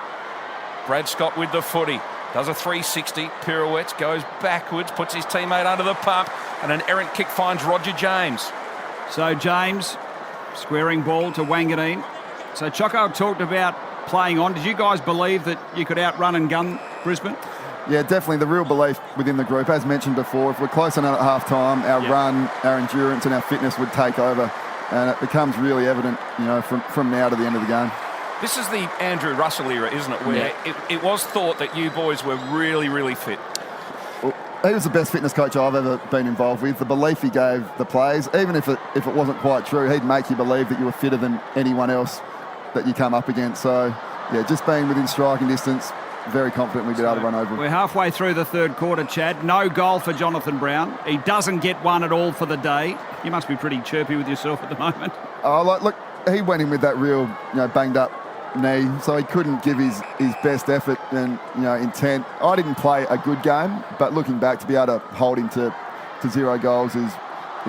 Brad Scott with the footy. Does a 360, pirouettes, goes backwards, puts his teammate under the pump, and an errant kick finds Roger James. So James, squaring ball to Wanganeen. So Choco talked about playing on. Did you guys believe that you could outrun and gun Brisbane? Yeah, definitely the real belief within the group. As mentioned before, if we're close enough at half-time, our run, our endurance and our fitness would take over. And it becomes really evident, from now to the end of the game. This is the Andrew Russell era, isn't it? Where it was thought that you boys were really, really fit. Well, he was the best fitness coach I've ever been involved with. The belief he gave the players, even if it wasn't quite true, he'd make you believe that you were fitter than anyone else that you come up against. So, yeah, just being within striking distance, very confident we'd be able to run over him. We're halfway through the third quarter, Chad. No goal for Jonathan Brown. He doesn't get one at all for the day. You must be pretty chirpy with yourself at the moment. Look, he went in with that real, banged up knee, so he couldn't give his best effort and, intent. I didn't play a good game, but looking back, to be able to hold him to 0 goals is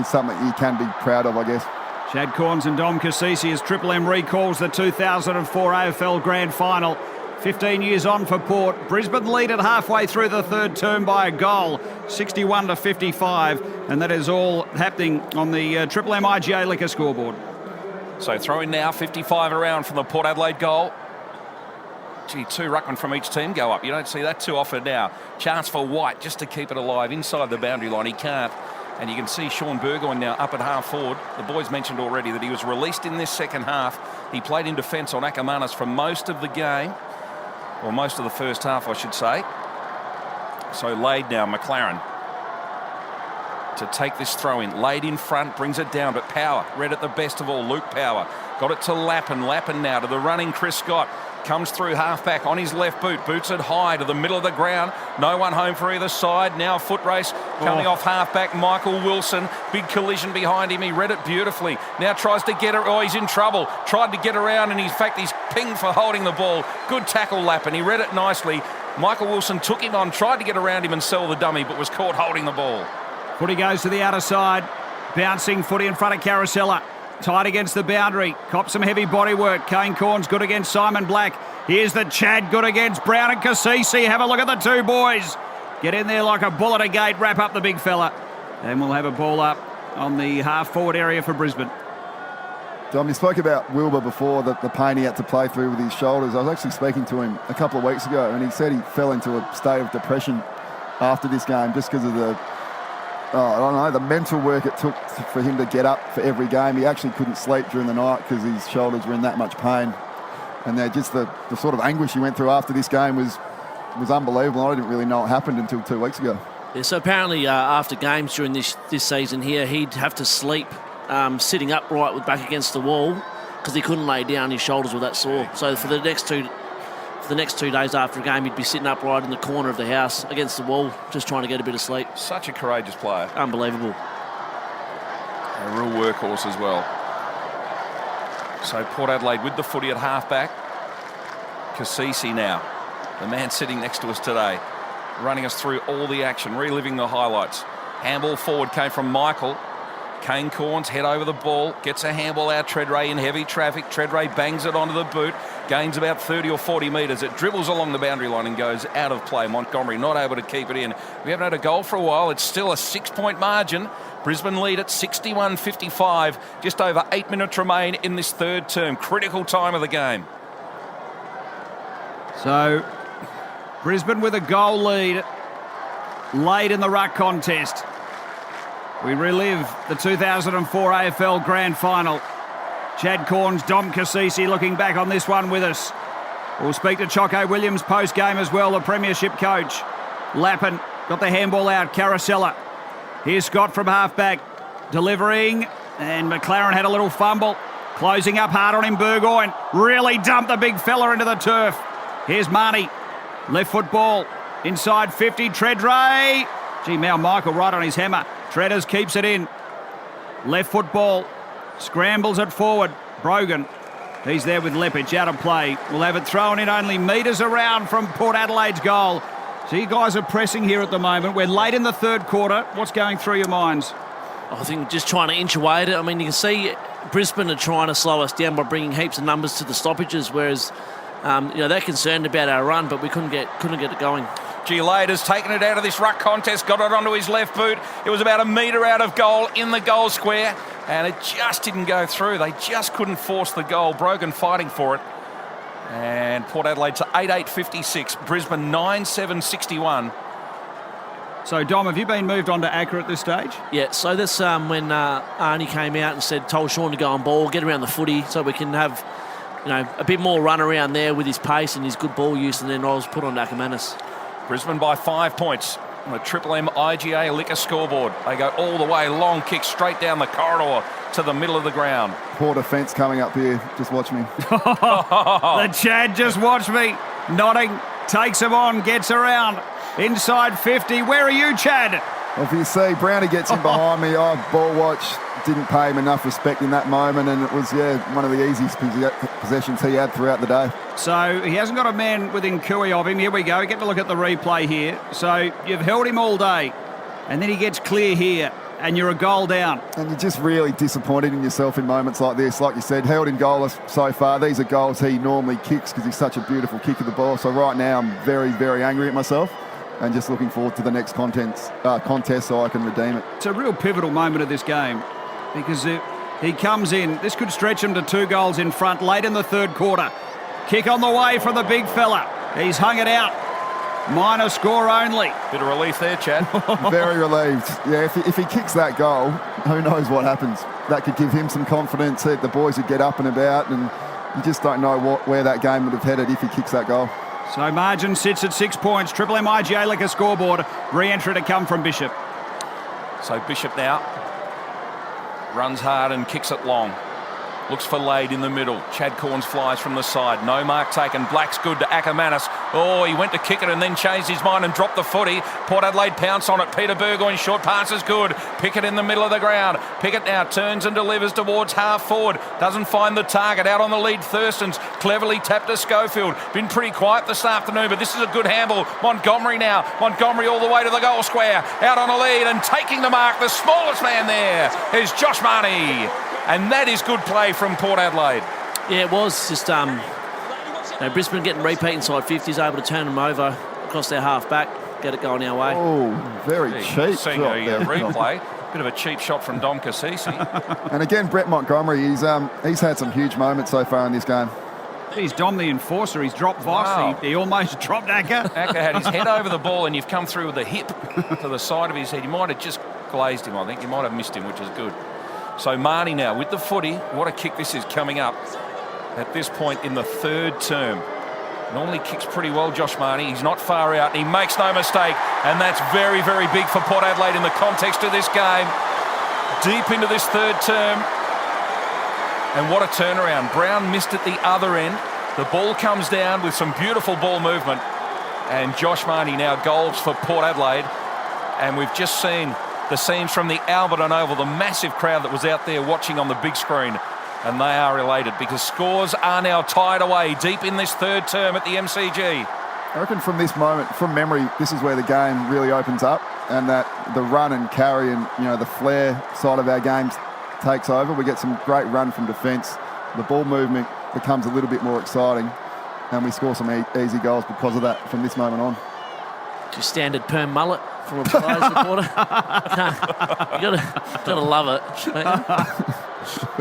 something you can be proud of, I guess. Chad Corns and Dom Cassisi as Triple M recalls the 2004 AFL Grand Final. 15 years on for Port. Brisbane lead it halfway through the third term by a goal, 61-55, and that is all happening on the Triple M IGA Liquor scoreboard. So throwing now, 55 around from the Port Adelaide goal. Gee, 2 ruckmen from each team go up. You don't see that too often now. Chance for White just to keep it alive inside the boundary line. He can't. And you can see Sean Burgoyne now up at half forward. The boys mentioned already that he was released in this second half. He played in defence on Ackermanis for most of the game, or most of the first half, I should say. So Lade now, McLaren, to take this throw in. Lade in front, brings it down, but Power, read it the best of all, Luke Power. Got it to Lappin. Lappin now to the running Chris Scott. Comes through half-back on his left boot. Boots it high to the middle of the ground. No one home for either side. Now a foot race coming off half-back. Michael Wilson. Big collision behind him. He read it beautifully. Now tries to get it. Oh, he's in trouble. Tried to get around, and in fact, he's pinged for holding the ball. Good tackle, Lappin. He read it nicely. Michael Wilson took him on, tried to get around him and sell the dummy, but was caught holding the ball. Footy goes to the outer side. Bouncing footy in front of Carosella. Tight against the boundary. Cops some heavy body work. Kane Corns good against Simon Black. Here's the Chad good against Brown and Cassisi. Have a look at the two boys. Get in there like a bull at a gate. Wrap up the big fella. And we'll have a ball up on the half-forward area for Brisbane. Dom, you spoke about Wilbur before, the pain he had to play through with his shoulders. I was actually speaking to him a couple of weeks ago, and he said he fell into a state of depression after this game just because of the mental work it took for him to get up for every game. He actually couldn't sleep during the night because his shoulders were in that much pain. And just the sort of anguish he went through after this game was unbelievable. I didn't really know what happened until 2 weeks ago. Yeah, so apparently after games during this season here, he'd have to sleep sitting upright with back against the wall because he couldn't lay down. His shoulders were that sore. So for the next 2 days after a game, he'd be sitting upright in the corner of the house against the wall, just trying to get a bit of sleep. Such a courageous player. Unbelievable. A real workhorse as well. So Port Adelaide with the footy at half-back. Cassisi now, the man sitting next to us today, running us through all the action, reliving the highlights. Handball forward came from Michael. Kane Corns head over the ball, gets a handball out. Treadray in heavy traffic. Treadray bangs it onto the boot, gains about 30 or 40 metres. It dribbles along the boundary line and goes out of play. Montgomery not able to keep it in. We haven't had a goal for a while. It's still a 6-point margin. Brisbane lead at 61-55. Just over 8 minutes remain in this third term. Critical time of the game. So, Brisbane with a goal lead late in the ruck contest. We relive the 2004 AFL Grand Final. Chad Corns, Dom Cassisi looking back on this one with us. We'll speak to Choco Williams post-game as well, the premiership coach. Lappin Got the handball out, Carosella. Here's Scott from halfback, delivering, and McLaren had a little fumble. Closing up hard on him, Burgoyne. Really dumped the big fella into the turf. Here's Marnie. Left foot ball. Inside 50, Treadray. Gee, Mal Michael right on his hammer. Treaders keeps it in. Left foot ball. Scrambles it forward. Brogan. He's there with Leppich out of play. We'll have it thrown in only metres around from Port Adelaide's goal. So you guys are pressing here at the moment. We're late in the third quarter. What's going through your minds? I think just trying to inch away at it. I mean, you can see Brisbane are trying to slow us down by bringing heaps of numbers to the stoppages, whereas they're concerned about our run, but we couldn't get it going. Adelaide has taken it out of this ruck contest, got it onto his left boot. It was about a metre out of goal in the goal square, and it just didn't go through. They just couldn't force the goal. Brogan fighting for it. And Port Adelaide to 8-8-56. Brisbane 9-7-61. So, Dom, have you been moved on to Accra at this stage? Yeah, so that's when Arnie came out and told Sean to go on ball, get around the footy so we can have, a bit more run around there with his pace and his good ball use, and then I was put on Ackermanis. Brisbane by 5 points on the Triple M IGA Liquor scoreboard. They go all the way, long kick straight down the corridor to the middle of the ground. Poor defence coming up here. Just watch me. The Chad just watch me. Nodding, takes him on, gets around. Inside 50. Where are you, Chad? Well, if you see, Brownie gets in behind me. Ball watch. Didn't pay him enough respect in that moment, and it was, one of the easiest possessions he had throughout the day. So he hasn't got a man within cooey of him. Here we go. Get to look at the replay here. So you've held him all day, and then he gets clear here, and you're a goal down. And you're just really disappointed in yourself in moments like this. Like you said, held him goalless so far. These are goals he normally kicks because he's such a beautiful kick of the ball. So right now I'm very, very angry at myself and just looking forward to the next contest so I can redeem it. It's a real pivotal moment of this game because he comes in. This could stretch him to 2 goals in front late in the third quarter. Kick on the way from the big fella. He's hung it out. Minor score only. Bit of relief there, Chad. Very relieved. Yeah, if he kicks that goal, who knows what happens. That could give him some confidence that the boys would get up and about, and you just don't know where that game would have headed if he kicks that goal. So margin sits at 6 points. Triple M IGA Liquor scoreboard. Re-entry to come from Bishop. So Bishop now runs hard and kicks it long. Looks for Lade in the middle. Chad Corns flies from the side. No mark taken. Black's good to Ackermanis. Oh, he went to kick it and then changed his mind and dropped the footy. Port Adelaide pounce on it. Peter Burgoyne short pass is good. Pickett in the middle of the ground. Pickett now turns and delivers towards half forward. Doesn't find the target. Out on the lead, Thurston's cleverly tapped to Schofield. Been pretty quiet this afternoon, but this is a good handle. Montgomery now. Montgomery all the way to the goal square. Out on the lead and taking the mark. The smallest man there is Josh Marnie. And that is good play from Port Adelaide. Yeah, it was just Brisbane getting repeat inside 50s, able to turn them over across their half back, get it going our way. Oh, very cheap. Seeing a replay, bit of a cheap shot from Dom Cassisi. And again, Brett Montgomery, he's had some huge moments so far in this game. He's Dom the enforcer. He's dropped Voss. Wow. He almost dropped Acker. Acker had his head over the ball, and you've come through with the hip to the side of his head. He might have just glazed him, I think. He might have missed him, which is good. So Marnie now with the footy. What a kick this is coming up at this point in the third term. Normally kicks pretty well, Josh Marnie. He's not far out. He makes no mistake. And that's very, very big for Port Adelaide in the context of this game. Deep into this third term. And what a turnaround. Brown missed at the other end. The ball comes down with some beautiful ball movement. And Josh Marnie now goals for Port Adelaide. And we've just seen the scenes from the Alberton Oval, the massive crowd that was out there watching on the big screen. And they are elated because scores are now tied away deep in this third term at the MCG. I reckon from this moment, from memory, this is where the game really opens up, and that the run and carry and the flair side of our games takes over. We get some great run from defence. The ball movement becomes a little bit more exciting, and we score some easy goals because of that from this moment on. Just standard perm mullet from a players supporter. You gotta love it.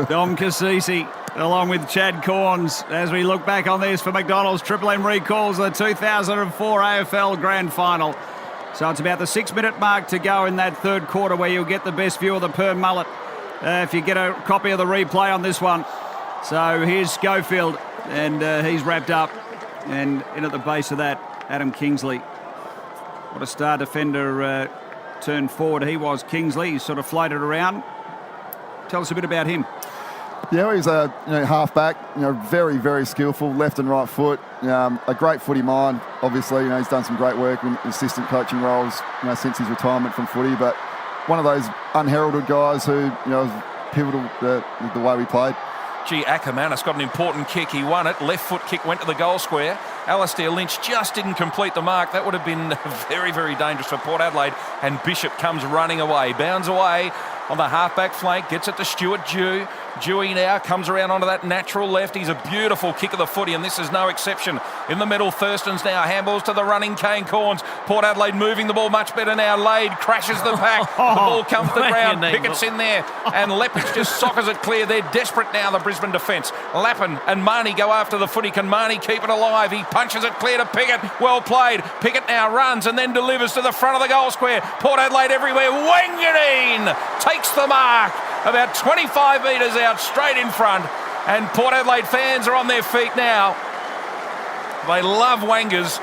Dom Cassisi along with Chad Corns as we look back on this for McDonald's. Triple M recalls the 2004 AFL Grand Final. So it's about the 6-minute mark to go in that third quarter where you'll get the best view of the perm mullet if you get a copy of the replay on this one. So here's Schofield, and he's wrapped up, and in at the base of that, Adam Kingsley. What a star defender turned forward he was, Kingsley. He sort of floated around. Tell us a bit about him. Yeah, he's a half-back, very, very skillful, left and right foot, a great footy mind. Obviously, he's done some great work in assistant coaching roles, since his retirement from footy. But one of those unheralded guys who, was pivotal the way we played. Gee, Ackermanis got an important kick. He won it. Left foot kick went to the goal square. Alistair Lynch just didn't complete the mark. That would have been very, very dangerous for Port Adelaide. And Bishop comes running away, bounds away on the half-back flank, gets it to Stuart Dew. Dewey now comes around onto that natural left. He's a beautiful kick of the footy, and this is no exception. In the middle, Thurston's now handballs to the running Kane Corns. Port Adelaide moving the ball much better now. Lade crashes the pack. The ball comes to the ground. Pickett's in there, and Leppich just soccers it clear. They're desperate now, the Brisbane defence. Lappin and Marnie go after the footy. Can Marnie keep it alive? He punches it clear to Pickett. Well played. Pickett now runs and then delivers to the front of the goal square. Port Adelaide everywhere. Wanganeen takes the mark. About 25 metres out, straight in front. And Port Adelaide fans are on their feet now. They love Wangers.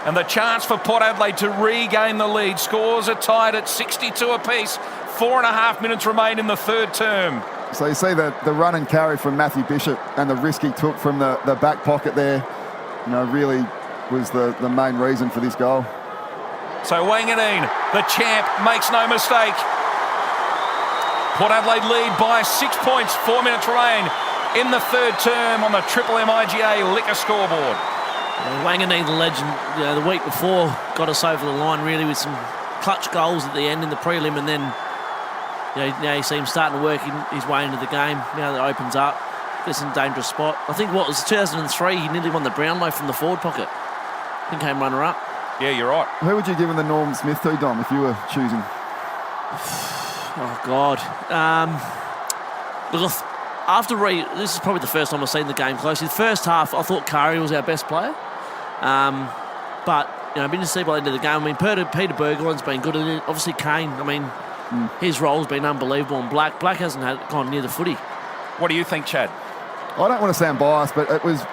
And the chance for Port Adelaide to regain the lead. Scores are tied at 62 apiece. 4.5 minutes remain in the third term. So you see the run and carry from Matthew Bishop and the risk he took from the back pocket there, really was the main reason for this goal. So Wanganeen, the champ, makes no mistake. Port Adelaide lead by 6 points, 4 minutes remain in the third term on the Triple M IGA Liquor scoreboard. Wanganeen, the legend, the week before got us over the line really with some clutch goals at the end in the prelim, and then now you see him starting to work his way into the game. Now that it opens up, gets in a dangerous spot. I think what was 2003, he nearly won the Brownlow from the forward pocket. I think came runner-up. Yeah, you're right. Who would you give him the Norm Smith to, Dom, if you were choosing? Oh, God. Look, this is probably the first time I've seen the game closely. The first half, I thought Kari was our best player. But, I've been to see by the end of the game. I mean, Peter Burgoyne's been good at it. Obviously, Kane, his role's been unbelievable. And Black hasn't gone near the footy. What do you think, Chad? I don't want to sound biased, but it was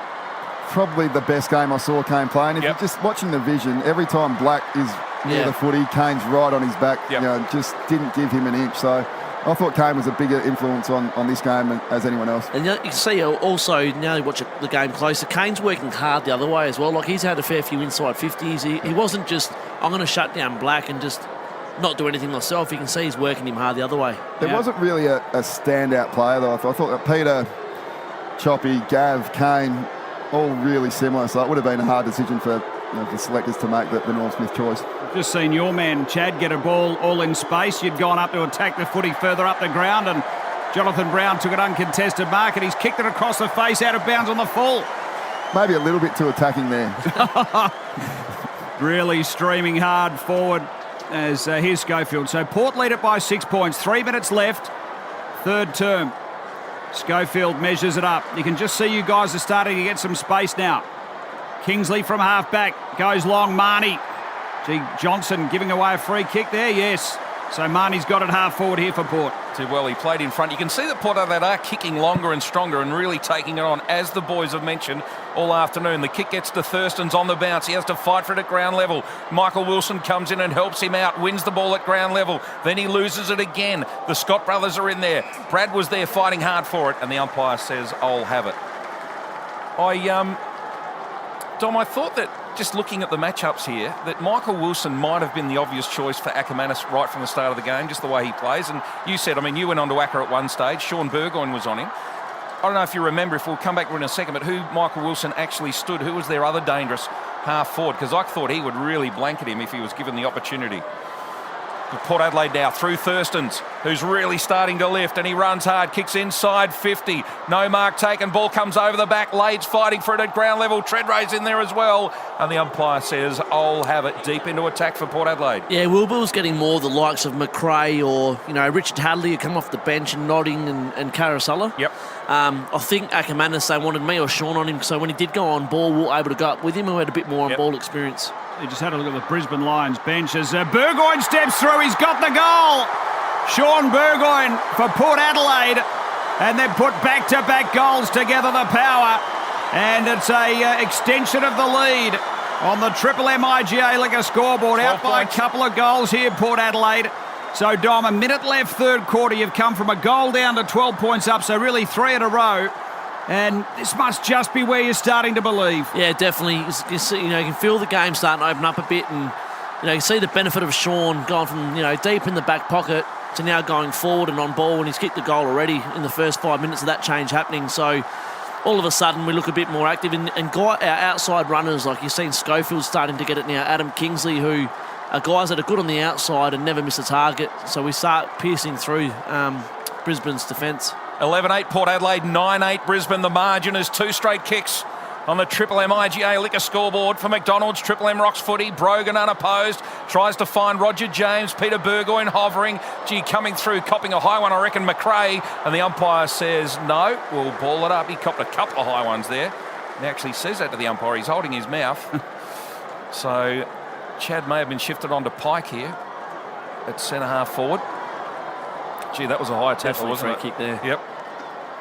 probably the best game I saw Kane play. And if you're just watching the vision, every time Black is near the footy, Kane's right on his back, just didn't give him an inch. So I thought Kane was a bigger influence on this game as anyone else. And you can see also, now you watch the game closer, Kane's working hard the other way as well. Like, he's had a fair few inside 50s. He wasn't just, I'm going to shut down Black and just not do anything myself. You can see he's working him hard the other way. There wasn't really a standout player, though. I thought that Peter, Choppy, Gav, Kane, all really similar. So it would have been a hard decision for the selectors to make the Norm Smith choice. Just seen your man, Chad, get a ball all in space. You'd gone up to attack the footy further up the ground, and Jonathan Brown took an uncontested mark, and he's kicked it across the face out of bounds on the full. Maybe a little bit too attacking there. Really streaming hard forward as here's Schofield. So Port lead it by 6 points. 3 minutes left. Third term. Schofield measures it up. You can just see you guys are starting to get some space now. Kingsley from half-back goes long. Marnie. Johnson giving away a free kick there. Yes. So Marnie's got it half forward here for Port. Too well, he played in front. You can see that Port Adelaide are kicking longer and stronger and really taking it on, as the boys have mentioned all afternoon. The kick gets to Thurston's on the bounce. He has to fight for it at ground level. Michael Wilson comes in and helps him out, wins the ball at ground level. Then he loses it again. The Scott brothers are in there. Brad was there fighting hard for it, and the umpire says, I'll have it. Dom, I thought that just looking at the matchups here, that Michael Wilson might have been the obvious choice for Ackermanis right from the start of the game, just the way he plays. And you said, you went on to Acker at one stage. Sean Burgoyne was on him. I don't know if you remember, if we'll come back in a second, but who Michael Wilson actually stood, who was their other dangerous half forward? Because I thought he would really blanket him if he was given the opportunity. Port Adelaide now through Thurston's, who's really starting to lift, and he runs hard, kicks inside 50. No mark taken, ball comes over the back. Lade's fighting for it at ground level. Treadray's in there as well. And the umpire says, I'll have it. Deep into attack for Port Adelaide. Yeah, Wilbur's getting more the likes of McRae or, Richard Hadley, who come off the bench and nodding and Carousella. Yep. I think Ackermanis, they wanted me or Sean on him, so when he did go on ball, we were able to go up with him, who had a bit more on ball experience. You just had a look at the Brisbane Lions bench as Burgoyne steps through. He's got the goal. Sean Burgoyne for Port Adelaide. And they've put back-to-back goals together, the power. And it's a extension of the lead. on the Triple M IGA Liquor scoreboard. Out by a couple of goals here, Port Adelaide. So, Dom, a minute left, third quarter. You've come from a goal down to 12 points up, so really 3 in a row. And this must just be where you're starting to believe. Yeah, definitely. You can feel the game starting to open up a bit, and you see the benefit of Sean going from deep in the back pocket to now going forward and on ball, and he's kicked the goal already in the first 5 minutes of that change happening. So all of a sudden we look a bit more active, and our outside runners, like you've seen Schofield starting to get it now, Adam Kingsley, who are guys that are good on the outside and never miss a target. So we start piercing through Brisbane's defence. 11-8 Port Adelaide, 9-8 Brisbane. The margin is 2 straight kicks on the Triple M IGA Liquor scoreboard for McDonald's. Triple M rocks footy. Brogan unopposed. Tries to find Roger James. Peter Burgoyne hovering. Coming through, copping a high one, I reckon, McRae. And the umpire says, no, we'll ball it up. He copped a couple of high ones there. He actually says that to the umpire. He's holding his mouth. So Chad may have been shifted onto Pike here at centre-half forward. Gee, that was a high tackle, wasn't it? Free kick there. Yep.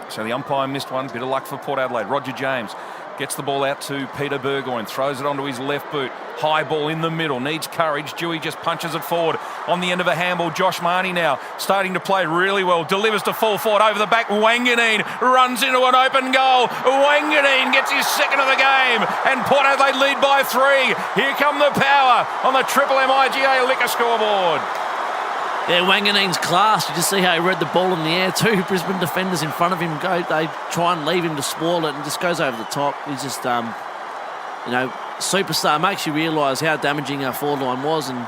So the umpire missed one. Bit of luck for Port Adelaide. Roger James gets the ball out to Peter Burgoyne. Throws it onto his left boot. High ball in the middle. Needs courage. Dewey just punches it forward. On the end of a handball, Josh Marnie now starting to play really well. Delivers to full forward over the back. Wanganeen runs into an open goal. Wanganeen gets his second of the game. And Port Adelaide lead by 3. Here come the power on the Triple M IGA Liquor scoreboard. Yeah, Wanganeen's class. You just see how he read the ball in the air. 2 Brisbane defenders in front of him they try and leave him to spoil it, and just goes over the top. He's just, superstar. Makes you realise how damaging our forward line was, and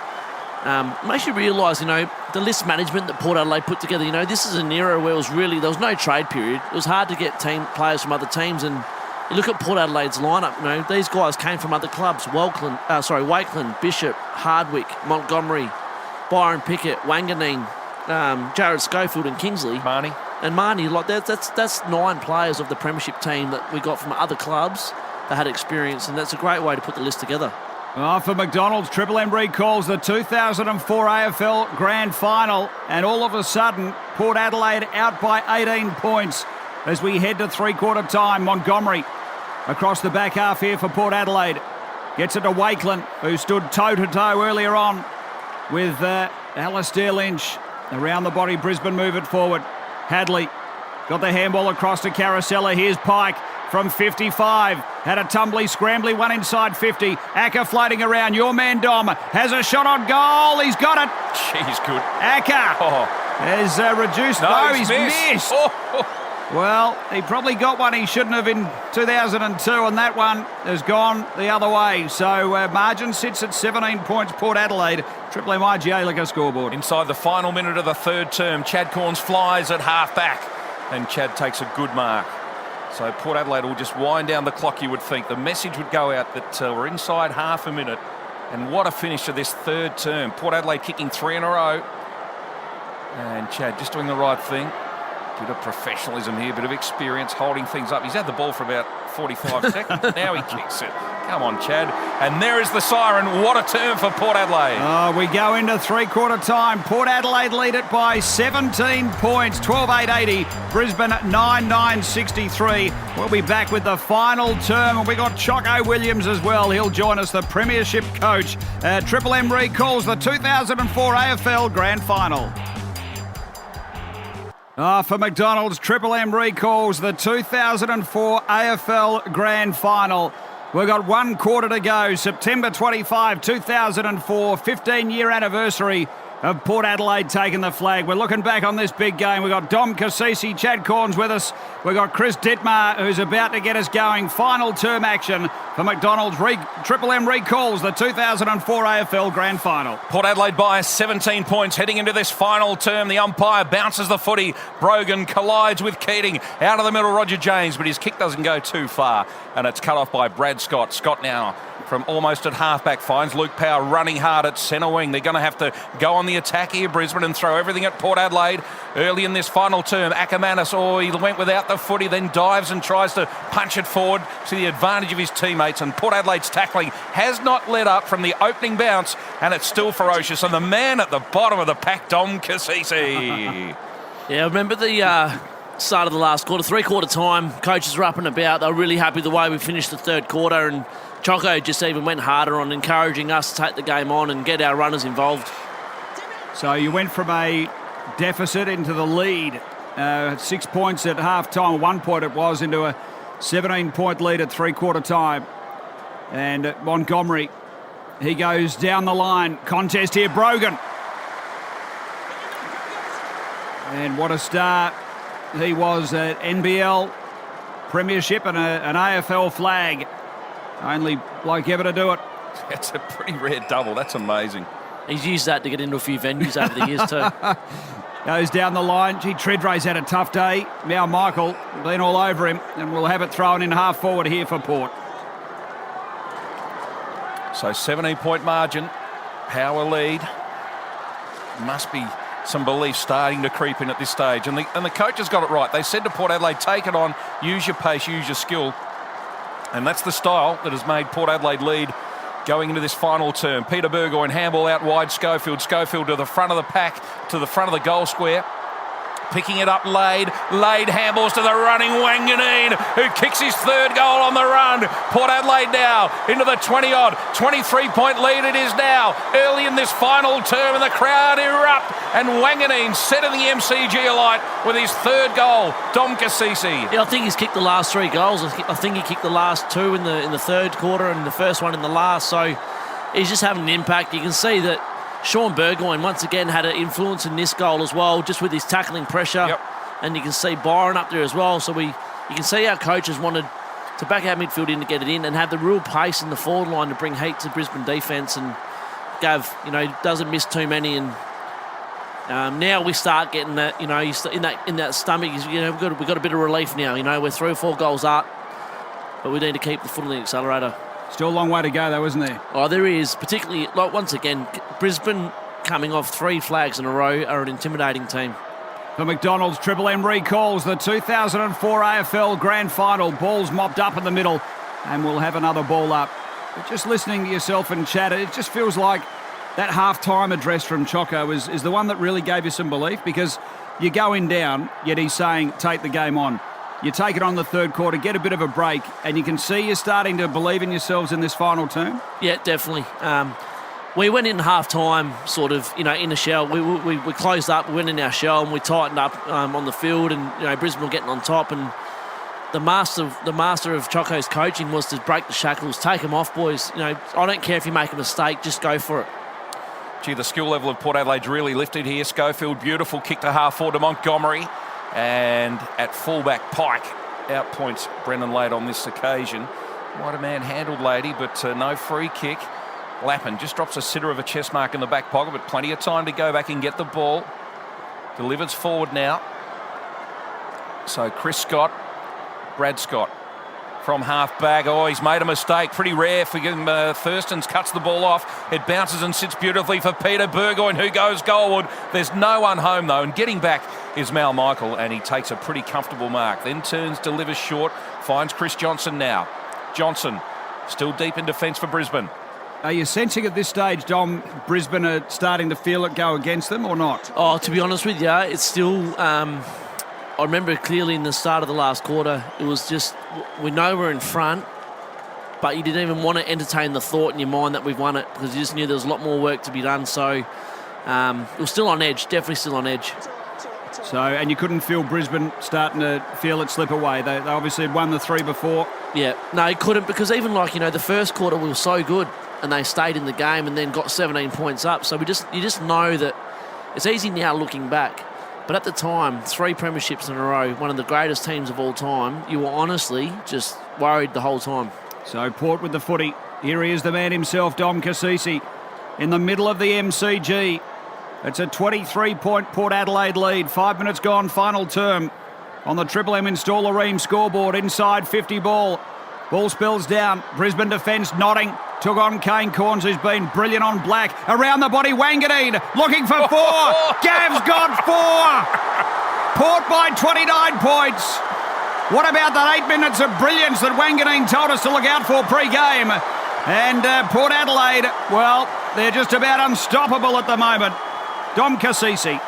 makes you realise, the list management that Port Adelaide put together. This is an era where there was no trade period. It was hard to get players from other teams, and you look at Port Adelaide's lineup. These guys came from other clubs: Wakeland, Bishop, Hardwick, Montgomery, Byron Pickett, Wanganeen, Jared Schofield and Kingsley. Marnie. And Marnie, that's 9 players of the premiership team that we got from other clubs that had experience, and that's a great way to put the list together. For McDonald's, Triple M recalls the 2004 AFL Grand Final, and all of a sudden, Port Adelaide out by 18 points as we head to three-quarter time. Montgomery across the back half here for Port Adelaide. Gets it to Wakeland, who stood toe-to-toe earlier on with Alistair Lynch. Around the body, Brisbane move it forward. Hadley got the handball across to Carosella. Here's Pike from 55. Had a tumbly, scrambly one inside 50. Acker floating around. Your man Dom has a shot on goal. He's got it. She's good. Acker has reduced. No, he's missed. Well, he probably got one he shouldn't have in 2002, and that one has gone the other way. So margin sits at 17 points, Port Adelaide. Triple M IGA Liquor scoreboard. Inside the final minute of the third term, Chad Corns flies at half-back, and Chad takes a good mark. So Port Adelaide will just wind down the clock, you would think. The message would go out that we're inside half a minute. And what a finish to this third term. Port Adelaide kicking 3 in a row. And Chad just doing the right thing. Bit of professionalism here, bit of experience, holding things up. He's had the ball for about 45 seconds. Now he kicks it. Come on, Chad. And there is the siren. What a turn for Port Adelaide. We go into three-quarter time. Port Adelaide lead it by 17 points, 12-8-80. Brisbane 9-9-63. We'll be back with the final term. And we got Choco Williams as well. He'll join us, the premiership coach. Triple M recalls the 2004 AFL Grand Final. For McDonald's, Triple M recalls the 2004 AFL Grand Final. We've got 1 quarter to go. September 25, 2004, 15-year anniversary of Port Adelaide taking the flag. We're looking back on this big game. We've got Dom Cassisi, Chad Corns with us. We've got Chris Dittmar, who's about to get us going. Final term action for McDonald's. Triple M recalls the 2004 AFL Grand Final. Port Adelaide by 17 points heading into this final term. The umpire bounces the footy. Brogan collides with Keating. Out of the middle, Roger James, but his kick doesn't go too far. And it's cut off by Brad Scott. Scott now from almost at halfback finds Luke Power running hard at centre wing. They're going to have to go on the attack here, Brisbane, and throw everything at Port Adelaide. Early in this final term, Ackermanis, he went without the footy, then dives and tries to punch it forward to the advantage of his teammates. And Port Adelaide's tackling has not let up from the opening bounce, and it's still ferocious. And the man at the bottom of the pack, Dom Cassisi. Yeah, I remember the start of the last quarter, three-quarter time. Coaches were up and about. They were really happy the way we finished the third quarter, and Choco just even went harder on encouraging us to take the game on and get our runners involved. So you went from a deficit into the lead. 6 points at half-time, 1 point it was, into a 17-point lead at three-quarter time. And Montgomery, he goes down the line. Contest here, Brogan. And what a start he was at NBL Premiership and an AFL flag. Only bloke ever to do it. It's a pretty rare double. That's amazing. He's used that to get into a few venues over the years too. Goes down the line. Gee, Treadray's had a tough day. Now Michael been all over him, and we'll have it thrown in half forward here for Port. So 17-point margin, power lead. Must be some belief starting to creep in at this stage. And the coach has got it right. They said to Port Adelaide, take it on, use your pace, use your skill. And that's the style that has made Port Adelaide lead going into this final term. Peter Burgoyne, handball out wide, Schofield. Schofield to the front of the pack, to the front of the goal square. Picking it up, Lade. Lade handballs to the running Wanganeen, who kicks his third goal on the run. Port Adelaide now into the 20-odd, 23-point lead it is now. Early in this final term, and the crowd erupt. And Wanganeen setting the MCG alight with his third goal. Dom Cassisi. Yeah, I think he's kicked the last 3 goals. I think he kicked the last 2 in the third quarter and the first one in the last. So he's just having an impact. You can see that Sean Burgoyne once again had an influence in this goal as well, just with his tackling pressure. Yep. And you can see Byron up there as well. So you can see our coaches wanted to back our midfield in to get it in and have the real pace in the forward line to bring heat to Brisbane defence. And Gav, doesn't miss too many. And now we start getting that, in that stomach. We've got a bit of relief now. We're 3 or 4 goals up, but we need to keep the foot on the accelerator. Still a long way to go, though, isn't there? Oh, there is. Particularly, once again, Brisbane coming off 3 flags in a row are an intimidating team. The McDonald's Triple M recalls the 2004 AFL Grand Final. Ball's mopped up in the middle, and we'll have another ball up. But just listening to yourself and chat, it just feels like that half-time address from Choco is the one that really gave you some belief, because you're going down, yet he's saying, take the game on. You take it on the third quarter, get a bit of a break, and you can see you're starting to believe in yourselves in this final term. Yeah, definitely. We went in half-time sort of, in a shell. We closed up, we went in our shell, and we tightened up on the field, and, Brisbane were getting on top. And the master of Choco's coaching was to break the shackles, take them off, boys. I don't care if you make a mistake, just go for it. Gee, the skill level of Port Adelaide's really lifted here. Schofield, beautiful kick to half forward to Montgomery. And at fullback, Pike outpoints Brendan Lade on this occasion. Might have man-handled Lady, but no free kick. Lappin just drops a sitter of a chest mark in the back pocket, but plenty of time to go back and get the ball. Delivers forward now. So Chris Scott, Brad Scott from half-back. Oh, he's made a mistake. Pretty rare for him. Thurstons cuts the ball off. It bounces and sits beautifully for Peter Burgoyne, who goes goalward. There's no one home, though, and getting back is Mal Michael, and he takes a pretty comfortable mark. Then turns, delivers short, finds Chris Johnson now. Johnson still deep in defence for Brisbane. Are you sensing at this stage, Dom, Brisbane are starting to feel it go against them or not? Oh, to be honest with you, it's still... I remember clearly in the start of the last quarter, it was just, we know we're in front, but you didn't even want to entertain the thought in your mind that we've won it, because you just knew there was a lot more work to be done. So it was still on edge, definitely still on edge. So, and you couldn't feel Brisbane starting to feel it slip away. They obviously had won the 3 before. Yeah, no, it couldn't, because even the first quarter we were so good and they stayed in the game and then got 17 points up. So you just know that it's easy now looking back. But at the time, 3 premierships in a row, one of the greatest teams of all time, you were honestly just worried the whole time. So Port with the footy. Here he is, the man himself, Dom Cassisi, in the middle of the MCG. It's a 23-point Port Adelaide lead. 5 minutes gone, final term. On the Triple M Installer Ream scoreboard, inside 50 ball. Ball spills down. Brisbane defence nodding. Took on Kane Corns, who's been brilliant on black. Around the body, Wanganeen looking for 4. Gav's got 4. Port by 29 points. What about that 8 minutes of brilliance that Wanganeen told us to look out for pre-game? And Port Adelaide, well, they're just about unstoppable at the moment. Dom Cassisi.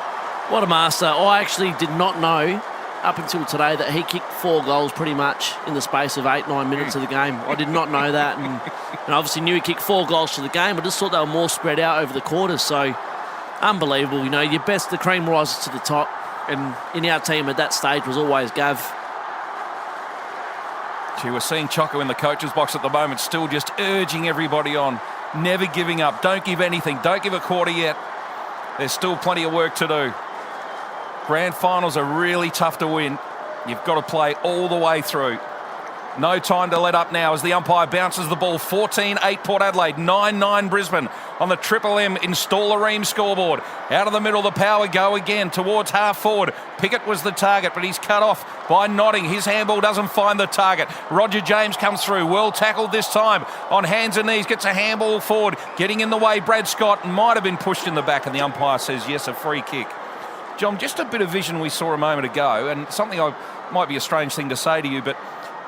What a master. I actually did not know up until today that he kicked 4 goals pretty much in the space of 8-9 minutes of the game. I did not know that, and obviously knew he kicked 4 goals to the game. I just thought they were more spread out over the quarters. So unbelievable. The cream rises to the top, and in our team at that stage was always Gav. We're seeing Choco in the coach's box at the moment, still just urging everybody on, never giving up. Don't give anything. Don't give a quarter yet. There's still plenty of work to do. Grand finals are really tough to win. You've got to play all the way through. No time to let up now as the umpire bounces the ball. 14-8 Port Adelaide, 9-9 Brisbane on the Triple M Installer-Ream scoreboard. Out of the middle, the Power go again towards half forward. Pickett was the target, but he's cut off by Notting. His handball doesn't find the target. Roger James comes through, well tackled this time. On hands and knees, gets a handball forward. Getting in the way, Brad Scott might have been pushed in the back, and the umpire says yes, a free kick. John, just a bit of vision we saw a moment ago, and something might be a strange thing to say to you, but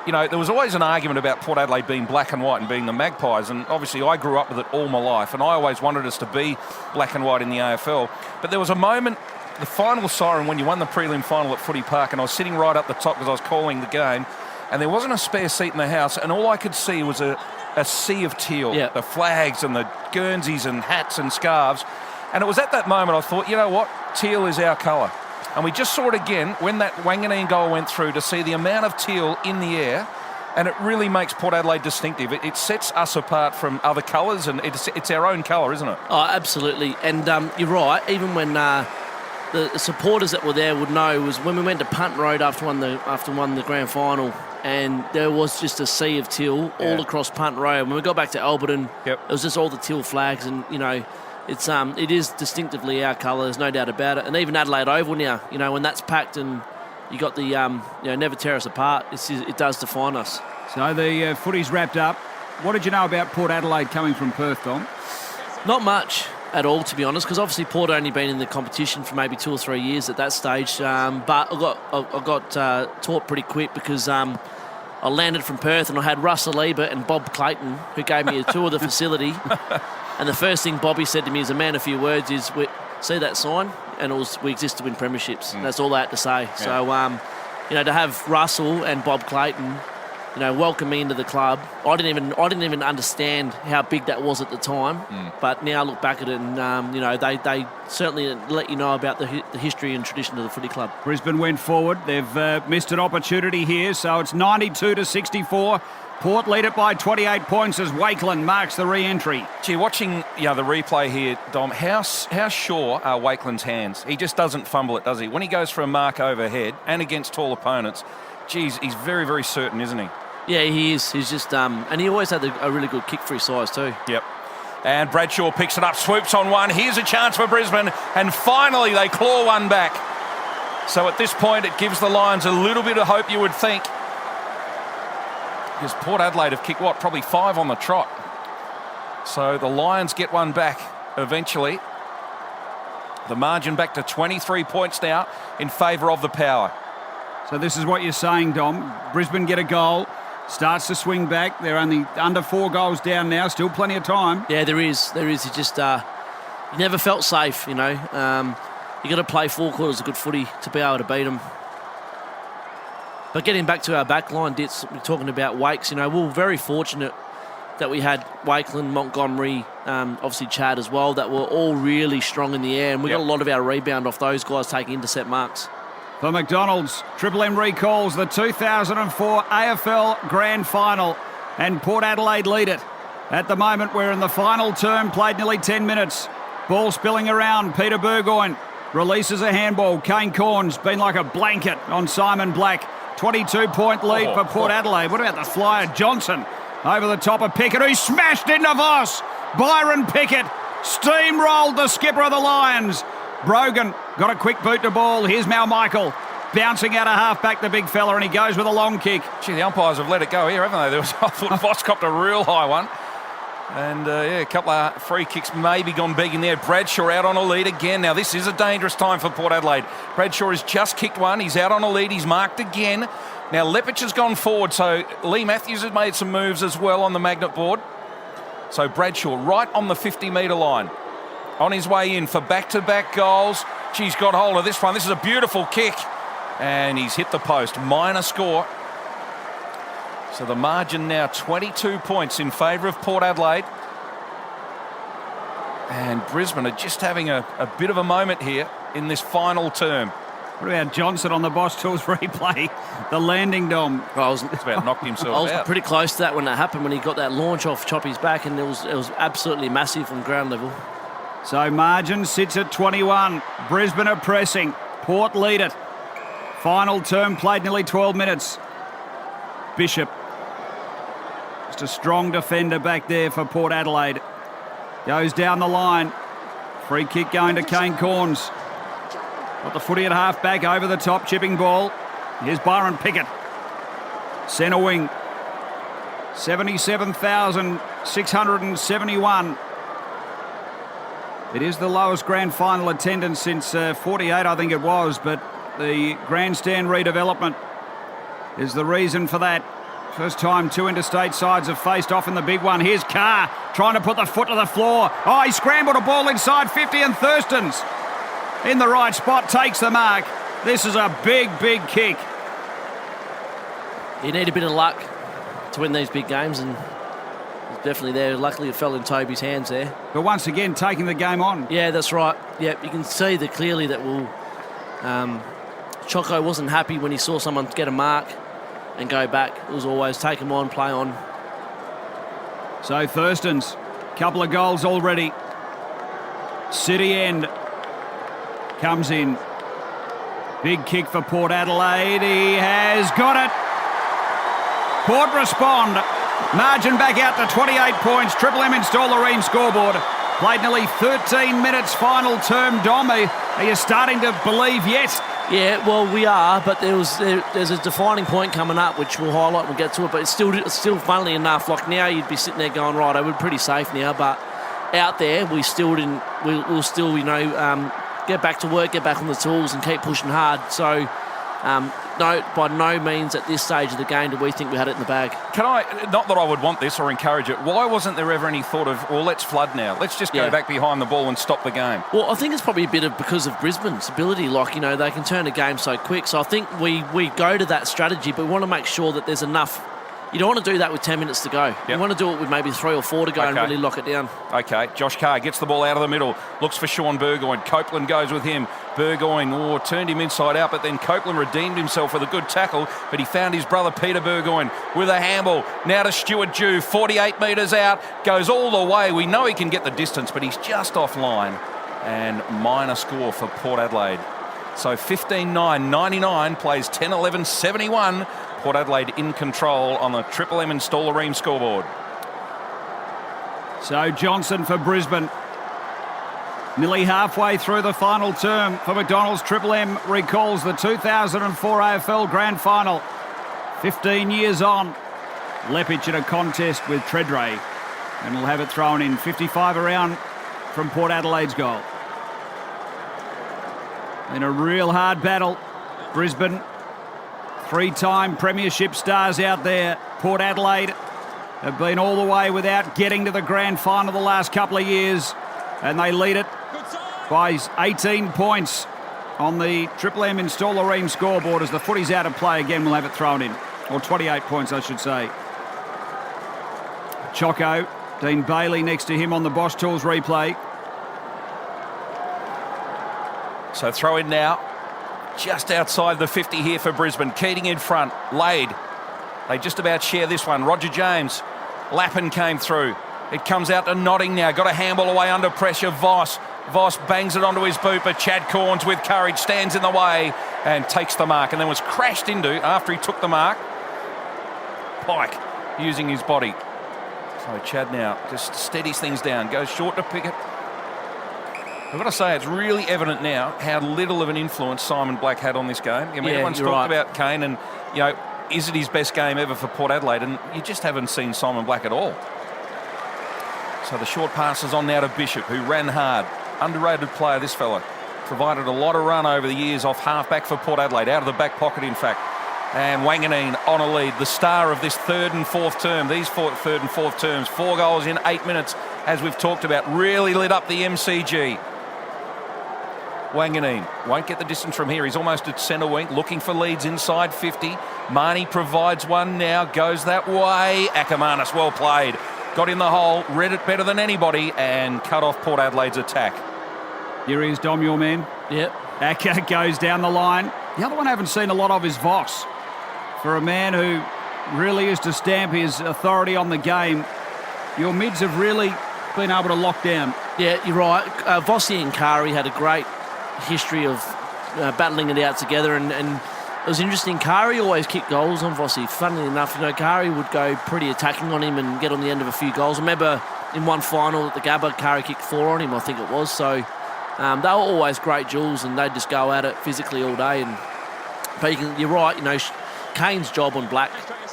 there was always an argument about Port Adelaide being black and white and being the Magpies, and obviously I grew up with it all my life, and I always wanted us to be black and white in the AFL. But there was a moment, the final siren, when you won the prelim final at Footy Park, and I was sitting right up the top because I was calling the game, and there wasn't a spare seat in the house, and all I could see was a sea of teal, the flags and the Guernseys and hats and scarves. And it was at that moment I thought, you know what, teal is our colour. And we just saw it again when that Wanganeen goal went through, to see the amount of teal in the air, and it really makes Port Adelaide distinctive. It sets us apart from other colours, and it's our own colour, isn't it? Oh, absolutely. And you're right, even when the supporters that were there would know, was when we went to Punt Road after won the grand final, and there was just a sea of teal all across Punt Road. When we got back to Alberton, it was just all the teal flags, and it is distinctively our colour, there's no doubt about it. And even Adelaide Oval now, when that's packed and you got the never tear us apart, it does define us. So the footy's wrapped up. What did you know about Port Adelaide coming from Perth, Dom? Not much at all, to be honest, because obviously Port had only been in the competition for maybe 2 or 3 years at that stage. But I got taught pretty quick, because I landed from Perth and I had Russell Ebert and Bob Clayton, who gave me a tour of the facility. And the first thing Bobby said to me as a man of few words is, see that sign? And we exist to win premierships. That's all they had to say. Yeah. So, to have Russell and Bob Clayton, welcome me into the club. I didn't even understand how big that was at the time. But now I look back at it, and they certainly let you know about the history and tradition of the footy club. Brisbane went forward. They've missed an opportunity here, so it's 92-64. Port lead it by 28 points as Wakeland marks the re-entry. Gee, watching the replay here, Dom, how sure are Wakeland's hands? He just doesn't fumble it, does he? When he goes for a mark overhead and against tall opponents, geez, he's very, very certain, isn't he? Yeah, he is. He's just, and he always had a really good kick for his size too. Yep. And Bradshaw picks it up, swoops on one. Here's a chance for Brisbane, and finally they claw one back. So at this point, it gives the Lions a little bit of hope, you would think. Because Port Adelaide have kicked, probably 5 on the trot. So the Lions get one back eventually. The margin back to 23 points now in favour of the Power. So this is what you're saying, Dom. Brisbane get a goal, starts to swing back. They're only under 4 goals down now, still plenty of time. Yeah, there is. You just, you never felt safe, you got to play 4 quarters of good footy to be able to beat them. But getting back to our back line, Ditz, we're talking about Wakes, we were very fortunate that we had Wakeland, Montgomery, obviously Chad as well, that were all really strong in the air, and we got a lot of our rebound off those guys taking intercept marks. For McDonald's, Triple M recalls the 2004 AFL Grand Final, and Port Adelaide lead it. At the moment, we're in the final term, played nearly 10 minutes. Ball spilling around, Peter Burgoyne releases a handball. Kane Corns been like a blanket on Simon Black. 22-point lead for Port Adelaide. What about the flyer Johnson over the top of Pickett, who smashed into Voss? Byron Pickett steamrolled the skipper of the Lions. Brogan got a quick boot to ball. Here's Mal Michael bouncing out of half-back, the big fella, and he goes with a long kick. Gee, the umpires have let it go here, haven't they? I thought Voss copped a real high one. And, a couple of free kicks maybe gone begging there. Bradshaw out on a lead again. Now, this is a dangerous time for Port Adelaide. Bradshaw has just kicked one. He's out on a lead. He's marked again. Now, Lepich has gone forward, so Lee Matthews has made some moves as well on the magnet board. So Bradshaw right on the 50-metre line. On his way in for back-to-back goals. She's got hold of this one. This is a beautiful kick. And he's hit the post. Minor score. So the margin now 22 points in favour of Port Adelaide. And Brisbane are just having a bit of a moment here in this final term. What about Johnson on the Boss Tools replay? The landing, Dom. It's about knocked himself out. I was pretty close to that when that happened, when he got that launch off Choppy's back, and it was absolutely massive from ground level. So margin sits at 21. Brisbane are pressing. Port lead it. Final term played nearly 12 minutes. Bishop. Just a strong defender back there for Port Adelaide. Goes down the line. Free kick going to Kane Corns. Got the footy at half back, over the top, chipping ball. Here's Byron Pickett. Centre wing. 77,671. It is the lowest grand final attendance since 48, I think it was, but the grandstand redevelopment is the reason for that. First time two interstate sides have faced off in the big one. Here's Carr trying to put the foot to the floor. Oh, he scrambled a ball inside 50, and Thurston's in the right spot, takes the mark. This is a big, big kick. You need a bit of luck to win these big games, and it's definitely there. Luckily, it fell in Toby's hands there. But once again, taking the game on. Yeah, that's right. Yeah, you can see that clearly that Choco wasn't happy when he saw someone get a mark and go back. It was always take them on, play on. So Thurston's, couple of goals already. City end comes in. Big kick for Port Adelaide. He has got it. Port respond. Margin back out to 28 points. Triple M install the Ream scoreboard. Played nearly 13 minutes final term. Dom, are you starting to believe yet? Yeah, well, we are, but there's a defining point coming up, which we'll highlight when we get to it. But it's still funnily enough, like now you'd be sitting there going, right, we're pretty safe now. But out there, we'll still, get back to work, get back on the tools, and keep pushing hard. So, no, by no means at this stage of the game do we think we had it in the bag. Not that I would want this or encourage it, why wasn't there ever any thought of, well, let's flood now. Let's just go back behind the ball and stop the game? Well, I think it's probably a bit of because of Brisbane's ability. They can turn a game so quick. So I think we go to that strategy, but we want to make sure that there's enough. You don't want to do that with 10 minutes to go. You want to do it with maybe 3 or 4 to go and really lock it down. Okay, Josh Carr gets the ball out of the middle, looks for Sean Burgoyne. Copeland goes with him. Burgoyne turned him inside out, but then Copeland redeemed himself with a good tackle, but he found his brother Peter Burgoyne with a handball. Now to Stuart Dew, 48 metres out, goes all the way. We know he can get the distance, but he's just offline. And minor score for Port Adelaide. So 15-9, 99, plays 10-11, 71. Port Adelaide in control on the Triple M install the Ream scoreboard. So Johnson for Brisbane. Nearly halfway through the final term for McDonald's. Triple M recalls the 2004 AFL Grand Final. 15 years on. Lepic in a contest with Treadray. And will have it thrown in. 55 around from Port Adelaide's goal. In a real hard battle. Brisbane, 3-time premiership stars out there. Port Adelaide have been all the way without getting to the grand final the last couple of years. And they lead it by 18 points on the Triple M install the Ream scoreboard as the footy's out of play again. We'll have it thrown in. Or 28 points, I should say. Choco, Dean Bailey next to him on the Bosch Tools replay. So throw in now. Just outside the 50 here for Brisbane. Keating in front. Lade. They just about share this one. Roger James. Lappin came through. It comes out to Notting now. Got a handball away under pressure. Voss bangs it onto his boot, but Chad Corns with courage stands in the way and takes the mark, and then was crashed into after he took the mark. Pike using his body. So Chad now just steadies things down. Goes short to Pickett. I've got to say, it's really evident now how little of an influence Simon Black had on this game. I mean, everyone's talked about Kane and, is it his best game ever for Port Adelaide? And you just haven't seen Simon Black at all. So the short pass is on now to Bishop, who ran hard. Underrated player, this fella. Provided a lot of run over the years off half-back for Port Adelaide, out of the back pocket, in fact. And Wanganeen on a lead, the star of this third and fourth term. These third and fourth terms, 4 goals in 8 minutes, as we've talked about, really lit up the MCG. Wanganeen won't get the distance from here. He's almost at centre wing, looking for leads inside 50. Marnie provides one now, goes that way. Ackermanis, well played. Got in the hole, read it better than anybody, and cut off Port Adelaide's attack. Here is Dom, your man. Yep. Acker goes down the line. The other one I haven't seen a lot of is Voss. For a man who really is to stamp his authority on the game, your mids have really been able to lock down. Yeah, you're right. Vossi and Kari had a great history of battling it out together, and it was interesting. Kari always kicked goals on Vossi. Funnily enough, Kari would go pretty attacking on him and get on the end of a few goals. I remember in one final at the Gabba, Kari kicked 4 on him, I think it was. So they were always great duels, and they'd just go at it physically all day. But you're right, Kane's job on Black,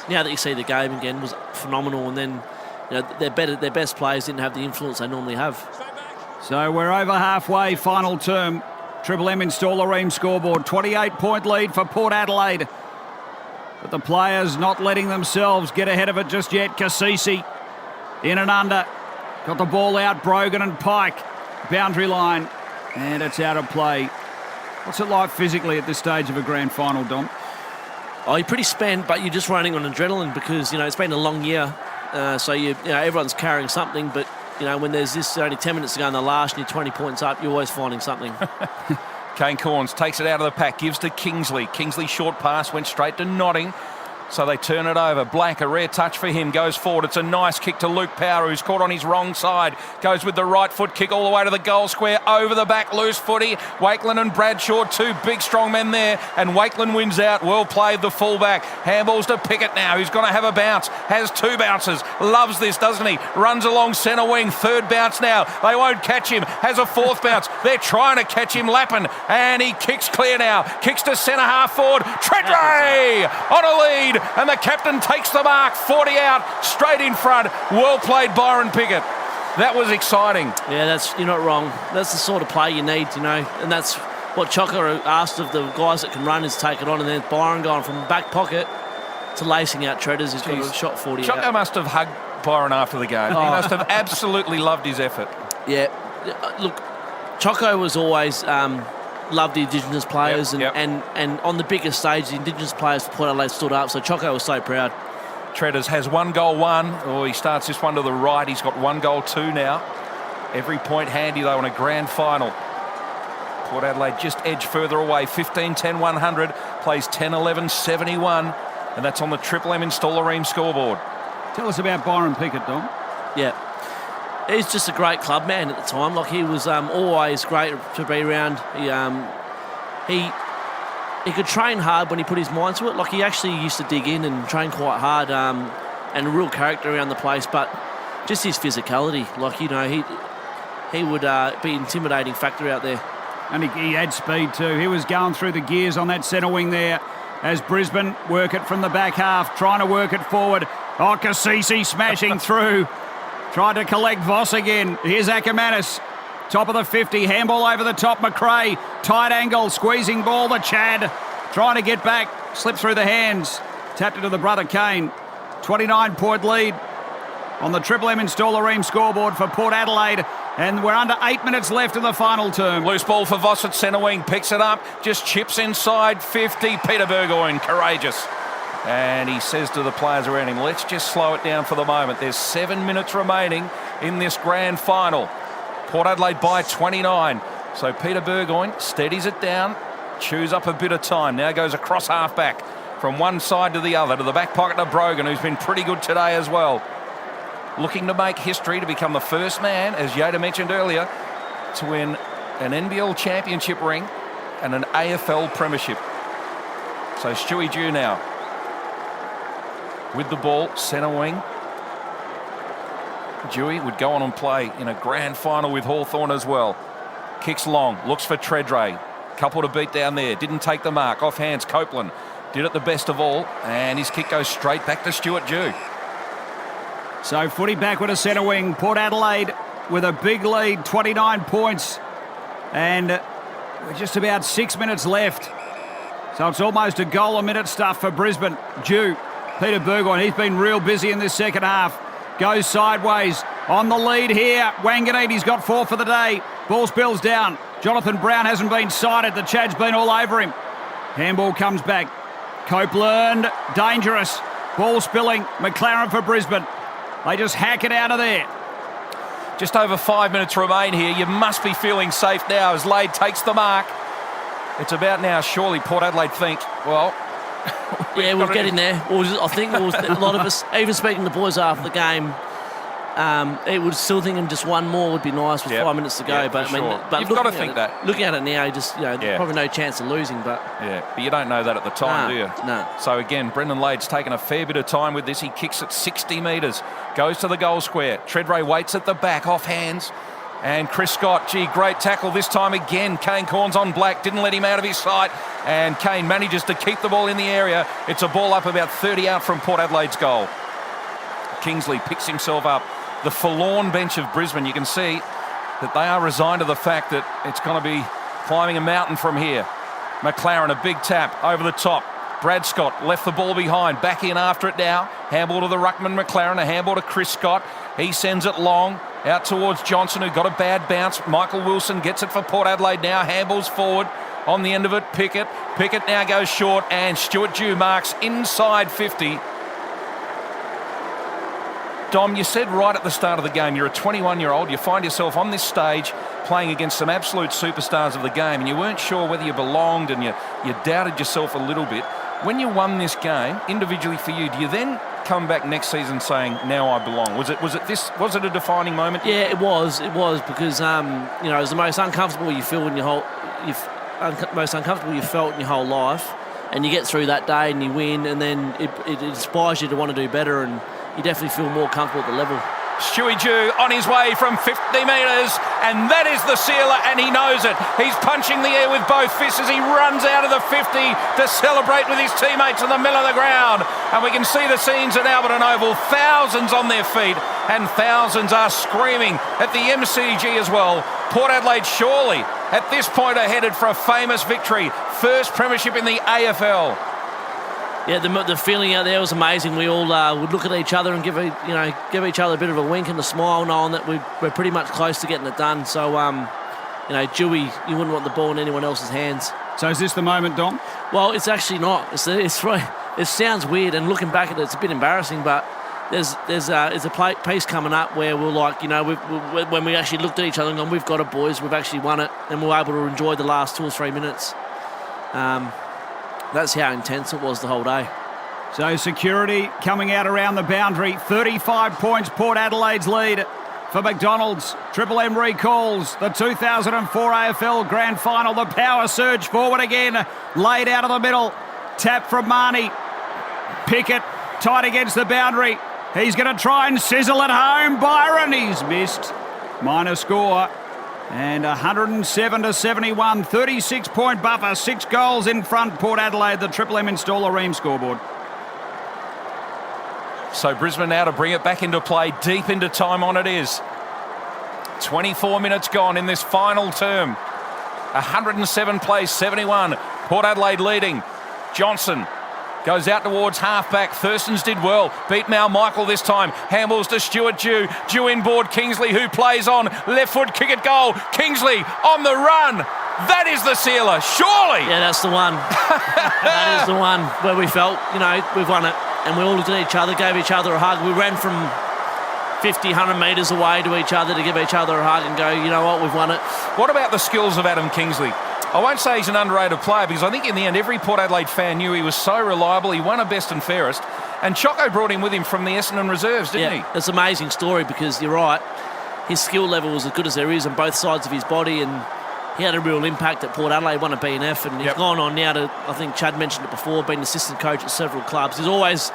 now that you see the game again, was phenomenal. And then their best players didn't have the influence they normally have. So we're over halfway, final term. Triple M install the Ream scoreboard. 28-point lead for Port Adelaide. But the players not letting themselves get ahead of it just yet. Cassisi in and under. Got the ball out, Brogan and Pike. Boundary line. And it's out of play. What's it like physically at this stage of a grand final, Dom? Oh, you're pretty spent, but you're just running on adrenaline because, it's been a long year. So everyone's carrying something, but when there's only 10 minutes to go in the last and you're 20 points up, you're always finding something. Kane Corns takes it out of the pack, gives to Kingsley. Kingsley short pass, went straight to Notting. So they turn it over. Black, a rare touch for him, goes forward. It's a nice kick to Luke Power, who's caught on his wrong side. Goes with the right foot kick all the way to the goal square. Over the back, loose footy. Wakeland and Bradshaw, 2 big strong men there. And Wakeland wins out. Well played, the fullback. Handballs to Pickett now. He's going to have a bounce. Has 2 bounces. Loves this, doesn't he? Runs along centre wing. 3rd bounce now. They won't catch him. Has a 4th bounce. They're trying to catch him. Lappin. And he kicks clear now. Kicks to centre half forward. Treadray on a lead. And the captain takes the mark. 40 out. Straight in front. Well played, Byron Pickett. That was exciting. Yeah, you're not wrong. That's the sort of play you need, and that's what Chocker asked of the guys that can run is take it on, and then Byron going from the back pocket to lacing out Treaders. He's got a shot 40 Chocker out. must have hugged Byron after the game. He must have absolutely loved his effort. Yeah. Look, Choco was always loved the Indigenous players, and on the biggest stage, the Indigenous players for Port Adelaide stood up, so Choco was so proud. Treaders has 1 goal, 1. Oh, he starts this one to the right. He's got 1 goal, 2 now. Every point handy, though, in a grand final. Port Adelaide just edge further away. 15-10-100. Plays 10-11-71. And that's on the Triple M Installer Ream scoreboard. Tell us about Byron Pickett, Dom. Yeah. He's just a great club man at the time. Like, he was always great to be around. He could train hard when he put his mind to it. Like, he actually used to dig in and train quite hard, and a real character around the place. But just his physicality, like, he would be an intimidating factor out there. And he had speed too. He was going through the gears on that centre wing there as Brisbane work it from the back half, trying to work it forward. Oh, Cassisi smashing through. Tried to collect Voss again. Here's Ackermanis. Top of the 50, handball over the top, McRae. Tight angle, squeezing ball to Chad. Trying to get back, slipped through the hands. Tapped it to the brother Kane. 29-point lead on the Triple M Installer Ream scoreboard for Port Adelaide. And we're under 8 minutes left in the final term. Loose ball for Voss at centre wing. Picks it up, just chips inside 50. Peter Burgoyne, courageous. And he says to the players around him, let's just slow it down for the moment. There's 7 minutes remaining in this grand final. Port Adelaide by 29. So Peter Burgoyne steadies it down, chews up a bit of time. Now goes across half-back from one side to the other, to the back pocket of Brogan, who's been pretty good today as well. Looking to make history to become the first man, as Yoda mentioned earlier, to win an NBL championship ring and an AFL premiership. So Stewie Dew now with the ball, centre wing. Dewey would go on and play in a grand final with Hawthorn as well. Kicks long, looks for Treadray. Couple to beat down there, didn't take the mark. Off hands, Copeland did it the best of all, and his kick goes straight back to Stuart Dew. So footy backward to centre wing. Port Adelaide with a big lead, 29 points. And we're just about 6 minutes left. So it's almost a goal a minute stuff for Brisbane. Dew, Peter Burgoyne, he's been real busy in this second half. Goes sideways on the lead here. Wanganeen, he's got 4 for the day. Ball spills down. Jonathan Brown hasn't been sighted. The Chad's been all over him. Handball comes back. Copeland, dangerous. Ball spilling. McLaren for Brisbane. They just hack it out of there. Just over 5 minutes remain here. You must be feeling safe now as Lade takes the mark. It's about now, surely Port Adelaide think, well... yeah, we'll get in there. I think a lot of us, even speaking to the boys after the game, it would still thinking just one more would be nice with 5 minutes to go. But I mean, sure. You've got to think that. Looking at it now, probably no chance of losing. But you don't know that at the time, do you? No. So again, Brendan Lade's taken a fair bit of time with this. He kicks it 60 metres, goes to the goal square. Treadray waits at the back, off hands. And Chris Scott, great tackle this time again. Kane Corns on Black, didn't let him out of his sight. And Kane manages to keep the ball in the area. It's a ball up about 30 out from Port Adelaide's goal. Kingsley picks himself up. The forlorn bench of Brisbane, you can see that they are resigned to the fact that it's going to be climbing a mountain from here. McLaren, a big tap over the top. Brad Scott left the ball behind, back in after it now. Handball to the ruckman McLaren, a handball to Chris Scott. He sends it long, out towards Johnson, who got a bad bounce. Michael Wilson gets it for Port Adelaide now. Handballs forward on the end of it. Pickett now goes short, and Stuart Dew marks inside 50. Dom, you said right at the start of the game, you're a 21-year-old, you find yourself on this stage playing against some absolute superstars of the game, and you weren't sure whether you belonged, and you doubted yourself a little bit. When you won this game, individually for you, do you then come back next season saying, now I belong? Was it a defining moment? Yeah, it was because it was the most uncomfortable you feel in your whole, most uncomfortable you felt in your whole life, and you get through that day and you win, and then it inspires you to want to do better, and you definitely feel more comfortable at the level. Stewie Dew on his way from 50 metres, and that is the sealer, and he knows it. He's punching the air with both fists as he runs out of the 50 to celebrate with his teammates in the middle of the ground. And we can see the scenes at Alberton Oval, thousands on their feet, and thousands are screaming at the MCG as well. Port Adelaide surely at this point are headed for a famous victory, first premiership in the AFL. Yeah, the feeling out there was amazing. We all would look at each other and give each other a bit of a wink and a smile, knowing that we're pretty much close to getting it done. So, Dewey, you wouldn't want the ball in anyone else's hands. So is this the moment, Dom? Well, it's actually not. It sounds weird, and looking back at it, it's a bit embarrassing. But there's a piece coming up where we're like, when we actually looked at each other and gone, we've got it, boys. We've actually won it, and we're able to enjoy the last 2 or 3 minutes. That's how intense it was the whole day. So security coming out around the boundary. 35 points, Port Adelaide's lead for McDonald's. Triple M recalls the 2004 AFL Grand Final. The power surge forward again. Laid out of the middle. Tap from Marnie. Pickett tight against the boundary. He's going to try and sizzle it home. Byron, he's missed. Minor score. And 107-71, 36-point buffer, 6 goals in front. Port Adelaide, the Triple M installer Ream scoreboard. So Brisbane now to bring it back into play, deep into time on it is. 24 minutes gone in this final term. 107 plays, 71. Port Adelaide leading. Johnson goes out towards half-back. Thurston's did well. Beat Mal Michael this time. Handballs to Stuart Dew. Dew inboard Kingsley, who plays on. Left foot kick at goal. Kingsley on the run. That is the sealer, surely. Yeah, that's the one. That is the one where we felt, we've won it. And we all looked at each other, gave each other a hug. We ran from 50, 100 metres away to each other to give each other a hug and go, you know what, we've won it. What about the skills of Adam Kingsley? I won't say he's an underrated player because I think in the end every Port Adelaide fan knew he was so reliable. He won a best and fairest. And Choco brought him with him from the Essendon reserves, didn't he? It's an amazing story because you're right. His skill level was as good as there is on both sides of his body, and he had a real impact at Port Adelaide, won a BNF, and he's gone on now to, I think Chad mentioned it before, been assistant coach at several clubs. He's always,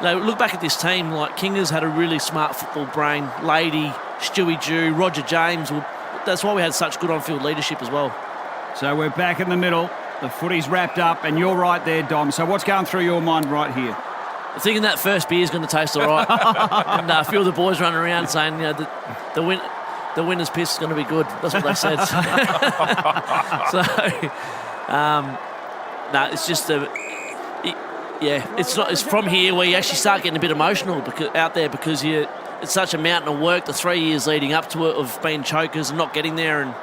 look back at this team, like Kinger's had a really smart football brain. Lady, Stewie Dew, Roger James. That's why we had such good on-field leadership as well. So we're back in the middle. The footy's wrapped up, and you're right there, Dom. So what's going through your mind right here? I'm thinking that first beer's going to taste all right. And a few of the boys running around saying, the winner's piss is going to be good. That's what they said. It's just it's from here where you actually start getting a bit emotional out there because it's such a mountain of work the 3 years leading up to it of being chokers and not getting there, and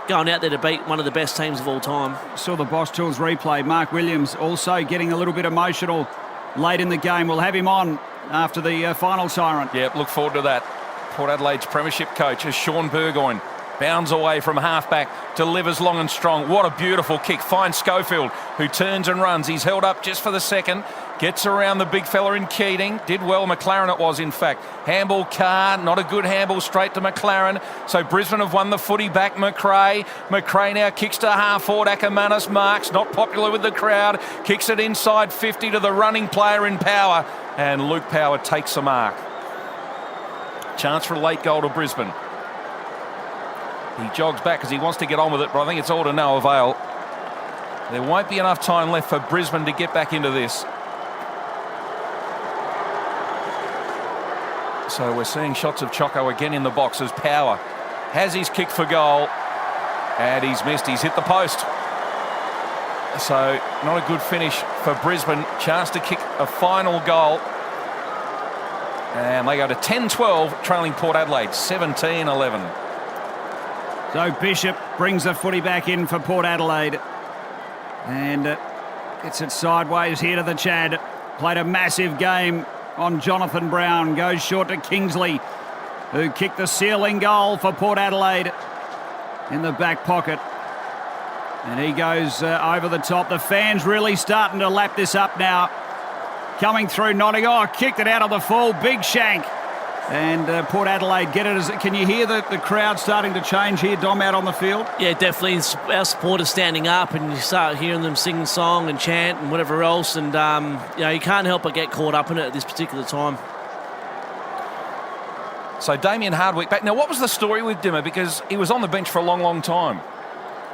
going out there to beat one of the best teams of all time. Saw the Boss Tools replay. Mark Williams also getting a little bit emotional late in the game. We'll have him on after the final siren. Yeah, look forward to that. Port Adelaide's premiership coach is Sean Burgoyne. Bounds away from halfback, delivers long and strong. What a beautiful kick. Finds Schofield, who turns and runs. He's held up just for the second. Gets around the big fella in Keating. Did well, McLaren it was, in fact. Handball Carr, not a good handball, straight to McLaren. So Brisbane have won the footy back. McRae now kicks to half forward. Ackermanis marks, not popular with the crowd. Kicks it inside 50 to the running player in Power. And Luke Power takes a mark. Chance for a late goal to Brisbane. He jogs back because he wants to get on with it, but I think it's all to no avail. There won't be enough time left for Brisbane to get back into this. So we're seeing shots of Choco again in the box as Power has his kick for goal. And he's missed. He's hit the post. So not a good finish for Brisbane. Chance to kick a final goal. And they go to 10-12, trailing Port Adelaide, 17-11. So Bishop brings the footy back in for Port Adelaide. And gets it sideways here to the Chad. Played a massive game on Jonathan Brown. Goes short to Kingsley, who kicked the sealing goal for Port Adelaide in the back pocket. And he goes over the top. The fans really starting to lap this up now. Coming through Nottingham. Oh, kicked it out of the full. Big shank. And Port Adelaide get it. Can you hear the crowd starting to change here, Dom, out on the field? Yeah, definitely. Our supporters standing up, and you start hearing them sing song and chant and whatever else. And, you can't help but get caught up in it at this particular time. So Damien Hardwick back. Now, what was the story with Dimmer? Because he was on the bench for a long, long time.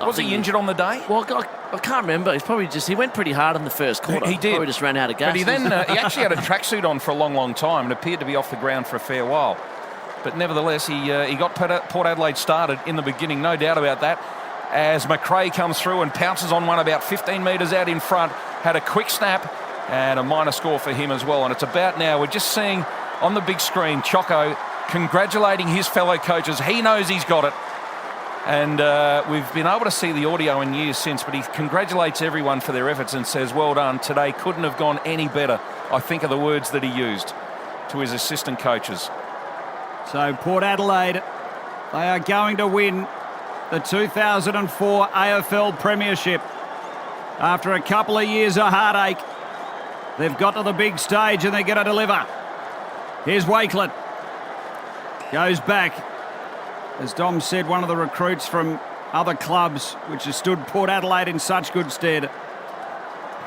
Was he injured on the day? Well, I can't remember. He went pretty hard in the first quarter. He did. Probably just ran out of gas. But he then he actually had a tracksuit on for a long, long time and appeared to be off the ground for a fair while. But nevertheless, he got Port Adelaide started in the beginning, no doubt about that. As McRae comes through and pounces on one about 15 metres out in front, had a quick snap and a minor score for him as well. And it's about now, we're just seeing on the big screen, Choco congratulating his fellow coaches. He knows he's got it. And we've been able to see the audio in years since, but he congratulates everyone for their efforts and says, well done, today couldn't have gone any better. I think are the words that he used to his assistant coaches. So Port Adelaide, they are going to win the 2004 AFL Premiership. After a couple of years of heartache, they've got to the big stage and they're going to deliver. Here's Wakelet. Goes back. As Dom said, one of the recruits from other clubs, which has stood Port Adelaide in such good stead.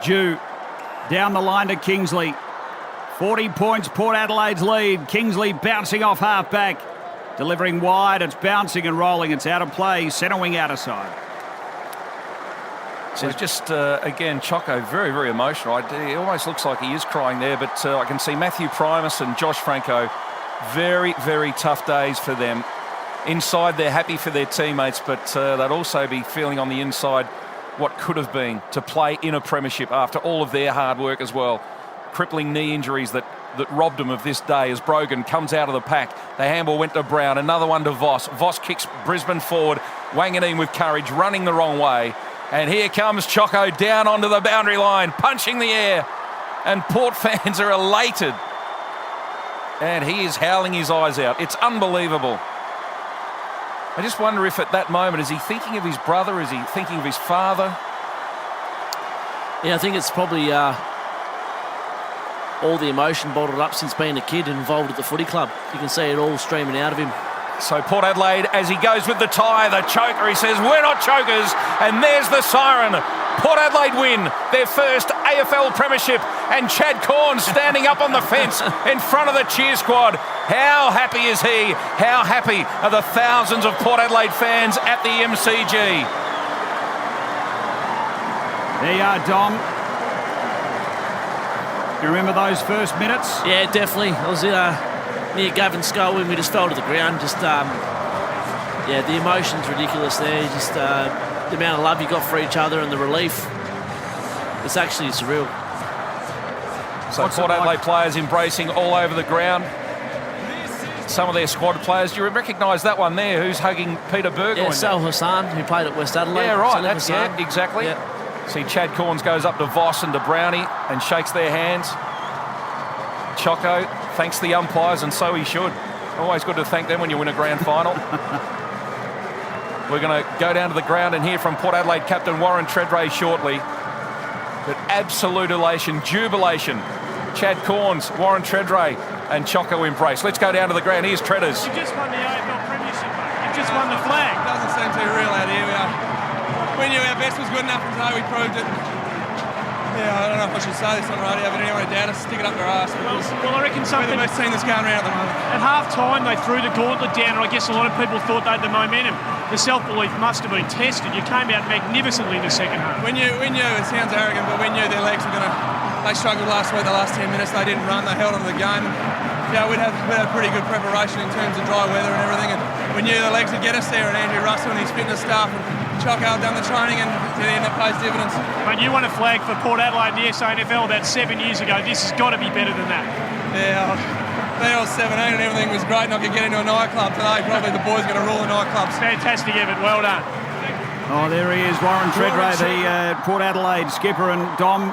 Dew down the line to Kingsley. 40 points, Port Adelaide's lead. Kingsley bouncing off half-back. Delivering wide, it's bouncing and rolling. It's out of play, centre wing outer side. So just, again, Choco, very, very emotional. It almost looks like he is crying there, but I can see Matthew Primus and Josh Franco. Very, very tough days for them. Inside, they're happy for their teammates, but they'd also be feeling on the inside what could have been to play in a premiership after all of their hard work as well. Crippling knee injuries that robbed them of this day as Brogan comes out of the pack. The handball went to Brown, another one to Voss. Voss kicks Brisbane forward. Wanganeen with courage, running the wrong way. And here comes Choco down onto the boundary line, punching the air. And Port fans are elated. And he is howling his eyes out. It's unbelievable. I just wonder if at that moment, is he thinking of his brother? Is he thinking of his father? Yeah, I think it's probably all the emotion bottled up since being a kid involved at the footy club. You can see it all streaming out of him. So Port Adelaide, as he goes with the tie, the choker, he says, we're not chokers. And there's the siren. Port Adelaide win their first AFL Premiership. And Chad Corn standing up on the fence in front of the cheer squad. How happy is he? How happy are the thousands of Port Adelaide fans at the MCG? There you are, Dom. You remember those first minutes? Yeah, definitely. I was near Gavin Skull when we just fell to the ground. Just, the emotion's ridiculous there. Just the amount of love you got for each other and the relief. It's actually surreal. So Port Adelaide players embracing all over the ground. some of their squad players. Do you recognise that one there? Who's hugging Peter Burgoyne? Yeah, Sal Hassan, who played at West Adelaide. Yeah, right. Salih That's Hassan. exactly. Yeah. See, Chad Corns goes up to Voss and to Brownie and shakes their hands. Choco thanks the umpires, and so he should. Always good to thank them when you win a grand final. We're going to go down to the ground and hear from Port Adelaide captain Warren Tredrea shortly. But absolute elation, jubilation. Chad Corns, Warren Tredrea and Choco embrace. Let's go down to the ground. Here's Tredders. You just won the AFL Premiership, mate. You just won the flag. Doesn't seem too real out here. We knew our best was good enough, and today we proved it. Yeah, I don't know if I should say this on radio, but anyone who doubt us, stick it up their arse. Well, I reckon something. We're the best team that's going around at the moment. At half time, they threw the gauntlet down, and I guess a lot of people thought they had the momentum. The self-belief must have been tested. You came out magnificently in the second half. We knew, it sounds arrogant, but we knew their legs were going to. They struggled last week, the last 10 minutes. They didn't run, they held on to the game. Yeah, we'd had pretty good preparation in terms of dry weather and everything, and we knew the legs would get us there, and Andrew Russell and his fitness staff and Choco have done the training, and to the end it pays dividends. Mate, you won a flag for Port Adelaide in the SANFL about 7 years ago. This has got to be better than that. Yeah, I was 17 and everything was great, and I could get into a nightclub today. Probably the boys going to rule the nightclubs. Fantastic, Evan. Well done. Oh, there he is, Warren Tredrea, the Port Adelaide skipper. And Dom,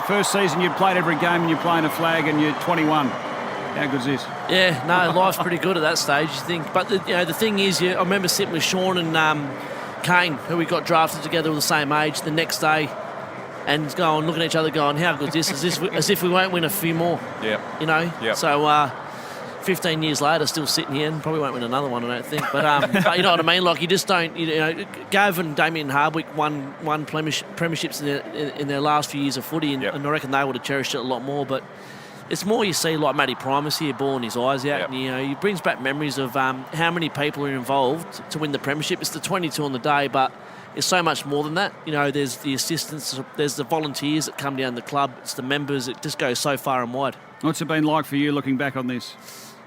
first season you'd played every game and you're playing a flag and you're 21. How good's this? Yeah, no, life's pretty good at that stage, you think. But the thing is, I remember sitting with Sean and Kane, who we got drafted together with the same age, the next day, and looking at each other going, how good's this? As if we won't win a few more. Yeah. You know? Yep. So 15 years later, still sitting here and probably won't win another one, I don't think. But you know what I mean? Like, you just don't, Gav and Damien Hardwick won premierships in their last few years of footy, and, and I reckon they would have cherished it a lot more. But it's more you see like Matty Primus here bawling his eyes out, and he brings back memories of how many people are involved to win the premiership. It's the 22 on the day, but it's so much more than that. There's the assistants, there's the volunteers that come down the club, it's the members. It just goes so far and wide. What's it been like for you looking back on this?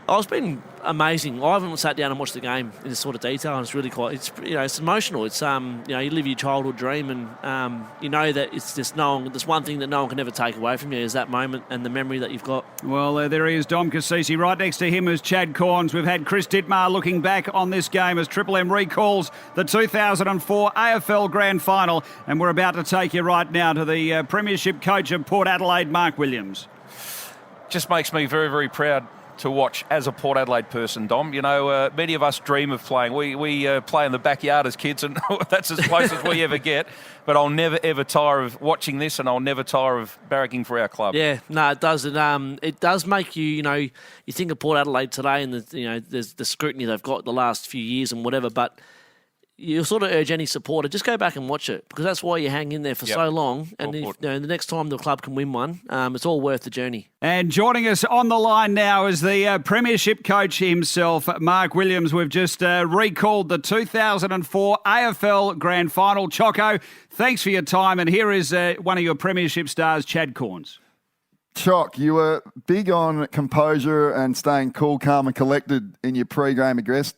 Oh, it's been amazing. I haven't sat down and watched the game in this sort of detail, and it's really quite. It's emotional. It's you live your childhood dream, and you know that it's just there's one thing that no one can ever take away from you is that moment and the memory that you've got. Well, there he is, Dom Cassisi. Right next to him is Chad Corns. We've had Chris Dittmar looking back on this game as Triple M recalls the 2004 AFL Grand Final, and we're about to take you right now to the Premiership coach of Port Adelaide, Mark Williams. Just makes me very, very proud to watch as a Port Adelaide person, Dom. Many of us dream of playing. We play in the backyard as kids, and that's as close as we ever get. But I'll never, ever tire of watching this, and I'll never tire of barracking for our club. Yeah, no, it does. It does make you, you think of Port Adelaide today and, there's the scrutiny they've got the last few years and whatever, but you sort of urge any supporter, just go back and watch it, because that's why you hang in there for so long. And the next time the club can win one, it's all worth the journey. And joining us on the line now is the Premiership coach himself, Mark Williams. We've just recalled the 2004 AFL Grand Final. Choco, thanks for your time. And here is one of your Premiership stars, Chad Corns. Choc, you were big on composure and staying cool, calm and collected in your pre-game address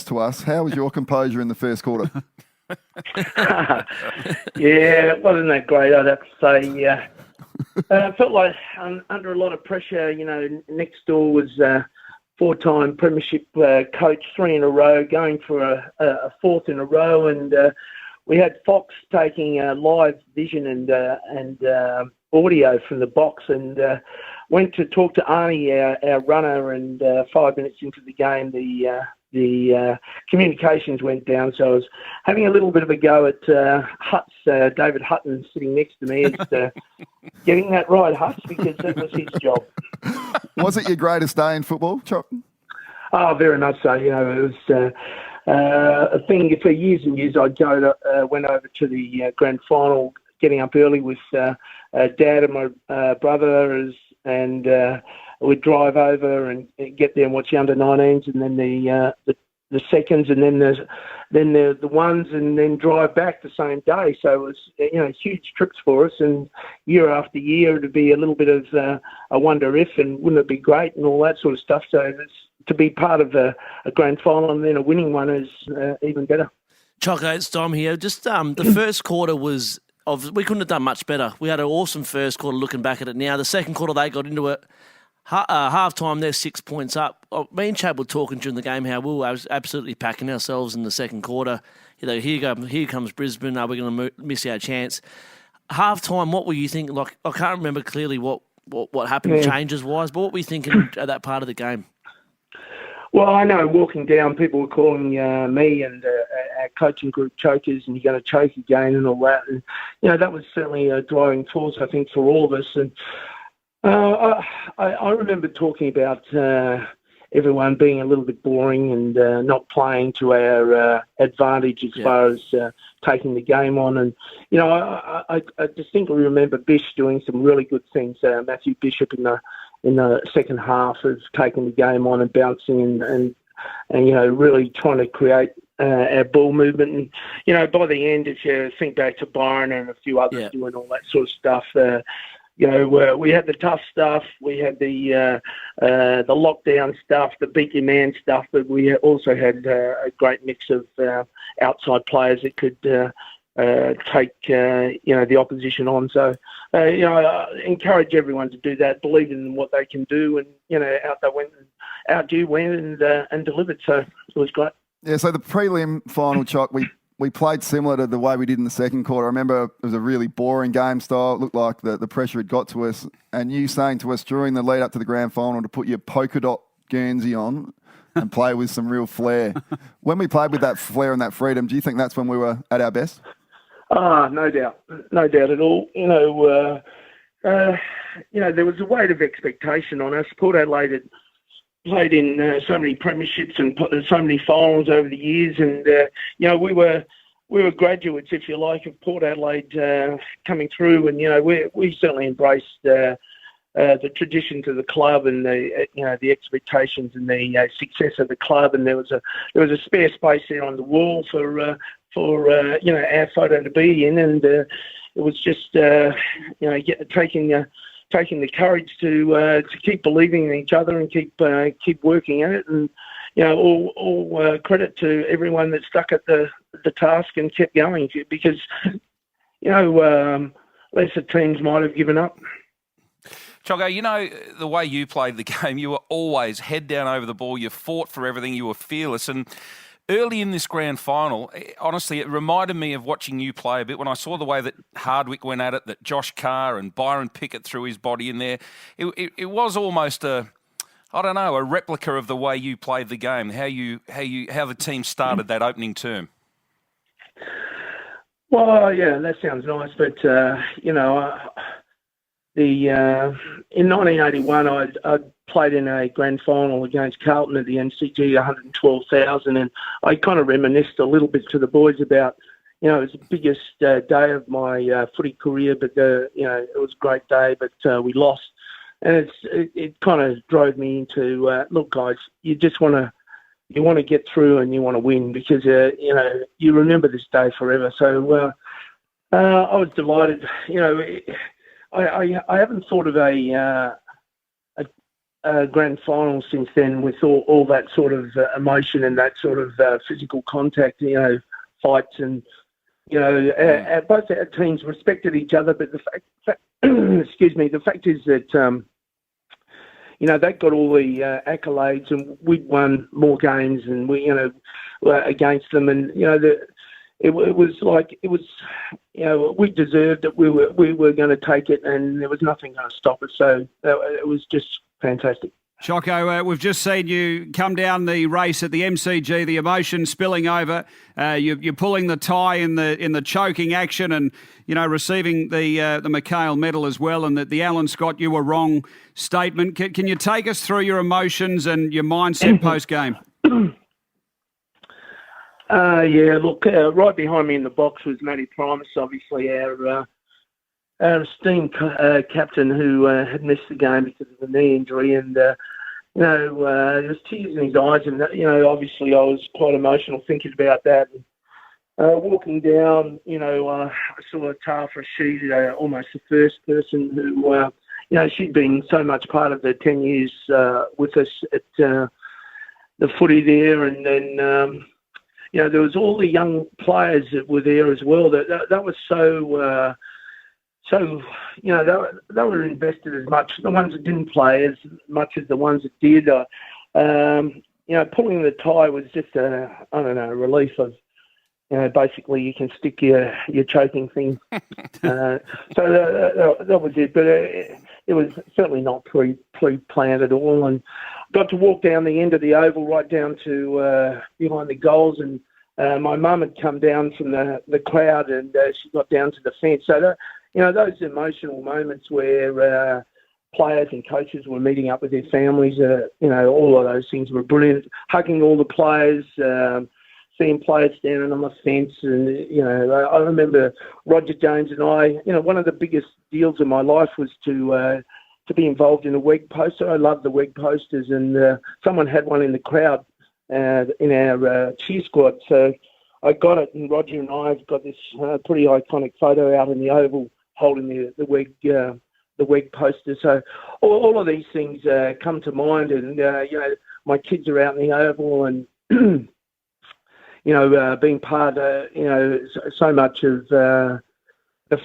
to us. How was your composure in the first quarter? Yeah, it wasn't that great, I'd have to say. I felt like under a lot of pressure. Next door was four-time premiership coach, 3 in a row, going for a fourth in a row, and we had Fox taking live vision and audio from the box, and went to talk to Arnie, our runner, and 5 minutes into the game, the communications went down. So I was having a little bit of a go at David Hutton sitting next to me, and getting that right, Hutch, because that was his job. Was it your greatest day in football, Choc? Oh, very much so. It was a thing for years and years. Went over to the grand final, getting up early with Dad and my brothers, and we'd drive over and get there and watch the under-19s, and then the seconds, and then the ones, and then drive back the same day. So it was huge trips for us, and year after year it'd be a little bit of I wonder if, and wouldn't it be great, and all that sort of stuff. So to be part of a grand final and then a winning one is even better. Choco, it's Dom here. Just the first quarter was. We couldn't have done much better. We had an awesome first quarter looking back at it now. The second quarter, they got into it. Half time, they're 6 points up. Me and Chad were talking during the game how we were absolutely packing ourselves in the second quarter. Here comes Brisbane. Are we going to miss our chance? Half time, what were you thinking? Like, I can't remember clearly what happened changes wise, but what were you thinking at that part of the game? Well, I know walking down, people were calling me and our coaching group chokers, and you're going to choke again and all that. And that was certainly a driving force, I think, for all of us. And I remember talking about everyone being a little bit boring and not playing to our advantage as far as taking the game on. And, I distinctly remember Bish doing some really good things, Matthew Bishop in the second half of taking the game on and bouncing and really trying to create our ball movement. And, by the end, if you think back to Byron and a few others doing all that sort of stuff, we had the tough stuff, we had the lockdown stuff, the beat your man stuff, but we also had a great mix of outside players that could take the opposition on. So I encourage everyone to do that, believe in what they can do, and out you went and delivered. So it was great. Yeah. So the prelim final, Chock, we played similar to the way we did in the second quarter. I remember it was a really boring game style. It looked like the pressure had got to us. And you saying to us during the lead up to the grand final to put your polka dot Guernsey on and play with some real flair. When we played with that flair and that freedom, do you think that's when we were at our best? No doubt. No doubt at all. There was a weight of expectation on us. Port Adelaide had played in so many premierships and so many finals over the years, and we were graduates, if you like, of Port Adelaide coming through, and we certainly embraced the traditions of the club and the expectations and the success of the club, and there was a spare space there on the wall for our photo to be in, and it was just taking the courage to keep believing in each other and keep working at it, and all credit to everyone that stuck at the task and kept going, because lesser teams might have given up. Choggo, the way you played the game, you were always head down over the ball. You fought for everything. You were fearless. And early in this grand final, honestly, it reminded me of watching you play a bit when I saw the way that Hardwick went at it, that Josh Carr and Byron Pickett threw his body in there. It was almost a replica of the way you played the game, how the team started that opening term. Well, yeah, that sounds nice, but in 1981, I played in a grand final against Carlton at the MCG, 112,000, and I kind of reminisced a little bit to the boys about, it was the biggest day of my footy career, but it was a great day, but we lost, and it kind of drove me into look, guys, you want to get through and you want to win, because you remember this day forever. So I was delighted. I haven't thought of a grand final since then, with all that sort of emotion and that sort of physical contact, fights, and both our teams respected each other. But the fact the fact is that they got all the accolades, and we'd won more games, and we were against them, and It was we deserved it. We were going to take it, and there was nothing going to stop us. So it was just fantastic. Choco, we've just seen you come down the race at the MCG, the emotion spilling over. You're pulling the tie in the choking action, and receiving the McHale medal as well, and the Alan Scott "you were wrong" statement. Can you take us through your emotions and your mindset post game? Right behind me in the box was Matty Primus, obviously our esteemed captain, who had missed the game because of the knee injury, and there was tears in his eyes, and obviously I was quite emotional thinking about that. And, walking down, I saw Tara Rashid, almost the first person who, she'd been so much part of the 10 years with us at the footy there, and then. There was all the young players that were there as well. That was so so they were invested as much. The ones that didn't play as much as the ones that did. Pulling the tie was just a relief of, basically you can stick your choking thing. So that was it. But it was certainly not pre-planned at all. And got to walk down the end of the oval right down to behind the goals. And my mum had come down from the crowd and she got down to the fence. So, those emotional moments where players and coaches were meeting up with their families, all of those things were brilliant. Hugging all the players, seeing players standing on the fence. And, I remember Roger Jones and I, one of the biggest deals in my life was to be involved in a WEG poster. I love the WEG posters, and someone had one in the crowd in our cheer squad. So I got it, and Roger and I have got this pretty iconic photo out in the oval holding the WEG poster. So all of these things come to mind, and my kids are out in the oval, and being part so much of the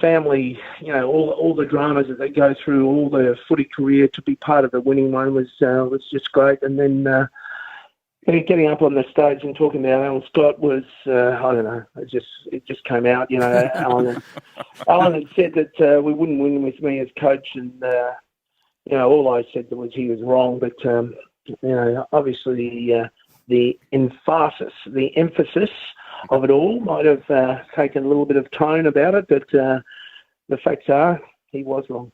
family, all the dramas that they go through, all their footy career, to be part of the winning one was just great. And then getting up on the stage and talking about Alan Scott was, I don't know, it just came out. Alan had said that we wouldn't win with me as coach, and all I said was he was wrong. But obviously the emphasis of it all might have taken a little bit of tone about it, but the facts are he was wrong.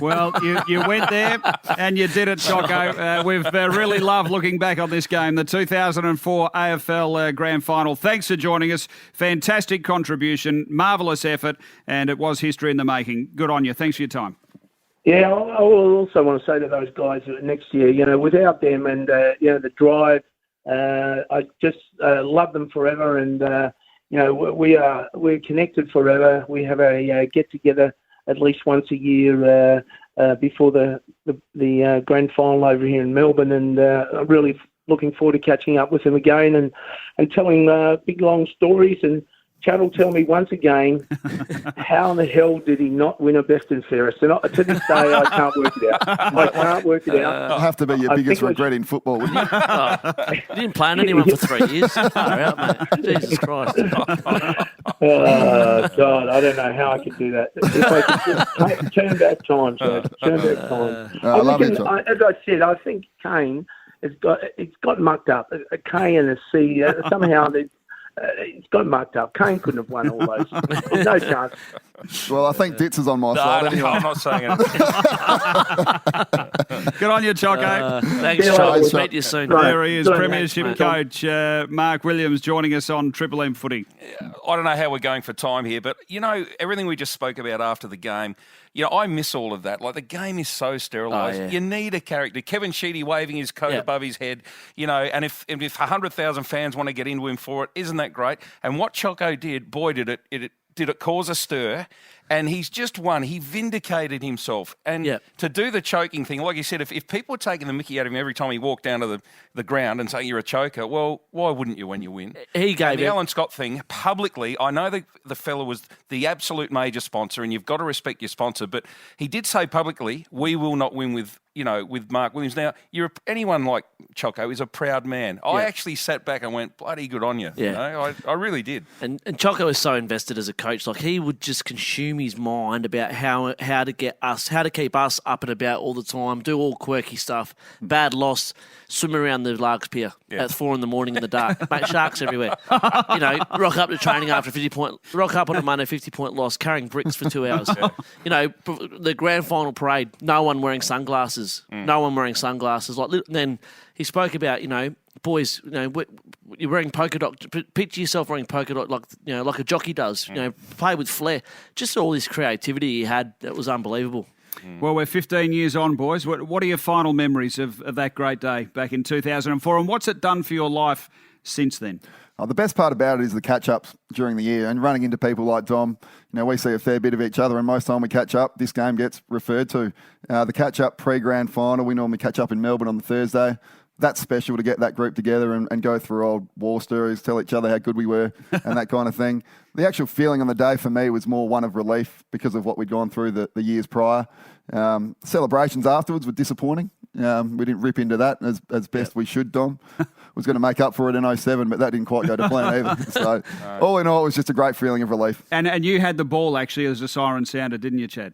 Well, you went there and you did it, Choco. We've really loved looking back on this game, the 2004 AFL Grand Final. Thanks for joining us. Fantastic contribution, marvellous effort, and it was history in the making. Good on you. Thanks for your time. Yeah, I also want to say to those guys that next year, without them and, the drive, I just love them forever, and we're connected forever. We have a get together at least once a year before the grand final over here in Melbourne, and I'm really looking forward to catching up with them again and telling big long stories. And Chad will tell me once again, how in the hell did he not win a best and fairest? And to this day, I can't work it out. That'll have to be your biggest regret in football, wouldn't it? You didn't play on anyone for 3 years. Far out, mate. Jesus Christ. Oh, God, I don't know how I could do that. If I could just turn back time, Chad. Turn back time. I love it, as I said, I think Kane it's got mucked up. A K and a C, somehow it's got mucked up. Kane couldn't have won all those. There's no chance. Well, I think Ditz is on my side anyway. I'm not saying it. Good on you, Choco. Thanks, Choco. Meet you soon. There he is, Premiership coach Mark Williams joining us on Triple M Footy. I don't know how we're going for time here, but, everything we just spoke about after the game, I miss all of that. Like, the game is so sterilised. Oh, yeah. You need a character. Kevin Sheedy waving his coat above his head, and if 100,000 fans want to get into him for it, isn't that great? And what Choco did, boy, did it cause a stir. And he's just won. He vindicated himself. And to do the choking thing, like you said, if people were taking the mickey out of him every time he walked down to the ground and saying you're a choker, well, why wouldn't you when you win? He gave the Alan Scott thing, publicly, I know the fella was the absolute major sponsor, and you've got to respect your sponsor, but he did say publicly, we will not win with Mark Williams. Now, anyone like Choco is a proud man. I actually sat back and went, bloody good on you. Yeah. I really did. And Choco is so invested as a coach. Like, he would just consume his mind about how to keep us up and about all the time, do all quirky stuff, bad loss, swim around the Largs Pier at 4 a.m. in the dark. Mate, sharks everywhere. Rock up to training after rock up on a Monday 50-point loss, carrying bricks for 2 hours. The grand final parade, no one wearing sunglasses. No one wearing sunglasses. Then he spoke about, boys, you're wearing polka dot. Picture yourself wearing polka dot like a jockey does. Play with flair. Just all this creativity he had, that was unbelievable. Well, we're 15 years on, boys. What are your final memories of that great day back in 2004, and what's it done for your life since then? The best part about it is the catch-ups during the year and running into people like Dom. We see a fair bit of each other, and most time we catch up, this game gets referred to. The catch-up pre-grand final, we normally catch up in Melbourne on the Thursday. that's special to get that group together and go through old war stories, tell each other how good we were and that kind of thing. The actual feeling on the day for me was more one of relief because of what we'd gone through the years prior. Celebrations afterwards were disappointing. We didn't rip into that as best we should, Dom. Was going to make up for it in 07, but that didn't quite go to plan either. So all in all, it was just a great feeling of relief. And you had the ball actually as the siren sounded, didn't you, Chad?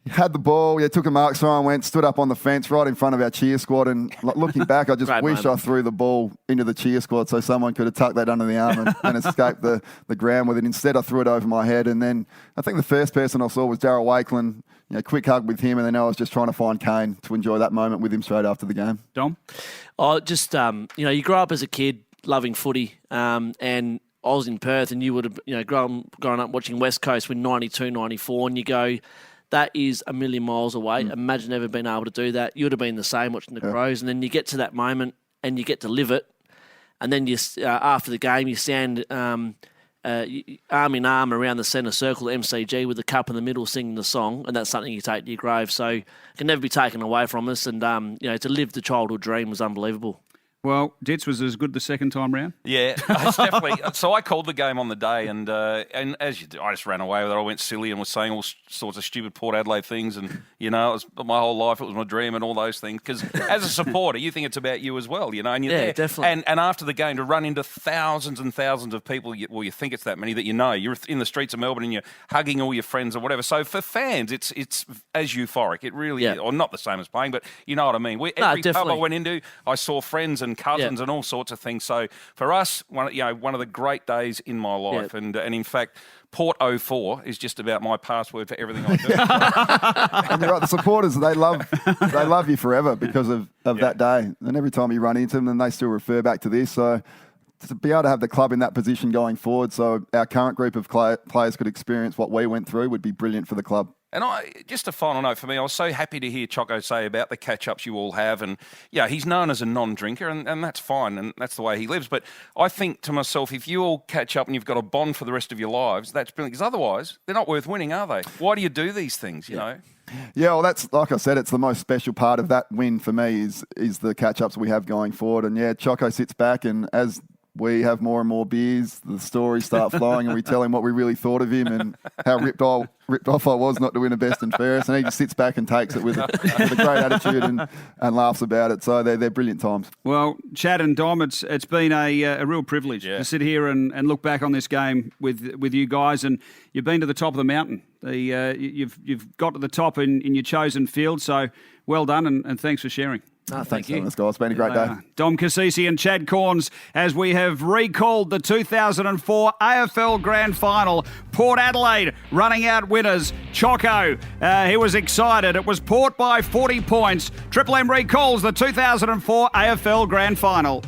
Had the ball, took a mark siren, stood up on the fence right in front of our cheer squad, and looking back, I just wish I threw the ball into the cheer squad so someone could have tucked that under the arm and escaped the ground with it. Instead, I threw it over my head, and then I think the first person I saw was Darryl Wakeland. Quick hug with him, and then I was just trying to find Kane to enjoy that moment with him straight after the game. Dom? Just, you grow up as a kid loving footy, and I was in Perth, and you would have, grown up watching West Coast when 92, 94, and you go, that is a million miles away. Imagine never being able to do that. You would have been the same watching the Crows, and then you get to that moment, and you get to live it, and then you after the game, you stand arm in arm around the centre circle at MCG with the cup in the middle singing the song, and that's something you take to your grave. So it can never be taken away from us, and to live the childhood dream was unbelievable. Well, Ditz was as good the second time round. Yeah, it's definitely. So I called the game on the day, and as you do, I just ran away with it. I went silly and was saying all sorts of stupid Port Adelaide things, and it was my whole life. It was my dream and all those things. Because as a supporter, you think it's about you as well, and you're there. Definitely. And after the game, to run into thousands and thousands of people, you think it's that many that you're in the streets of Melbourne and you're hugging all your friends or whatever. So for fans, it's as euphoric. It really is, or not the same as playing, but you know what I mean. Every pub I went into, I saw friends and cousins and all sorts of things. So for us, one of the great days in my life, and in fact, Port 04 is just about my password for everything I do. And you're right, the supporters, they love you forever because of that day. And every time you run into them, then they still refer back to this. So to be able to have the club in that position going forward, so our current group of players could experience what we went through, would be brilliant for the club. And just a final note for me, I was so happy to hear Choco say about the catch-ups you all have. And, he's known as a non-drinker, and that's fine, and that's the way he lives. But I think to myself, if you all catch up and you've got a bond for the rest of your lives, that's brilliant. Because otherwise, they're not worth winning, are they? Why do you do these things, you know? Yeah, well, that's, like I said, it's the most special part of that win for me is the catch-ups we have going forward. And, Choco sits back, and as we have more and more beers, the stories start flowing, and we tell him what we really thought of him and how ripped off I was not to win a best and fairest, and he just sits back and takes it with a great attitude and laughs about it. So they're brilliant times. Well, Chad and Dom, it's been a real privilege to sit here and look back on this game with you guys, and you've been to the top of the mountain. You've got to the top in your chosen field, so well done, and thanks for sharing. Thank you. Let's go. It's been a great day. Dom Cassisi and Chad Corns, as we have recalled the 2004 AFL Grand Final. Port Adelaide running out winners. Choco, he was excited. It was Port by 40 points. Triple M recalls the 2004 AFL Grand Final.